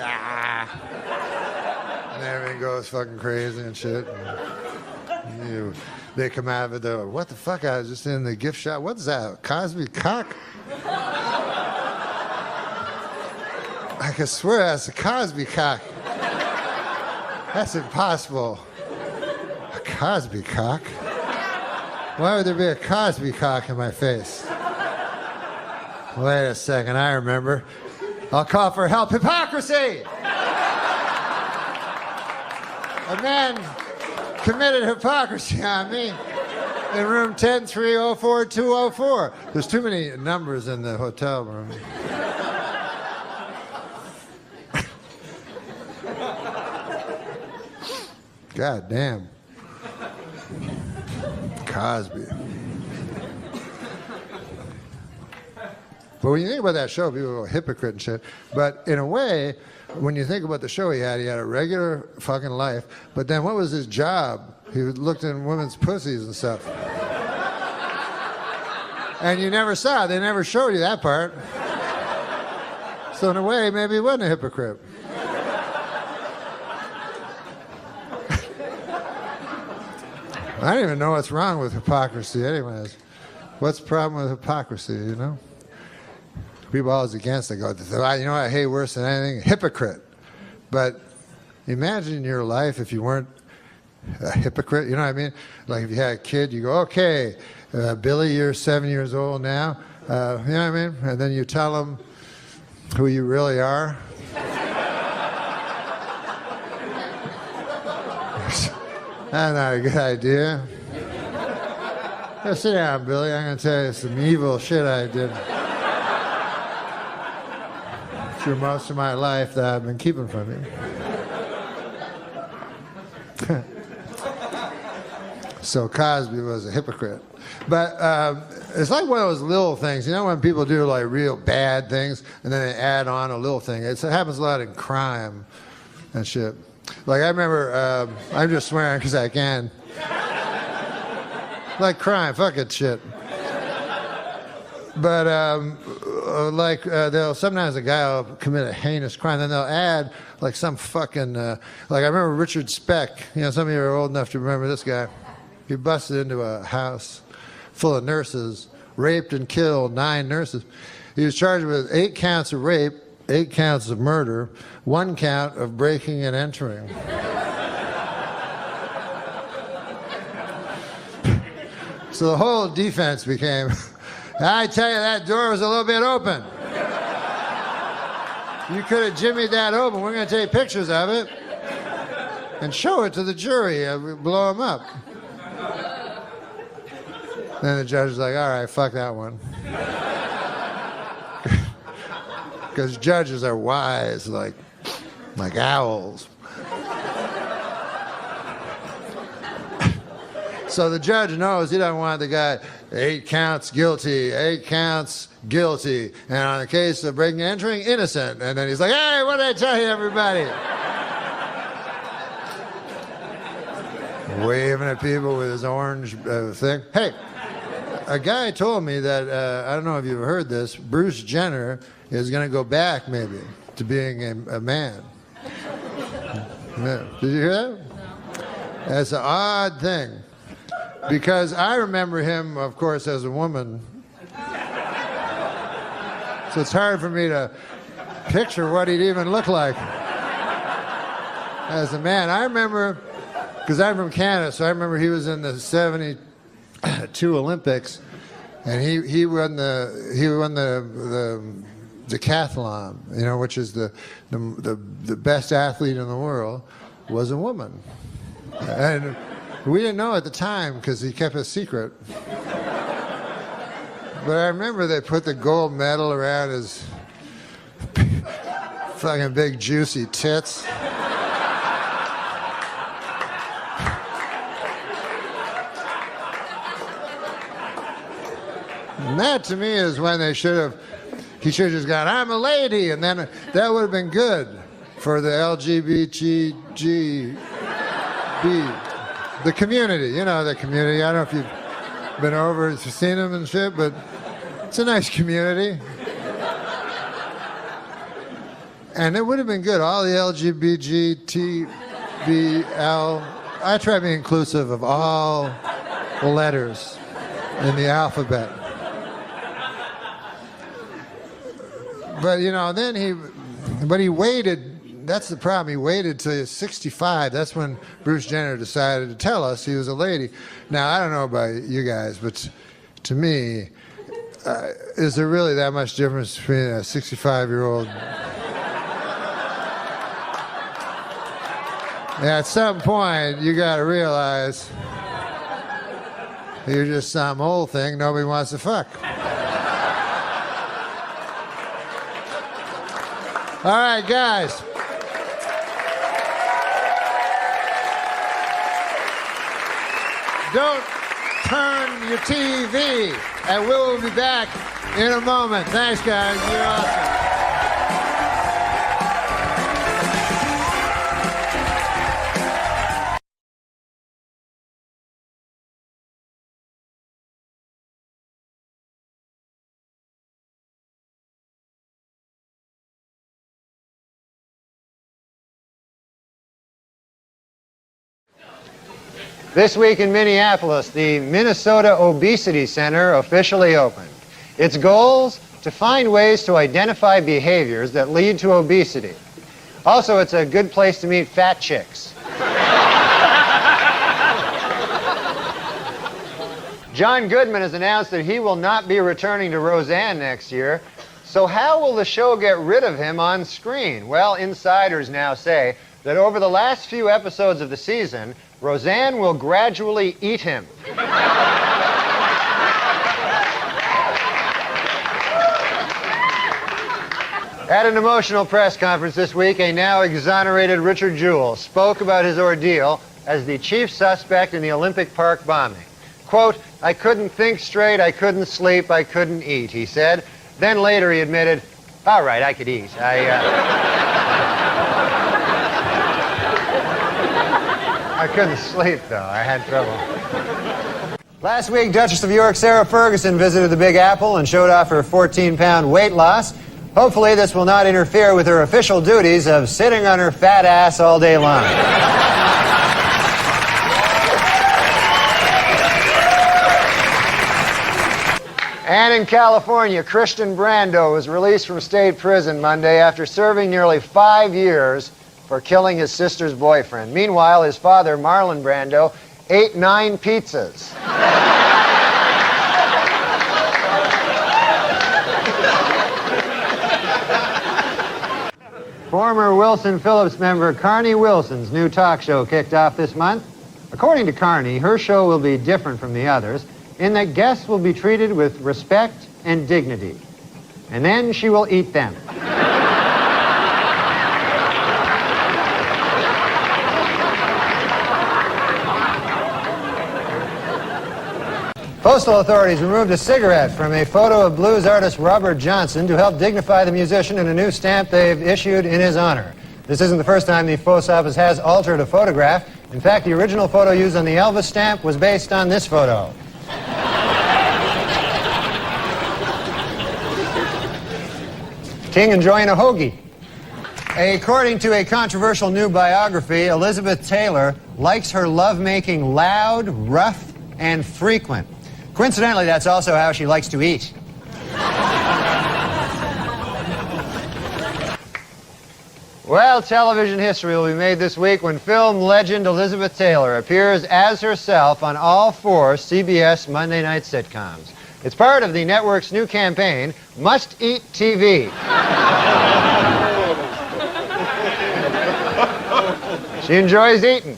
and everything goes fucking crazy and shit. And they come out of it, they're like, what the fuck? I was just in the gift shop. What's that? Cosby cock? I can swear that's a Cosby cock. That's impossible. A Cosby cock? Why would there be a Cosby cock in my face? Wait a second, I remember. I'll call for help. Hypocrisy! A man committed hypocrisy on me in room 10304-204. There's too many numbers in the hotel room. God damn. Cosby. But when you think about that show, people go hypocrite and shit. But in a way, when you think about the show he had a regular fucking life. But then what was his job? He looked in women's pussies and stuff. And you never saw it. They never showed you that part. So in a way, maybe he wasn't a hypocrite. I don't even know what's wrong with hypocrisy anyways. What's the problem with hypocrisy, you know? People are always against it. Go, you know what I hate worse than anything? Hypocrite. But imagine your life if you weren't a hypocrite. You know what I mean? Like if you had a kid, you go, okay, Billy, you're 7 years old now. You know what I mean? And then you tell them who you really are. That's not a good idea. Now, sit down, Billy. I'm going to tell you some evil shit I did. Through most of my life that I've been keeping from you. So Cosby was a hypocrite. But it's like one of those little things. You know when people do like real bad things and then they add on a little thing? It happens a lot in crime and shit. Like I remember, I'm just swearing because I can. Like crime, fuck it shit. But sometimes a guy will commit a heinous crime, then they'll add like some fucking, like I remember Richard Speck, you know, some of you are old enough to remember this guy. He busted into a house full of nurses, raped and killed 9 nurses. He was charged with 8 counts of rape, 8 counts of murder, 1 count of breaking and entering. So the whole defense became, I tell you, that door was a little bit open. You could have jimmied that open. We're going to take pictures of it and show it to the jury. Blow them up. Then the judge was like, all right, fuck that one. because judges are wise like owls. So the judge knows he doesn't want the guy, 8 counts guilty, 8 counts guilty, and on the case of breaking and entering, innocent. And then he's like, hey, what did I tell you, everybody? Waving at people with his orange thing. Hey, a guy told me that, I don't know if you've heard this, Bruce Jenner is going to go back, maybe, to being a man. Yeah. Did you hear that? That's an odd thing. Because I remember him, of course, as a woman. So it's hard for me to picture what he'd even look like as a man. I remember, because I'm from Canada, so I remember he was in the 72 Olympics, and he won the decathlon, you know, which is the best athlete in the world, was a woman. And we didn't know at the time because he kept it secret. But I remember they put the gold medal around his fucking big juicy tits. And that to me is when he should have just gone, I'm a lady, and then that would have been good for the LGBTG. The community, you know, the community. I don't know if you've been over and seen them and shit, but it's a nice community. And it would have been good. All the LGBTBL. I try to be inclusive of all the letters in the alphabet. But, you know, then he waited. That's the problem. He waited till he was 65. That's when Bruce Jenner decided to tell us he was a lady. Now, I don't know about you guys, but to me, is there really that much difference between a 65-year-old? At some point, you got to realize you're just some old thing nobody wants to fuck. All right, guys. Don't turn your TV, and we'll be back in a moment. Thanks, guys. You're awesome. This week in Minneapolis, the Minnesota Obesity Center officially opened. Its goals? To find ways to identify behaviors that lead to obesity. Also, it's a good place to meet fat chicks. John Goodman has announced that he will not be returning to Roseanne next year. So how will the show get rid of him on screen? Well, insiders now say that over the last few episodes of the season, Roseanne will gradually eat him. At an emotional press conference this week, a now exonerated Richard Jewell spoke about his ordeal as the chief suspect in the Olympic Park bombing. Quote, I couldn't think straight, I couldn't sleep, I couldn't eat, he said. Then later he admitted, all right, I could eat. I couldn't sleep, though. I had trouble. Last week, Duchess of York Sarah Ferguson visited the Big Apple and showed off her 14-pound weight loss. Hopefully, this will not interfere with her official duties of sitting on her fat ass all day long. And in California, Christian Brando was released from state prison Monday after serving nearly 5 years for killing his sister's boyfriend. Meanwhile, his father, Marlon Brando, ate 9 pizzas. Former Wilson Phillips member Carney Wilson's new talk show kicked off this month. According to Carney, her show will be different from the others in that guests will be treated with respect and dignity. And then she will eat them. Postal authorities removed a cigarette from a photo of blues artist Robert Johnson to help dignify the musician in a new stamp they've issued in his honor. This isn't the first time the post office has altered a photograph. In fact, the original photo used on the Elvis stamp was based on this photo. King enjoying a hoagie. According to a controversial new biography, Elizabeth Taylor likes her lovemaking loud, rough, and frequent. Coincidentally, that's also how she likes to eat. Well, television history will be made this week when film legend Elizabeth Taylor appears as herself on all 4 CBS Monday night sitcoms. It's part of the network's new campaign, Must Eat TV. She enjoys eating.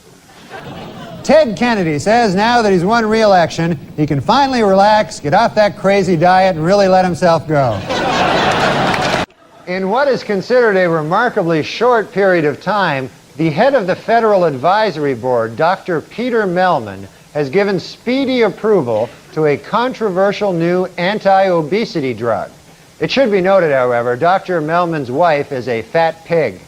Ted Kennedy says now that he's won re-election, he can finally relax, get off that crazy diet, and really let himself go. In what is considered a remarkably short period of time, the head of the Federal Advisory Board, Dr. Peter Mellman, has given speedy approval to a controversial new anti-obesity drug. It should be noted, however, Dr. Mellman's wife is a fat pig.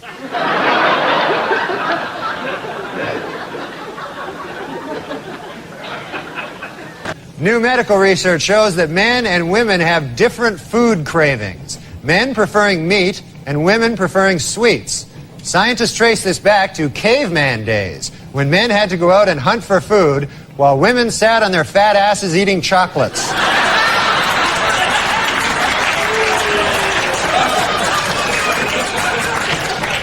New medical research shows that men and women have different food cravings. Men preferring meat and women preferring sweets. Scientists trace this back to caveman days, when men had to go out and hunt for food while women sat on their fat asses eating chocolates.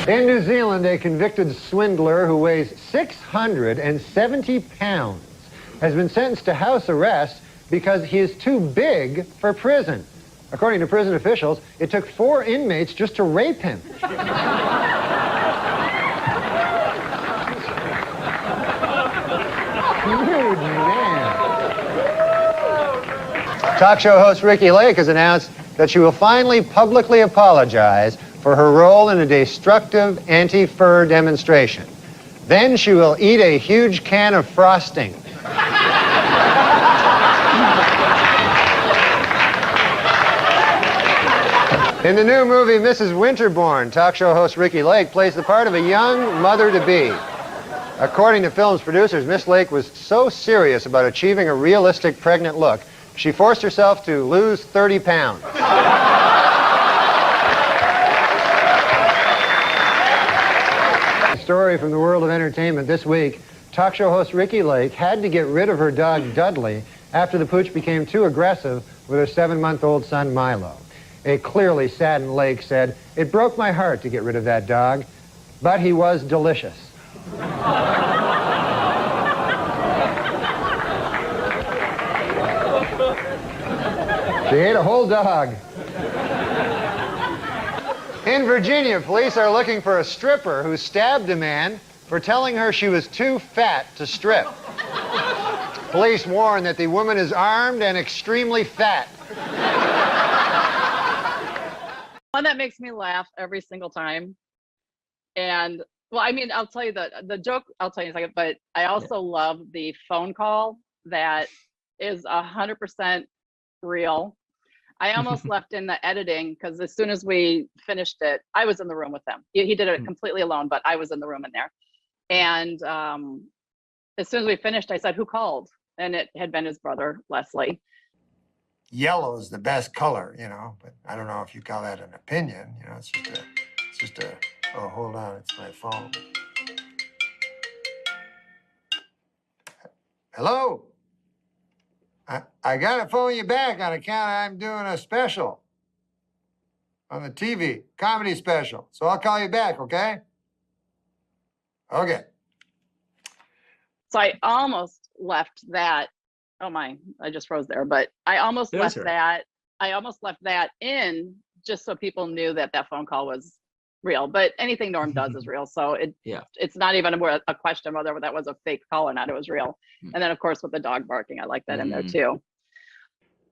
In New Zealand, a convicted swindler who weighs 670 pounds has been sentenced to house arrest because he is too big for prison. According to prison officials, it took 4 inmates just to rape him. Huge man. Talk show host Ricki Lake has announced that she will finally publicly apologize for her role in a destructive anti-fur demonstration. Then she will eat a huge can of frosting. In the new movie Mrs. Winterbourne, talk show host Ricki Lake plays the part of a young mother-to-be. According to film's producers, Miss Lake was so serious about achieving a realistic pregnant look, she forced herself to lose 30 pounds. A story from the world of entertainment this week. Talk show host Ricki Lake had to get rid of her dog Dudley after the pooch became too aggressive with her 7-month-old son Milo. A clearly saddened Lake said, "It broke my heart to get rid of that dog, but he was delicious." She ate a whole dog. In Virginia, police are looking for a stripper who stabbed a man for telling her she was too fat to strip. Police warn that the woman is armed and extremely fat. One that makes me laugh every single time. And, well, I mean, I'll tell you the joke, I'll tell you in a second, but I also love the phone call that is 100% real. I almost left in the editing because as soon as we finished it, I was in the room with them. He did it completely alone, but I was in the room in there. And as soon as we finished, I said, "Who called?" And it had been his brother, Leslie. Yellow is the best color, you know, but I don't know if you call that an opinion. You know, it's just a, oh, hold on, it's my phone. Hello? I gotta phone you back on account I'm doing a special on the TV, comedy special. So I'll call you back, okay? Okay. So I almost left that. Oh my, I just froze there, but I almost left that. I almost left that in just so people knew that that phone call was real. But anything Norm does is real. So it's not even a question whether that was a fake call or not. It was real. And then of course with the dog barking, I like that in there too.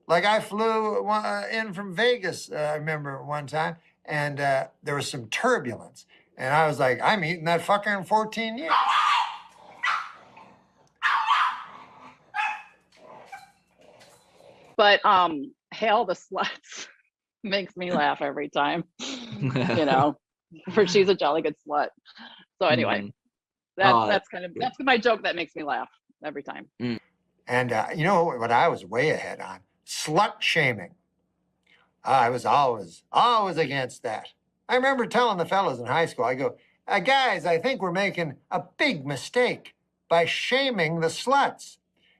Like I flew in from Vegas, I remember one time, and there was some turbulence. And I was like, I'm eating that fucker in 14 years. But Hail the Sluts makes me laugh every time. You know, for she's a jolly good slut. So anyway, that's my joke that makes me laugh every time. And you know what I was way ahead on? Slut shaming. I was always against that. I remember telling the fellas in high school, I go, guys, I think we're making a big mistake by shaming the sluts.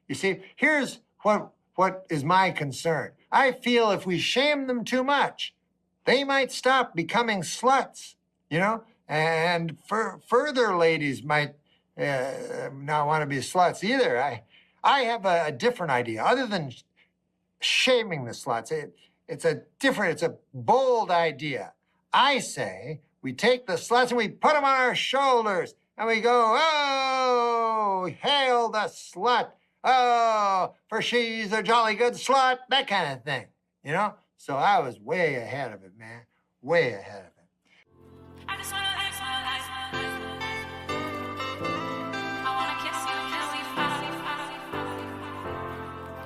You see, here's what is my concern. I feel if we shame them too much, they might stop becoming sluts, you know? And further ladies might not want to be sluts either. I have a different idea. Other than shaming the sluts, it's a bold idea. I say we take the sluts and we put them on our shoulders and we go, oh, hail the slut. Oh, for she's a jolly good slut, that kind of thing, you know? So I was way ahead of it, man, way ahead of it. I just wanna live my life. I wanna kiss you,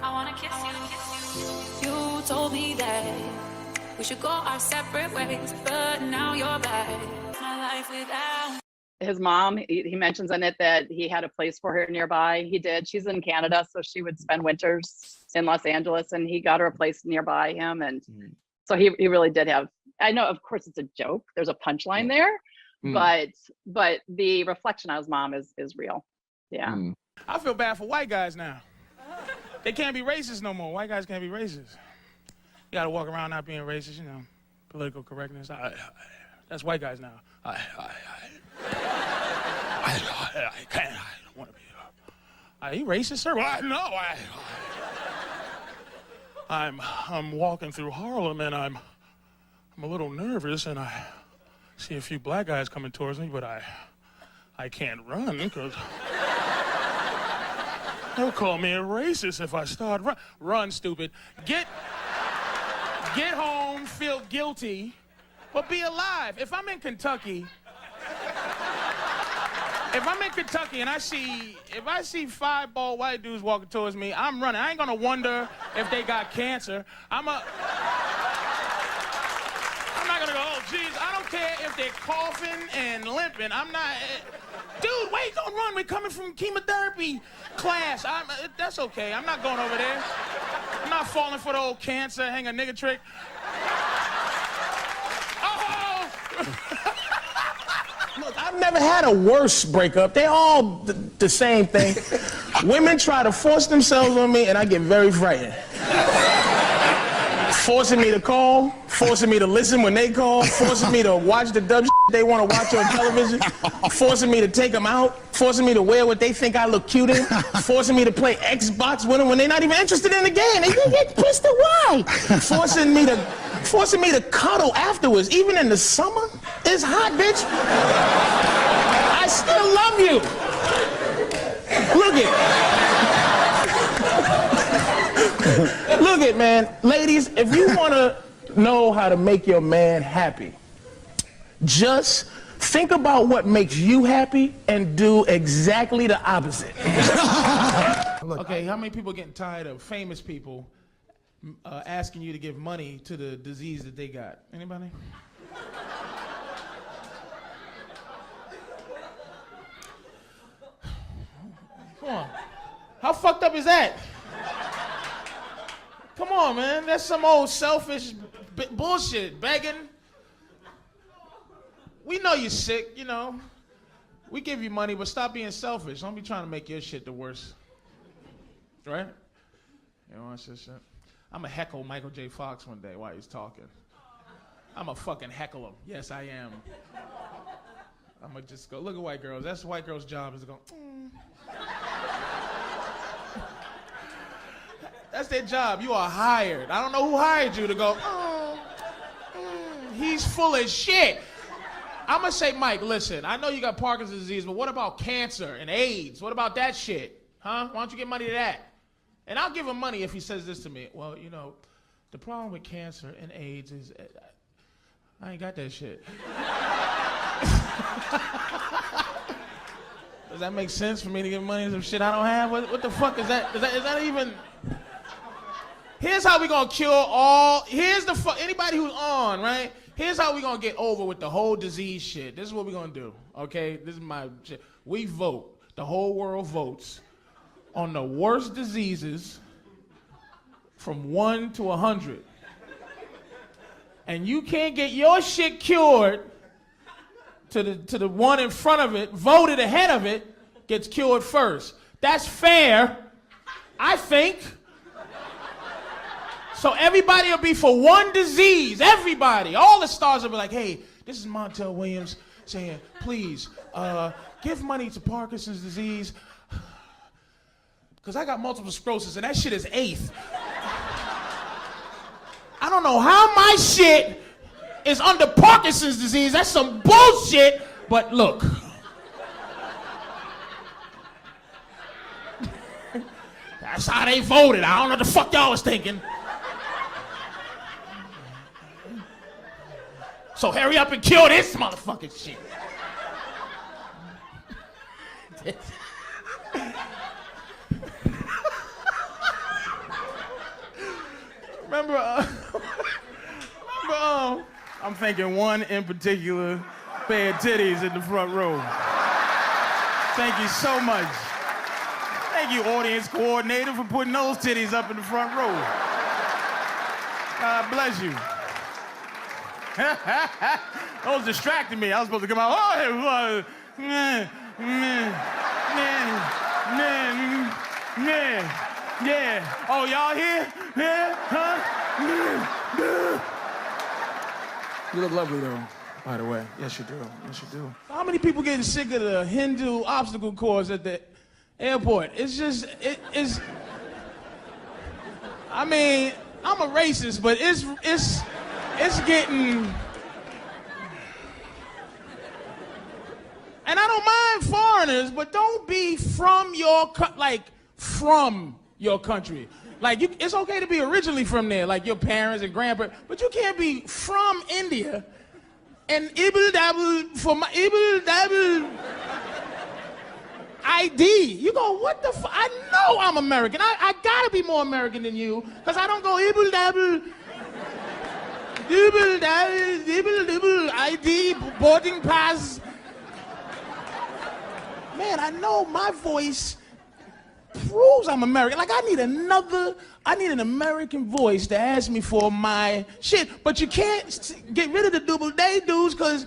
I wanna kiss you. You told me that we should go our separate ways, but now you're back. My life without. His mom, he mentions in it that he had a place for her nearby. He did. She's in Canada, so she would spend winters in Los Angeles, and he got her a place nearby him. And so he really did have, I know, of course, it's a joke. There's a punchline there, but the reflection on his mom is real. Yeah. I feel bad for white guys now. They can't be racist no more. White guys can't be racist. You gotta walk around not being racist, you know, political correctness. That's white guys now. I can't. I don't want to be. Are you racist, sir? Well, no. I'm walking through Harlem and I'm a little nervous and I see a few black guys coming towards me, but I can't run because they'll call me a racist if I start run, stupid. Get home, feel guilty, but be alive. If I'm in Kentucky and if I see 5 bald white dudes walking towards me, I'm running. I ain't gonna wonder if they got cancer. I'm not gonna go, oh geez, I don't care if they're coughing and limping. I'm not, dude, wait, don't run. We're coming from chemotherapy class. That's okay, I'm not going over there. I'm not falling for the old cancer, hang a nigga trick. Oh! Look, I've never had a worse breakup. They all the same thing. Women try to force themselves on me and I get very frightened. Forcing me to call, forcing me to listen when they call, forcing me to watch the dumb shit they want to watch on television, forcing me to take them out, forcing me to wear what they think I look cute in, forcing me to play Xbox with them when they're not even interested in the game. They get pissed at why. Forcing me to cuddle afterwards, even in the summer. It's hot, bitch. I still love you. Look it, man. Ladies, if you want to know how to make your man happy, just think about what makes you happy and do exactly the opposite. Okay, how many people are getting tired of famous people asking you to give money to the disease that they got? Anybody? Come on. How fucked up is that? Come on, man. That's some old selfish bullshit. Begging. We know you're sick, you know. We give you money, but stop being selfish. Don't be trying to make your shit the worst. Right? You know what I said? I'm gonna heckle Michael J. Fox one day while he's talking. I'm gonna fucking heckle him. Yes, I am. I'm gonna just go, look at white girls. That's the white girl's job, is to go, That's their job. You are hired. I don't know who hired you to go, he's full of shit. I'm gonna say, Mike, listen, I know you got Parkinson's disease, but what about cancer and AIDS? What about that shit? Huh? Why don't you get money to that? And I'll give him money if he says this to me. Well, you know, the problem with cancer and AIDS is I ain't got that shit. Does that make sense for me to give money to some shit I don't have? What the fuck is that? Is that even... Here's how we gonna cure all. Anybody who's on, right? Here's how we gonna get over with the whole disease shit. This is what we gonna do, okay? This is my shit. We vote. The whole world votes on the worst diseases from 1 to 100. And you can't get your shit cured to the one in front of it, voted ahead of it, gets cured first. That's fair, I think. So everybody will be for one disease, everybody. All the stars will be like, hey, this is Montel Williams saying, please, give money to Parkinson's disease, because I got multiple sclerosis and that shit is 8th. I don't know how my shit is under Parkinson's disease. That's some bullshit, but look. That's how they voted. I don't know what the fuck y'all was thinking. So hurry up and kill this motherfucking shit. Remember, I'm thinking one in particular pair of titties in the front row. Thank you so much. Thank you, audience coordinator, for putting those titties up in the front row. God bless you. Those distracted me. I was supposed to come out. Oh, yeah. Oh, y'all here? Yeah? Huh? You look lovely, though, by the way. Yes, you do. Yes, you do. How many people getting sick of the Hindu obstacle course at the airport? It's just, it's. I mean, I'm a racist, but it's getting. And I don't mind foreigners, but don't be from your country. Like, it's okay to be originally from there, like your parents and grandparents, but you can't be from India and ibble-dabble for my ibble-dabble ID. You go, what the fuck? I know I'm American. I gotta be more American than you, because I don't go ibble-dabble, ibble-dabble, ID, boarding pass. Man, I know my voice proves I'm American. Like, I need an American voice to ask me for my shit. But you can't get rid of the double day dudes, because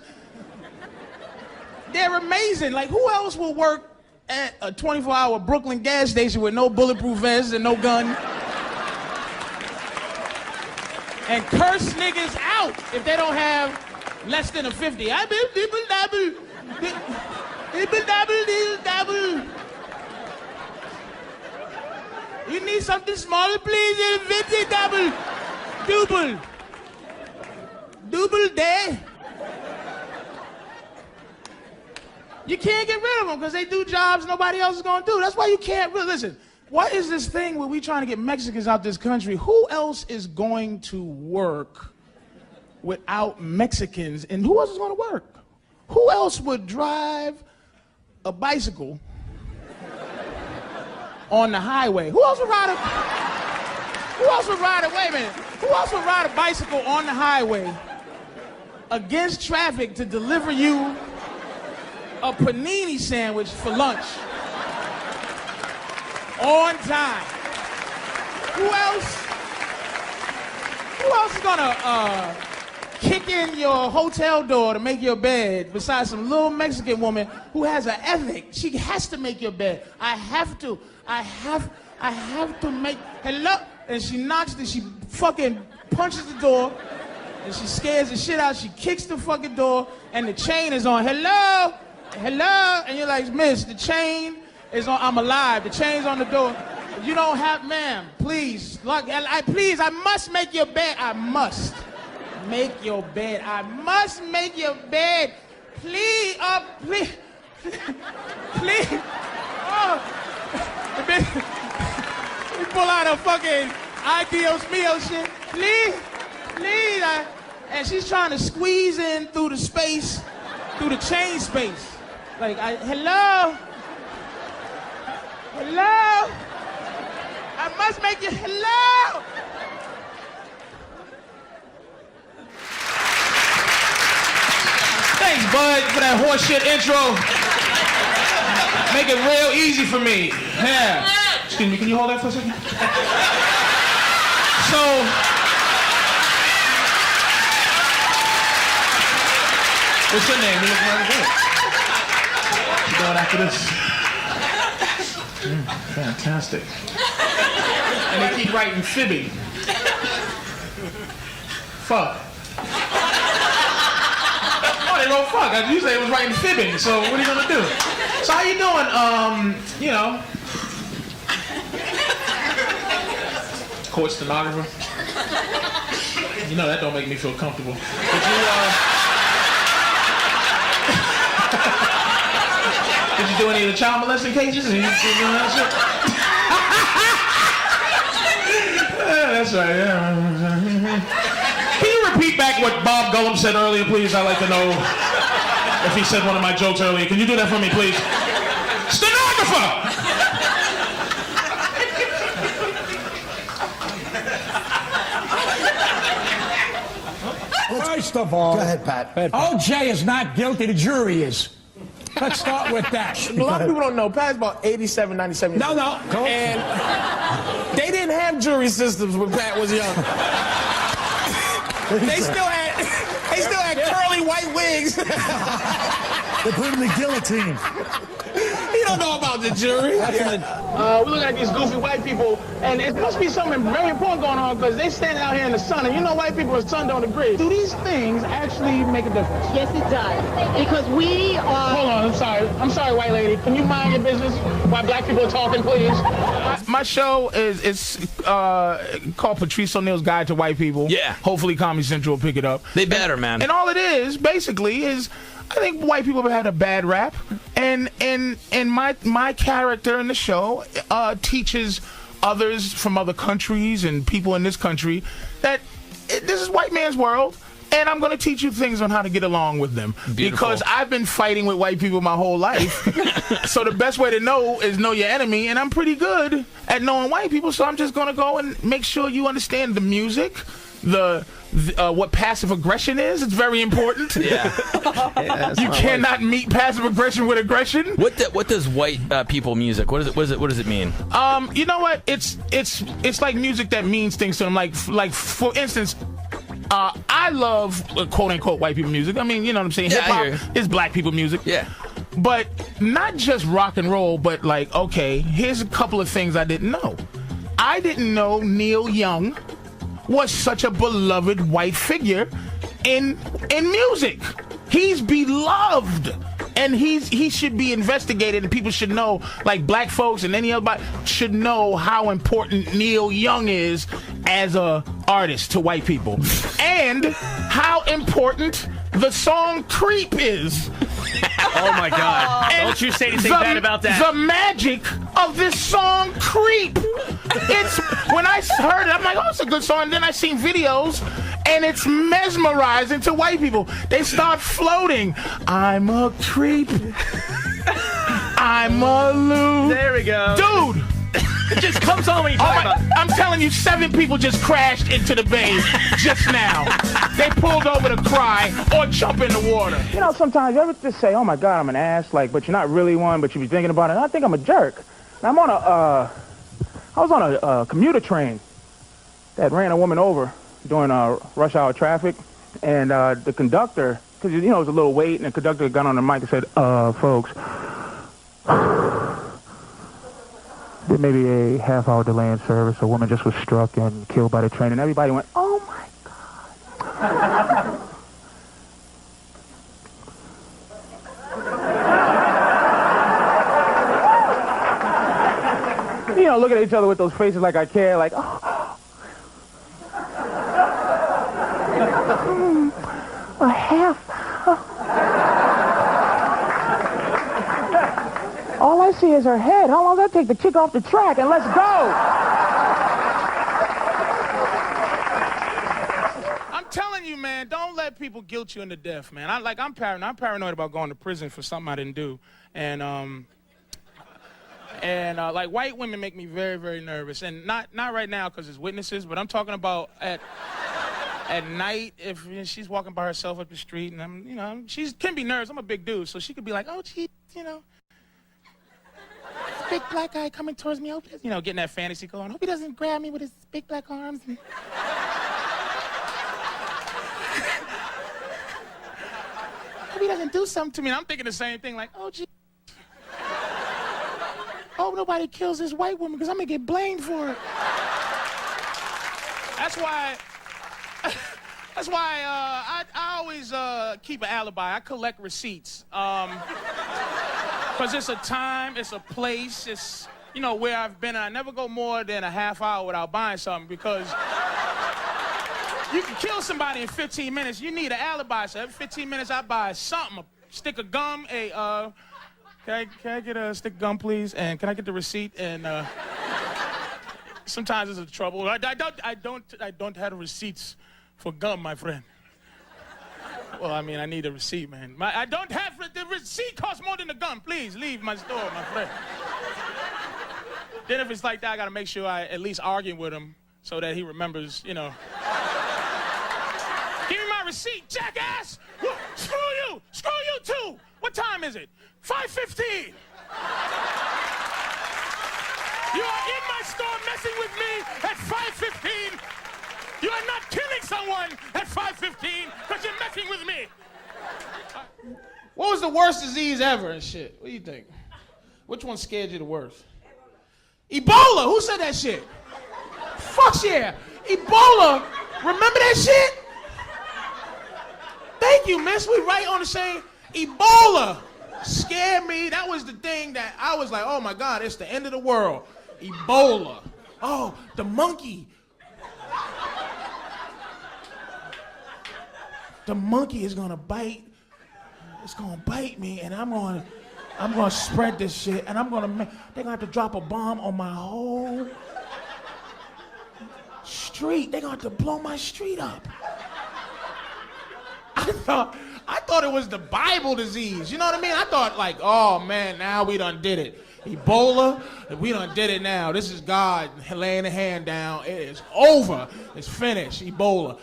they're amazing. Like, who else will work at a 24-hour Brooklyn gas station with no bulletproof vests and no gun? And curse niggas out if they don't have less than a 50. I been dibble-dabble. Dibble-dabble. You need something smaller, please. Double. Double day. You can't get rid of them because they do jobs nobody else is going to do. That's why you can't. Listen, what is this thing where we trying to get Mexicans out this country? Who else is going to work without Mexicans? And who else is going to work? Who else would drive a bicycle on the highway? Who else would ride a bicycle on the highway against traffic to deliver you a panini sandwich for lunch on time? Who else is gonna kick in your hotel door to make your bed besides some little Mexican woman who has an ethic? She has to make your bed. I have to make, hello, and she knocks, and she fucking punches the door, and she scares the shit out, she kicks the fucking door, and the chain is on, hello, and you're like, miss, the chain is on, I'm alive, the chain's on the door. You don't have, ma'am, please, look, please, I must make your bed, I must make your bed, please, please, please, oh. We pull out a fucking Dios mío shit. Please. And she's trying to squeeze in through the space, through the chain space. Like, hello? I must make you, hello? Bud, for that horseshit intro. Make it real easy for me. Yeah. Excuse me, can you hold that for a second? So, what's your name? You look very good. You going after this? Fantastic. And they keep writing fibbing. Fuck. Oh, they wrote fuck. You say it was writing fibbing, so what are you gonna do? So how you doing? You know. Court stenographer. You know that don't make me feel comfortable. Did you do any of the child molesting cases? You doing that shit? Yeah, that's right. Yeah. Can you repeat back what Bob Gullum said earlier, please? I'd like to know if he said one of my jokes earlier. Can you do that for me, please? Stenographer! First of all, Go ahead, Pat. OJ is not guilty, the jury is. Let's start with that. A lot of people don't know. Pat's about 87, 97 years old. No. And they didn't have jury systems when Pat was young. They still had curly white wigs. They put him in the guillotine. You don't know about the jury. We're looking at these goofy white people, and it must be something very important going on because they standing out here in the sun, and you know white people and sun don't agree. Do these things actually make a difference? Yes, it does. Because we are... Hold on, I'm sorry, white lady. Can you mind your business while black people are talking, please? My show is called Patrice O'Neal's Guide to White People. Yeah. Hopefully Comedy Central will pick it up. They better, man. And all it is, basically, is I think white people have had a bad rap, and my character in the show teaches others from other countries and people in this country that this is white man's world, and I'm going to teach you things on how to get along with them. Beautiful. Because I've been fighting with white people my whole life. So the best way to know is know your enemy, and I'm pretty good at knowing white people, so I'm just going to go and make sure you understand the music, what passive aggression is. It's very important. Yeah. You cannot meet passive aggression with aggression. What does white people music? What does it mean? You know what? It's like music that means things to them. Like for instance, I love quote unquote white people music. I mean, you know what I'm saying? Yeah, Hip hop is black people music. Yeah. But not just rock and roll, but like, okay, here's a couple of things I didn't know. I didn't know Neil Young was such a beloved white figure in music. He's beloved, and he should be investigated, and people should know, like black folks and any other should know how important Neil Young is as a artist to white people, and how important the song "Creep" is. Oh my God! And don't you say anything bad about that. The magic of this song "Creep." It's when I heard it, I'm like, oh, it's a good song. And then I seen videos, and it's mesmerizing to white people. They start floating. I'm a creep. I'm a loose. There we go, dude. It just comes on when you talk about it. I'm telling you, 7 people just crashed into the bay just now. They pulled over to cry or jump in the water. You know, sometimes you ever just say, oh my God, I'm an ass, like, but you're not really one, but you be thinking about it. And I think I'm a jerk. And I was on a commuter train that ran a woman over during rush hour traffic. And the conductor, because, you know, it was a little wait, and the conductor got on the mic and said, folks, there may be a half-hour delay in service. A woman just was struck and killed by the train, and everybody went, oh my God. You know, look at each other with those faces like I care, like, oh. A half. All I see is her head. How long does that take to kick off the track? And let's go. I'm telling you, man, don't let people guilt you into death, man. I'm paranoid about going to prison for something I didn't do. And like white women make me very, very nervous. And not right now because it's witnesses, but I'm talking about at night, if she's walking by herself up the street, and I'm, you know, she can be nervous. I'm a big dude, so she could be like, oh, gee, you know, big black guy coming towards me. Hope he doesn't, you know, getting that fantasy going. Hope he doesn't grab me with his big black arms. And... hope he doesn't do something to me. And I'm thinking the same thing, like, oh, gee. Hope nobody kills this white woman because I'm gonna get blamed for it. That's why I always keep an alibi. I collect receipts. Because it's a time, it's a place, it's, you know, where I've been. I never go more than a half hour without buying something because you can kill somebody in 15 minutes. You need an alibi. So every 15 minutes I buy something, a stick of gum, can I get a stick of gum, please? And can I get the receipt? And sometimes it's a trouble. I don't have receipts for gum, my friend. Well, I mean, I need a receipt, man. I don't have the receipt. Costs more than the gum. Please leave my store, my friend. Then if it's like that, I gotta make sure I at least argue with him so that he remembers, you know. Give me my receipt, jackass! Screw you! Screw you too! What time is it? 5:15. You are in my store messing with me at 5:15. You are not killing someone at 5:15 because you're messing with me. What was the worst disease ever and shit? What do you think? Which one scared you the worst? Ebola! Who said that shit? Fuck yeah! Ebola! Remember that shit? Thank you, miss. We right on the same. Ebola scared me. That was the thing that I was like, oh my God, it's the end of the world. Ebola. Oh, the monkey. The monkey is gonna bite. It's gonna bite me, and I'm gonna spread this shit, and they're gonna have to drop a bomb on my whole street. They're gonna have to blow my street up. I thought it was the Bible disease. You know what I mean? I thought like, oh man, now we done did it. Ebola, we done did it now. This is God laying a hand down. It is over. It's finished. Ebola.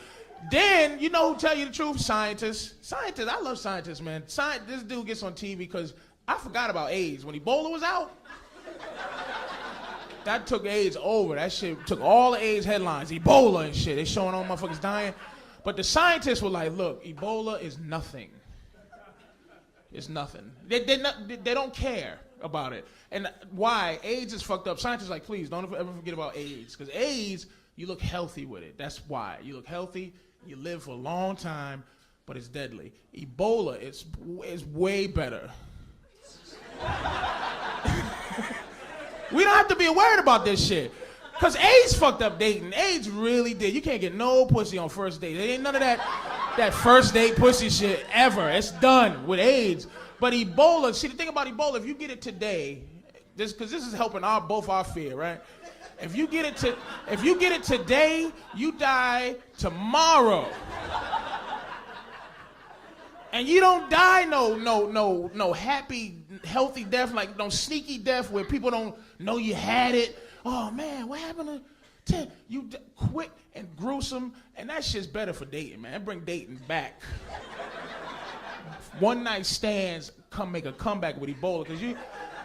Then, you know who tell you the truth? Scientists. Scientists, I love scientists, man. This dude gets on TV because I forgot about AIDS. When Ebola was out, that took AIDS over. That shit took all the AIDS headlines. Ebola and shit. They showing all motherfuckers dying. But the scientists were like, look, Ebola is nothing. It's nothing. They don't care about it. And why? AIDS is fucked up. Scientists are like, please, don't ever forget about AIDS. Because AIDS, you look healthy with it. That's why. You look healthy, you live for a long time, but it's deadly. Ebola is way better. We don't have to be worried about this shit. Because AIDS fucked up dating. AIDS really did. You can't get no pussy on first date. There ain't none of that first date pussy shit ever. It's done with AIDS. But Ebola, see the thing about Ebola, if you get it today, because this is helping both our fear, right? If you get it today, you die tomorrow. And you don't die no happy, healthy death, like no sneaky death where people don't know you had it. Oh man, what happened to you? Quick and gruesome, and that shit's better for dating, man. That bring dating back. One night stands make a comeback with Ebola, because you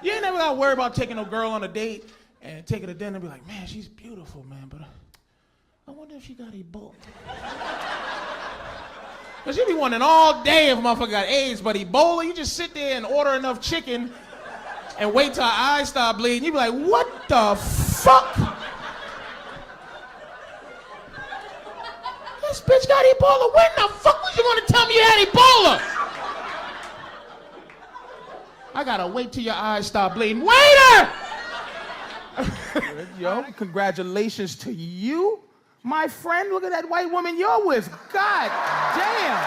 ain't never gotta worry about taking a girl on a date and take her to dinner and be like, man, she's beautiful, man, but I wonder if she got Ebola. Because you be wanting all day if a motherfucker got AIDS, but Ebola, you just sit there and order enough chicken and wait till her eyes start bleeding. You be like, what the fuck? This bitch got Ebola. When the fuck was you gonna tell me you had Ebola? I gotta wait till your eyes start bleeding. Waiter! Yo, congratulations to you, my friend. Look at that white woman you're with. God damn.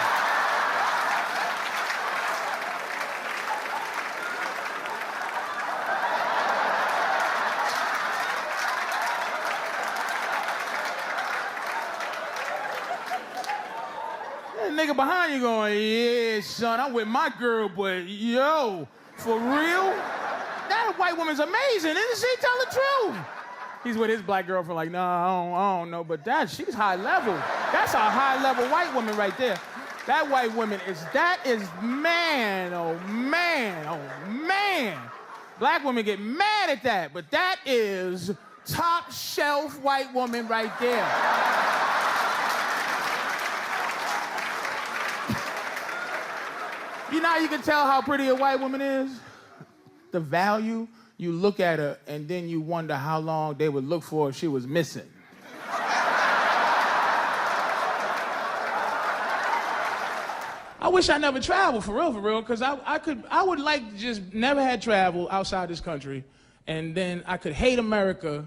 That nigga behind you going, yeah, son, I'm with my girl, but yo, for real? That white woman's amazing, isn't she? Tell the truth. He's with his black girlfriend like, no, I don't know, but she's high level. That's a high level white woman right there. That white woman is man, oh man, oh man. Black women get mad at that, but that is top shelf white woman right there. You know how you can tell how pretty a white woman is? The value, you look at her and then you wonder how long they would look for if she was missing. I wish I never traveled, for real, because I would like to just never had traveled outside this country, and then I could hate America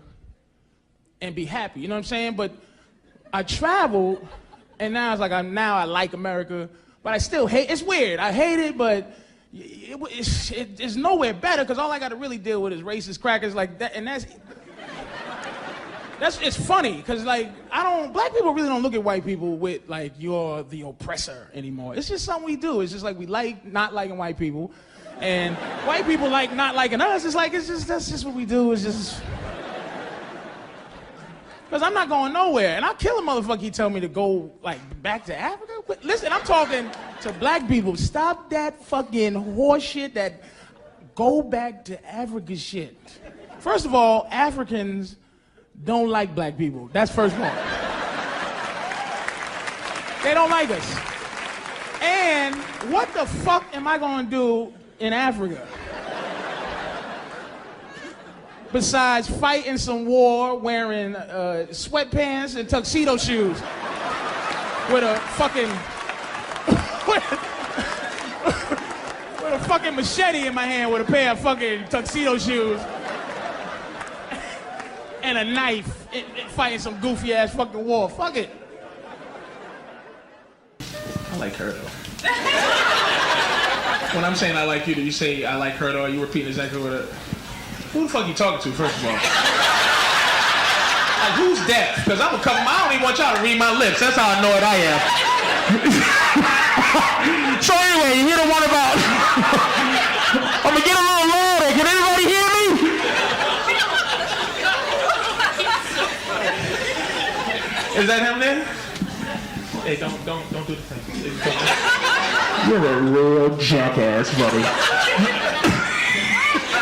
and be happy, you know what I'm saying? But I traveled, and now it's like I like America, but I still hate, it's weird, I hate it, but it's nowhere better, because all I got to really deal with is racist crackers like that, and it's funny, because like, black people really don't look at white people with like, you're the oppressor anymore. It's just something we do. It's just like we like not liking white people, and white people like not liking us. It's like, that's just what we do. It's just, because I'm not going nowhere, and I'll kill a motherfucker he tell me to go like back to Africa. But listen, I'm talking to black people. Stop that fucking horse shit, that go back to Africa shit. First of all, Africans don't like black people. That's first one. They don't like us. And what the fuck am I gonna do in Africa? Besides fighting some war, wearing sweatpants and tuxedo shoes with a fucking with a fucking machete in my hand with a pair of fucking tuxedo shoes and a knife, and fighting some goofy ass fucking war. Fuck it. I like her though. When I'm saying I like you, do you say I like her though? Are you repeating exactly what? Who the fuck you talking to, first of all? Like, who's deaf? Because I'm gonna cover I don't even want y'all to read my lips. That's how annoyed I am. So anyway, you hear the one about I'm gonna get a little louder. Can anybody hear me? Is that him there? Hey, don't do the thing. You're a real jackass, buddy.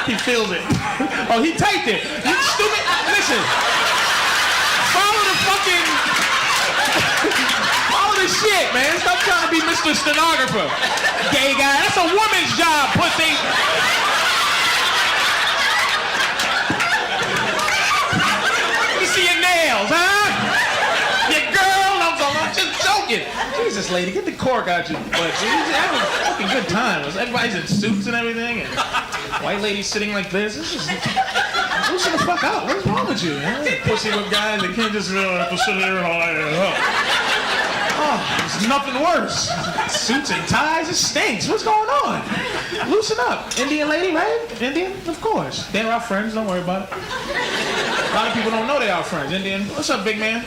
He feels it. Oh, he typed it. You stupid. Listen. Follow the shit, man. Stop trying to be Mr. Stenographer. Gay guy. That's a woman's job, pussy. Let me see your nails, huh? Your girl, I'm just joking. Jesus, lady, get the cork out your butt. You're having a fucking good time. Everybody's in suits and everything, and white lady sitting like this. This is loosen the fuck up. What's wrong with you, man? Pussy with guys that can't just have to sit here all night. Oh, there's nothing worse. Suits and ties, it stinks. What's going on? Loosen up. Indian lady, right? Indian? Of course. They're our friends, don't worry about it. A lot of people don't know they're our friends. Indian, what's up, big man?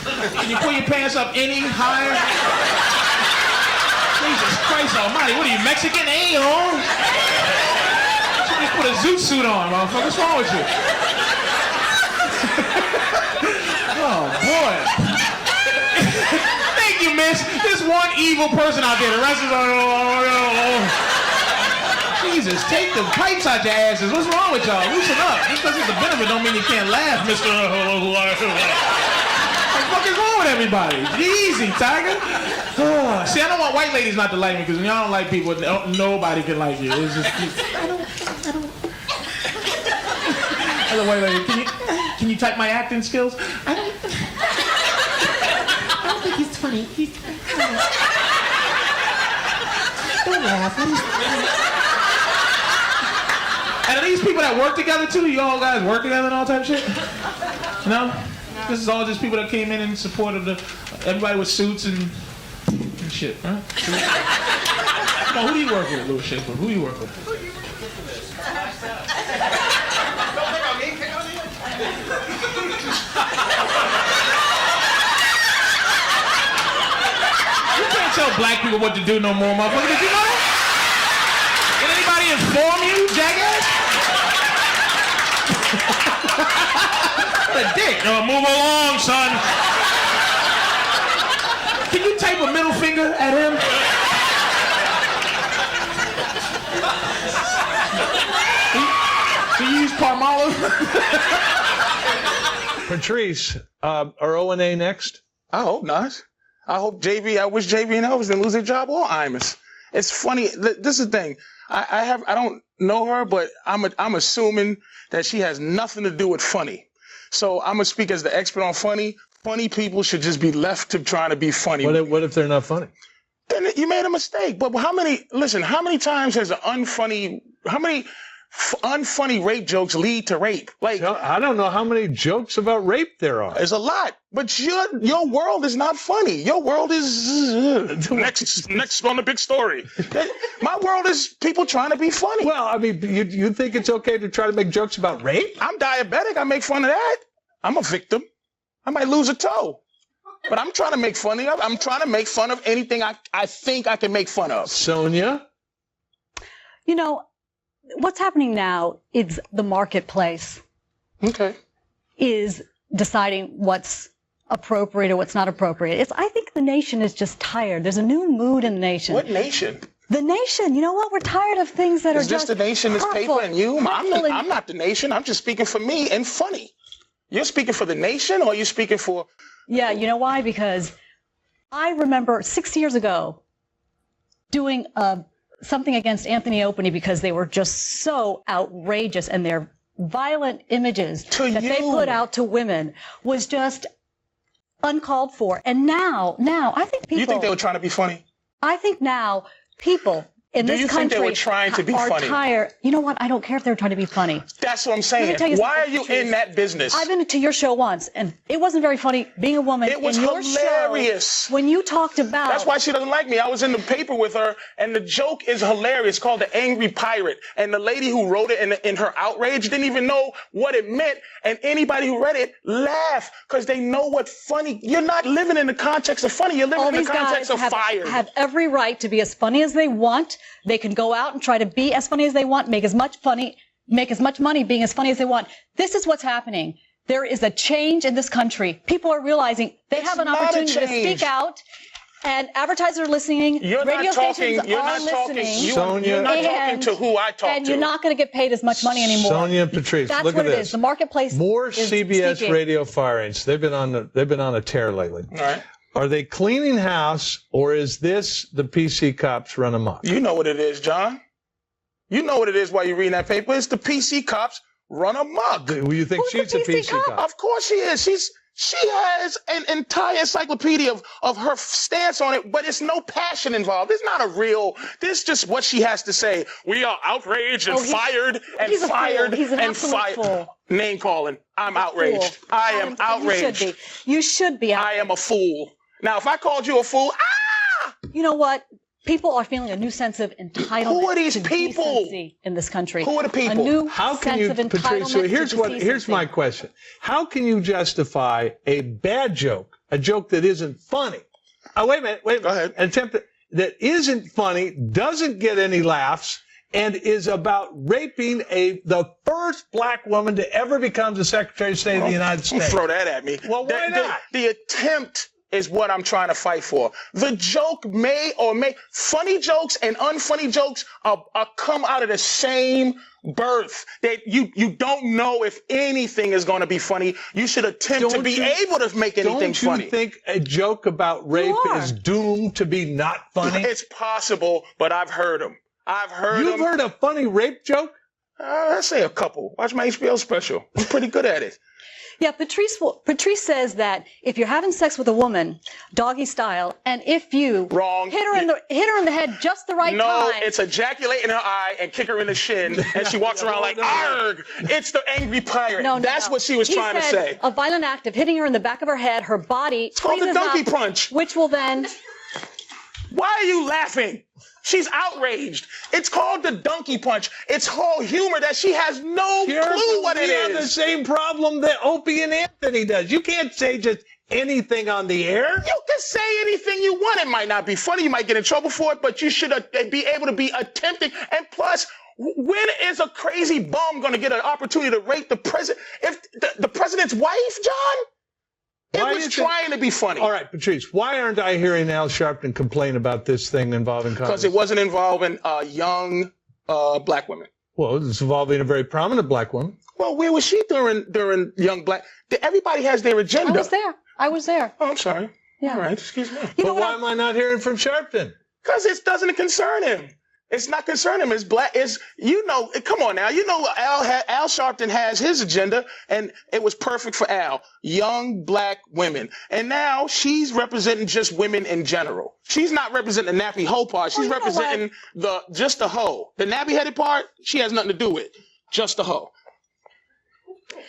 Can you pull your pants up any higher? Jesus Christ almighty, what are you, Mexican? A-hole? You just put a zoot suit on, motherfucker. What's wrong with you? Oh, boy. Thank you, miss. There's one evil person out there. The rest is Jesus, take the pipes out your asses. What's wrong with y'all? Loosen up. Just because it's a benefit don't mean you can't laugh, Mr. What the fuck is wrong with everybody? Easy, Tiger. Oh, see, I don't want white ladies not to like me, because when y'all don't like people, nobody can like you. It's just, I don't. Hello, white lady, can you type my acting skills? I don't think he's funny. Don't laugh. And are these people that work together too? You all guys work together and all type of shit? No? This is all just people that came in and supported everybody with suits and shit, right? Come on, who do you work with, Louis Schaefer? Who do you work with? You can't tell black people what to do no more, motherfucker. Did you know that? Did anybody inform you, jackass? What a dick. No, move along, son. Can you type a middle finger at him? Can you use Palmolive? Patrice, are O&A next? I hope not. I wish JB and Elvis didn't lose their job or Imus. It's funny. This is the thing. I don't know her, but I'm assuming that she has nothing to do with funny. So I'm gonna speak as the expert on funny. Funny people should just be left to trying to be funny. What if they're not funny? Then you made a mistake. But how many times has how many unfunny rape jokes lead to rape? Like, I don't know how many jokes about rape there are. There's a lot, but your world is not funny. Your world is next on the big story. My world is people trying to be funny. Well, I mean, you think it's okay to try to make jokes about rape? I'm diabetic. I make fun of that. I'm a victim. I might lose a toe. But I'm trying to make fun of. I'm trying to make fun of anything I think I can make fun of. Sonia? You know, what's happening now is the marketplace is deciding what's appropriate or what's not appropriate. I think the nation is just tired. There's a new mood in the nation. What nation? The nation. You know what? We're tired of things that are just Is this the nation, this paper, and you? I'm not the nation. I'm just speaking for me and funny. You're speaking for the nation, or are you speaking for... Yeah, you know why? Because I remember 6 years ago doing something against Anthony Openy because they were just so outrageous, and their violent images that they put out to women was just uncalled for. And now I think people... You think they were trying to be funny? I think now people in this country think they were trying to be funny? Tired. You know what? I don't care if they're trying to be funny. That's what I'm saying. Why are you in that business? I've been to your show once, and it wasn't very funny being a woman. It was in your hilarious. Show, when you talked about... That's why she doesn't like me. I was in the paper with her, and the joke is hilarious. It's called The Angry Pirate. And the lady who wrote it in her outrage didn't even know what it meant. And anybody who read it laughed because they know what funny... You're not living in the context of funny. You're living in the context of fire. Have every right to be as funny as they want. They can go out and try to be as funny as they want, make as much money being as funny as they want. This is what's happening. There is a change in this country. People are realizing they have an opportunity to speak out, and advertisers are listening. Radio stations are listening. You're not talking to who I talk to. And you're not going to get paid as much money anymore. Sonia and Patrice, that's look what at it this. is. The marketplace More is CBS speaking. radio firings. They've been on a tear lately. All right. Are they cleaning house, or is this the PC cops run amok? You know what it is, John. You know what it is while you're reading that paper. It's the PC cops run amok. Do you think she's a PC cop? Of course she is. She has an entire encyclopedia of her stance on it, but it's no passion involved. It's not a real, this is just what she has to say. We are outraged and fired and fired and fired. Name calling. I'm outraged. I am outraged. You should be. I am a fool. Now, if I called you a fool, you know what? People are feeling a new sense of entitlement. Who are these to people decency in this country? Who are the people? A new How can sense you, of Patrice? So entitlement here's my question: how can you justify a bad joke, a joke that isn't funny? Oh, wait a minute. Go ahead. An attempt that isn't funny, doesn't get any laughs, and is about raping the first black woman to ever become the Secretary of State of the United States. Don't throw that at me. Well, why not? The attempt is what I'm trying to fight for. The joke funny jokes and unfunny jokes are come out of the same birth. That you don't know if anything is going to be funny. You should attempt to be able to make anything funny. Don't you think a joke about rape is doomed to be not funny? It's possible, but I've heard them. You've heard a funny rape joke? I'd say a couple. Watch my HBO special. I'm pretty good at it. Yeah, Patrice says that if you're having sex with a woman, doggy style, and if you hit her in the head just the right time. No, it's ejaculate in her eye and kick her in the shin, and she walks around like, arg! It's the angry pirate. That's what she was trying to say. A violent act of hitting her in the back of her head, her body. It's called the donkey punch. Which will then... Why are you laughing? She's outraged. It's called the donkey punch. It's whole humor that she has no clue what it is. We have the same problem that Opie and Anthony does. You can't say just anything on the air. You can say anything you want. It might not be funny. You might get in trouble for it, but you should be able to be attempting. And plus, When is a crazy bum going to get an opportunity to rape the president? If the president's wife, John? It was trying to be funny. All right, Patrice, why aren't I hearing Al Sharpton complain about this thing involving Congress? Because it wasn't involving young black women. Well, it's involving a very prominent black woman. Well, where was she during young black? Everybody has their agenda. I was there. Oh, I'm sorry. Yeah. All right, excuse me. But why am I not hearing from Sharpton? Because it doesn't concern him. It's not concerning him. It's black. It's, you know, come on now. You know, Al Sharpton has his agenda, and it was perfect for Al. Young black women. And now she's representing just women in general. She's not representing the nappy hoe part. She's representing just the hoe. The nappy-headed part, she has nothing to do with. Just the hoe.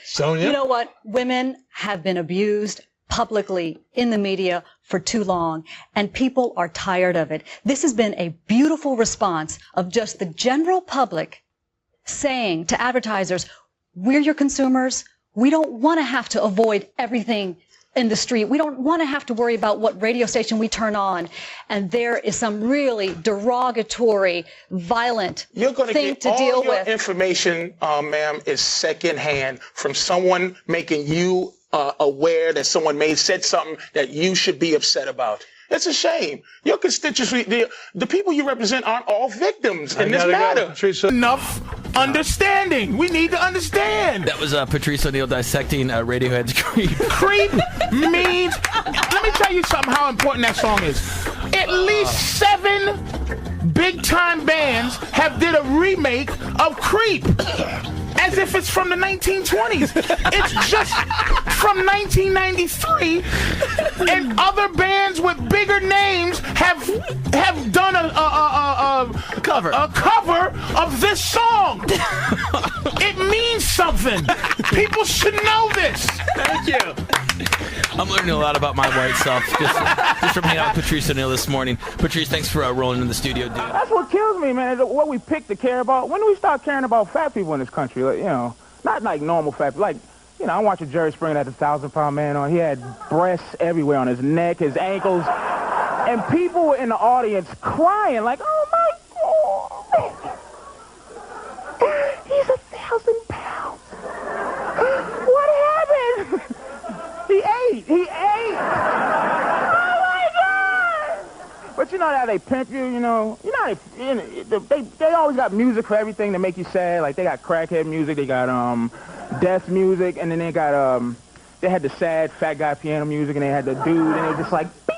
Sonia? You know what? Women have been abused publicly in the media for too long, and people are tired of it. This has been a beautiful response of just the general public saying to advertisers, we're your consumers. We don't want to have to avoid everything in the street. We don't want to have to worry about what radio station we turn on. And there is some really derogatory, violent thing to deal with. You're going to get all your information, ma'am, is secondhand from someone making you aware that someone may have said something that you should be upset about. It's a shame. Your constituency, the people you represent aren't all victims in this matter. Enough understanding. We need to understand. That was Patrice O'Neal dissecting Radiohead's Creep. Creep means, let me tell you something how important that song is. At least 7 big-time bands have did a remake of Creep. As if it's from the 1920s. It's just from 1993, and other bands with bigger names have done a cover of this song. It means something. People should know this. Thank you. I'm learning a lot about my white self just from hanging out with Patrice O'Neal this morning. Patrice, thanks for rolling in the studio, dude. That's what kills me, man. What we pick to care about. When do we start caring about fat people in this country? Like, you know, not like normal fat people. Like, you know, I'm watching Jerry Springer had the 1,000-pound man on. He had breasts everywhere on his neck, his ankles, and people were in the audience crying like, "Oh my God, he's 1,000 pounds. What happened? He ate. Oh my God!" But you know how they pimp you, you know how they always got music for everything to make you sad. Like they got crackhead music, they got death music, and then they got they had the sad fat guy piano music, and they had the dude, and they were just like bing,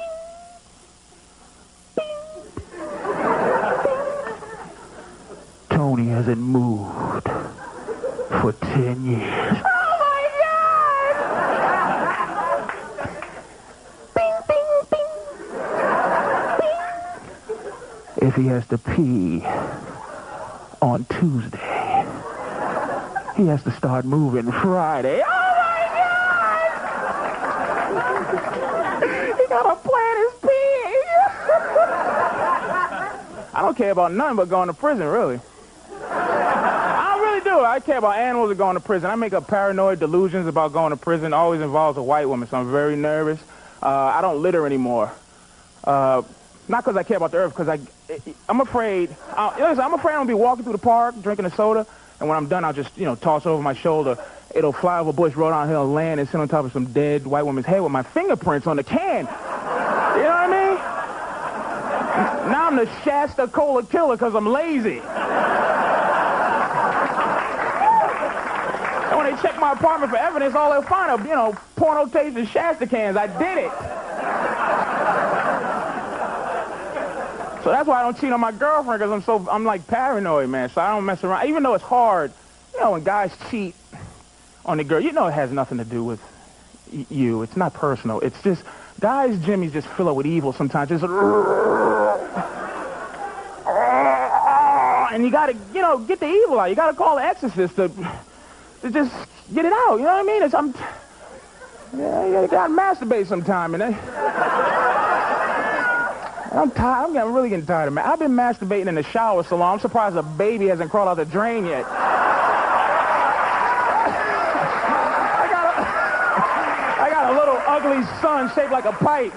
bing, bing. Tony hasn't moved for 10 years. If he has to pee on Tuesday, he has to start moving Friday. Oh my God! He gotta plan his pee. I don't care about nothing but going to prison, really. I really do. I care about animals that going to prison. I make up paranoid delusions about going to prison. Always involves a white woman, so I'm very nervous. I don't litter anymore. Not because I care about the earth, because I'm afraid. Listen, I'm afraid I'm gonna be walking through the park drinking a soda, and when I'm done, I'll just toss over my shoulder. It'll fly over a bush, roll downhill, land, and sit on top of some dead white woman's head with my fingerprints on the can. You know what I mean? Now I'm the Shasta Cola killer because I'm lazy. And when they check my apartment for evidence, all they'll find are porno tapes and Shasta cans. I did it. So that's why I don't cheat on my girlfriend, because I'm like paranoid, man. So I don't mess around. Even though it's hard, when guys cheat on the girl, it has nothing to do with you. It's not personal. It's just, guys' jimmies just fill up with evil sometimes. Just, and you gotta, get the evil out. You gotta call the exorcist to just get it out. You know what I mean? You gotta masturbate sometime, and I'm tired. I'm really getting tired of it. I've been masturbating in the shower so long. I'm surprised a baby hasn't crawled out the drain yet. I got a little ugly son shaped like a pipe.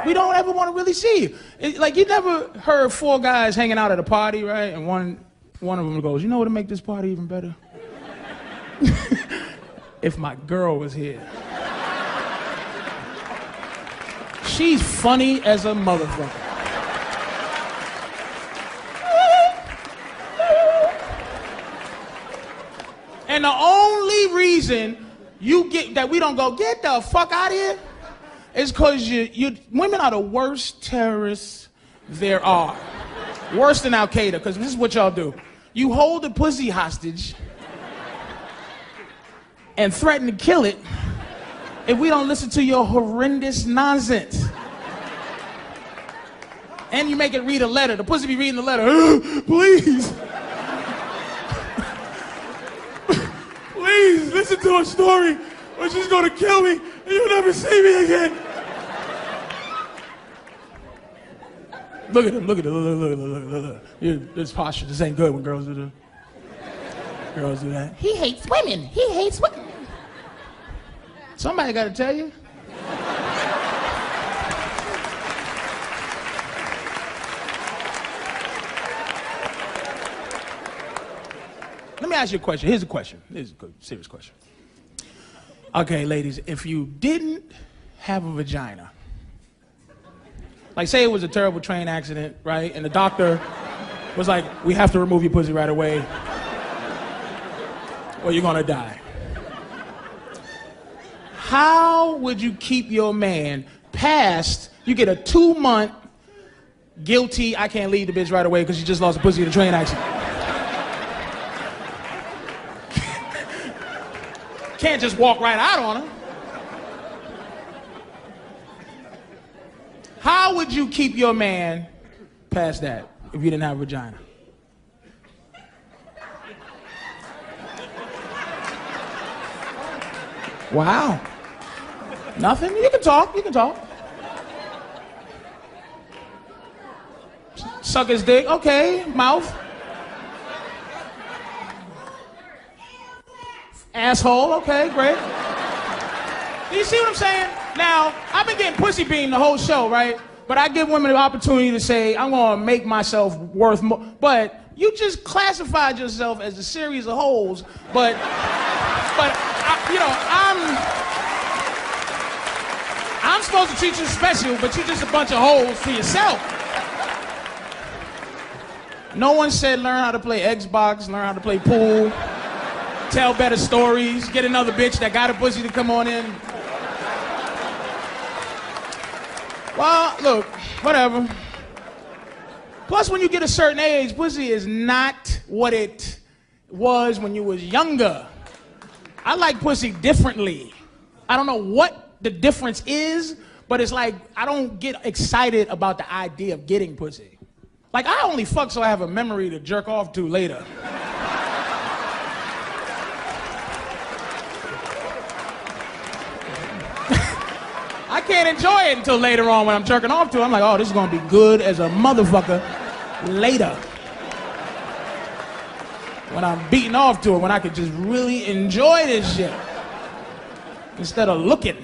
We don't ever want to really see you. Like, you never heard 4 guys hanging out at a party, right? And one One of them goes, you know what would make this party even better? If my girl was here. She's funny as a motherfucker. And the only reason you get that we don't go, get the fuck out of here, is because women are the worst terrorists there are. Worse than Al-Qaeda, because this is what y'all do. You hold the pussy hostage and threaten to kill it if we don't listen to your horrendous nonsense. And you make it read a letter. The pussy be reading the letter. Please. Please, listen to her story, or she's gonna kill me, and you'll never see me again. Look at him, look. This posture, this ain't good when girls do that. He hates women, he hates women. Somebody gotta tell you. Let me ask you a question. Here's a question. Here's a good, serious question. Okay, ladies, if you didn't have a vagina, like say it was a terrible train accident, right? And the doctor was like, we have to remove your pussy right away or you're gonna die. How would you keep your man past, you get a 2-month guilty, I can't leave the bitch right away because you just lost a pussy in a train accident. Can't just walk right out on her. How would you keep your man past that if you didn't have a vagina? Wow. Nothing? You can talk, you can talk. Suck his dick, okay, mouth. Asshole, okay, great. Do you see what I'm saying? Now, I've been getting pussy beamed the whole show, right? But I give women the opportunity to say, I'm gonna make myself worth more. But you just classified yourself as a series of holes, but I'm supposed to treat you special, but you're just a bunch of holes to yourself. No one said learn how to play Xbox, learn how to play pool, tell better stories, get another bitch that got a pussy to come on in. Well, look, whatever. Plus, when you get a certain age, pussy is not what it was when you was younger. I like pussy differently. I don't know what the difference is, but it's like I don't get excited about the idea of getting pussy. Like, I only fuck so I have a memory to jerk off to later. I can't enjoy it until later on when I'm jerking off to it. I'm like, oh, this is gonna be good as a motherfucker later. When I'm beating off to it, when I could just really enjoy this shit instead of looking.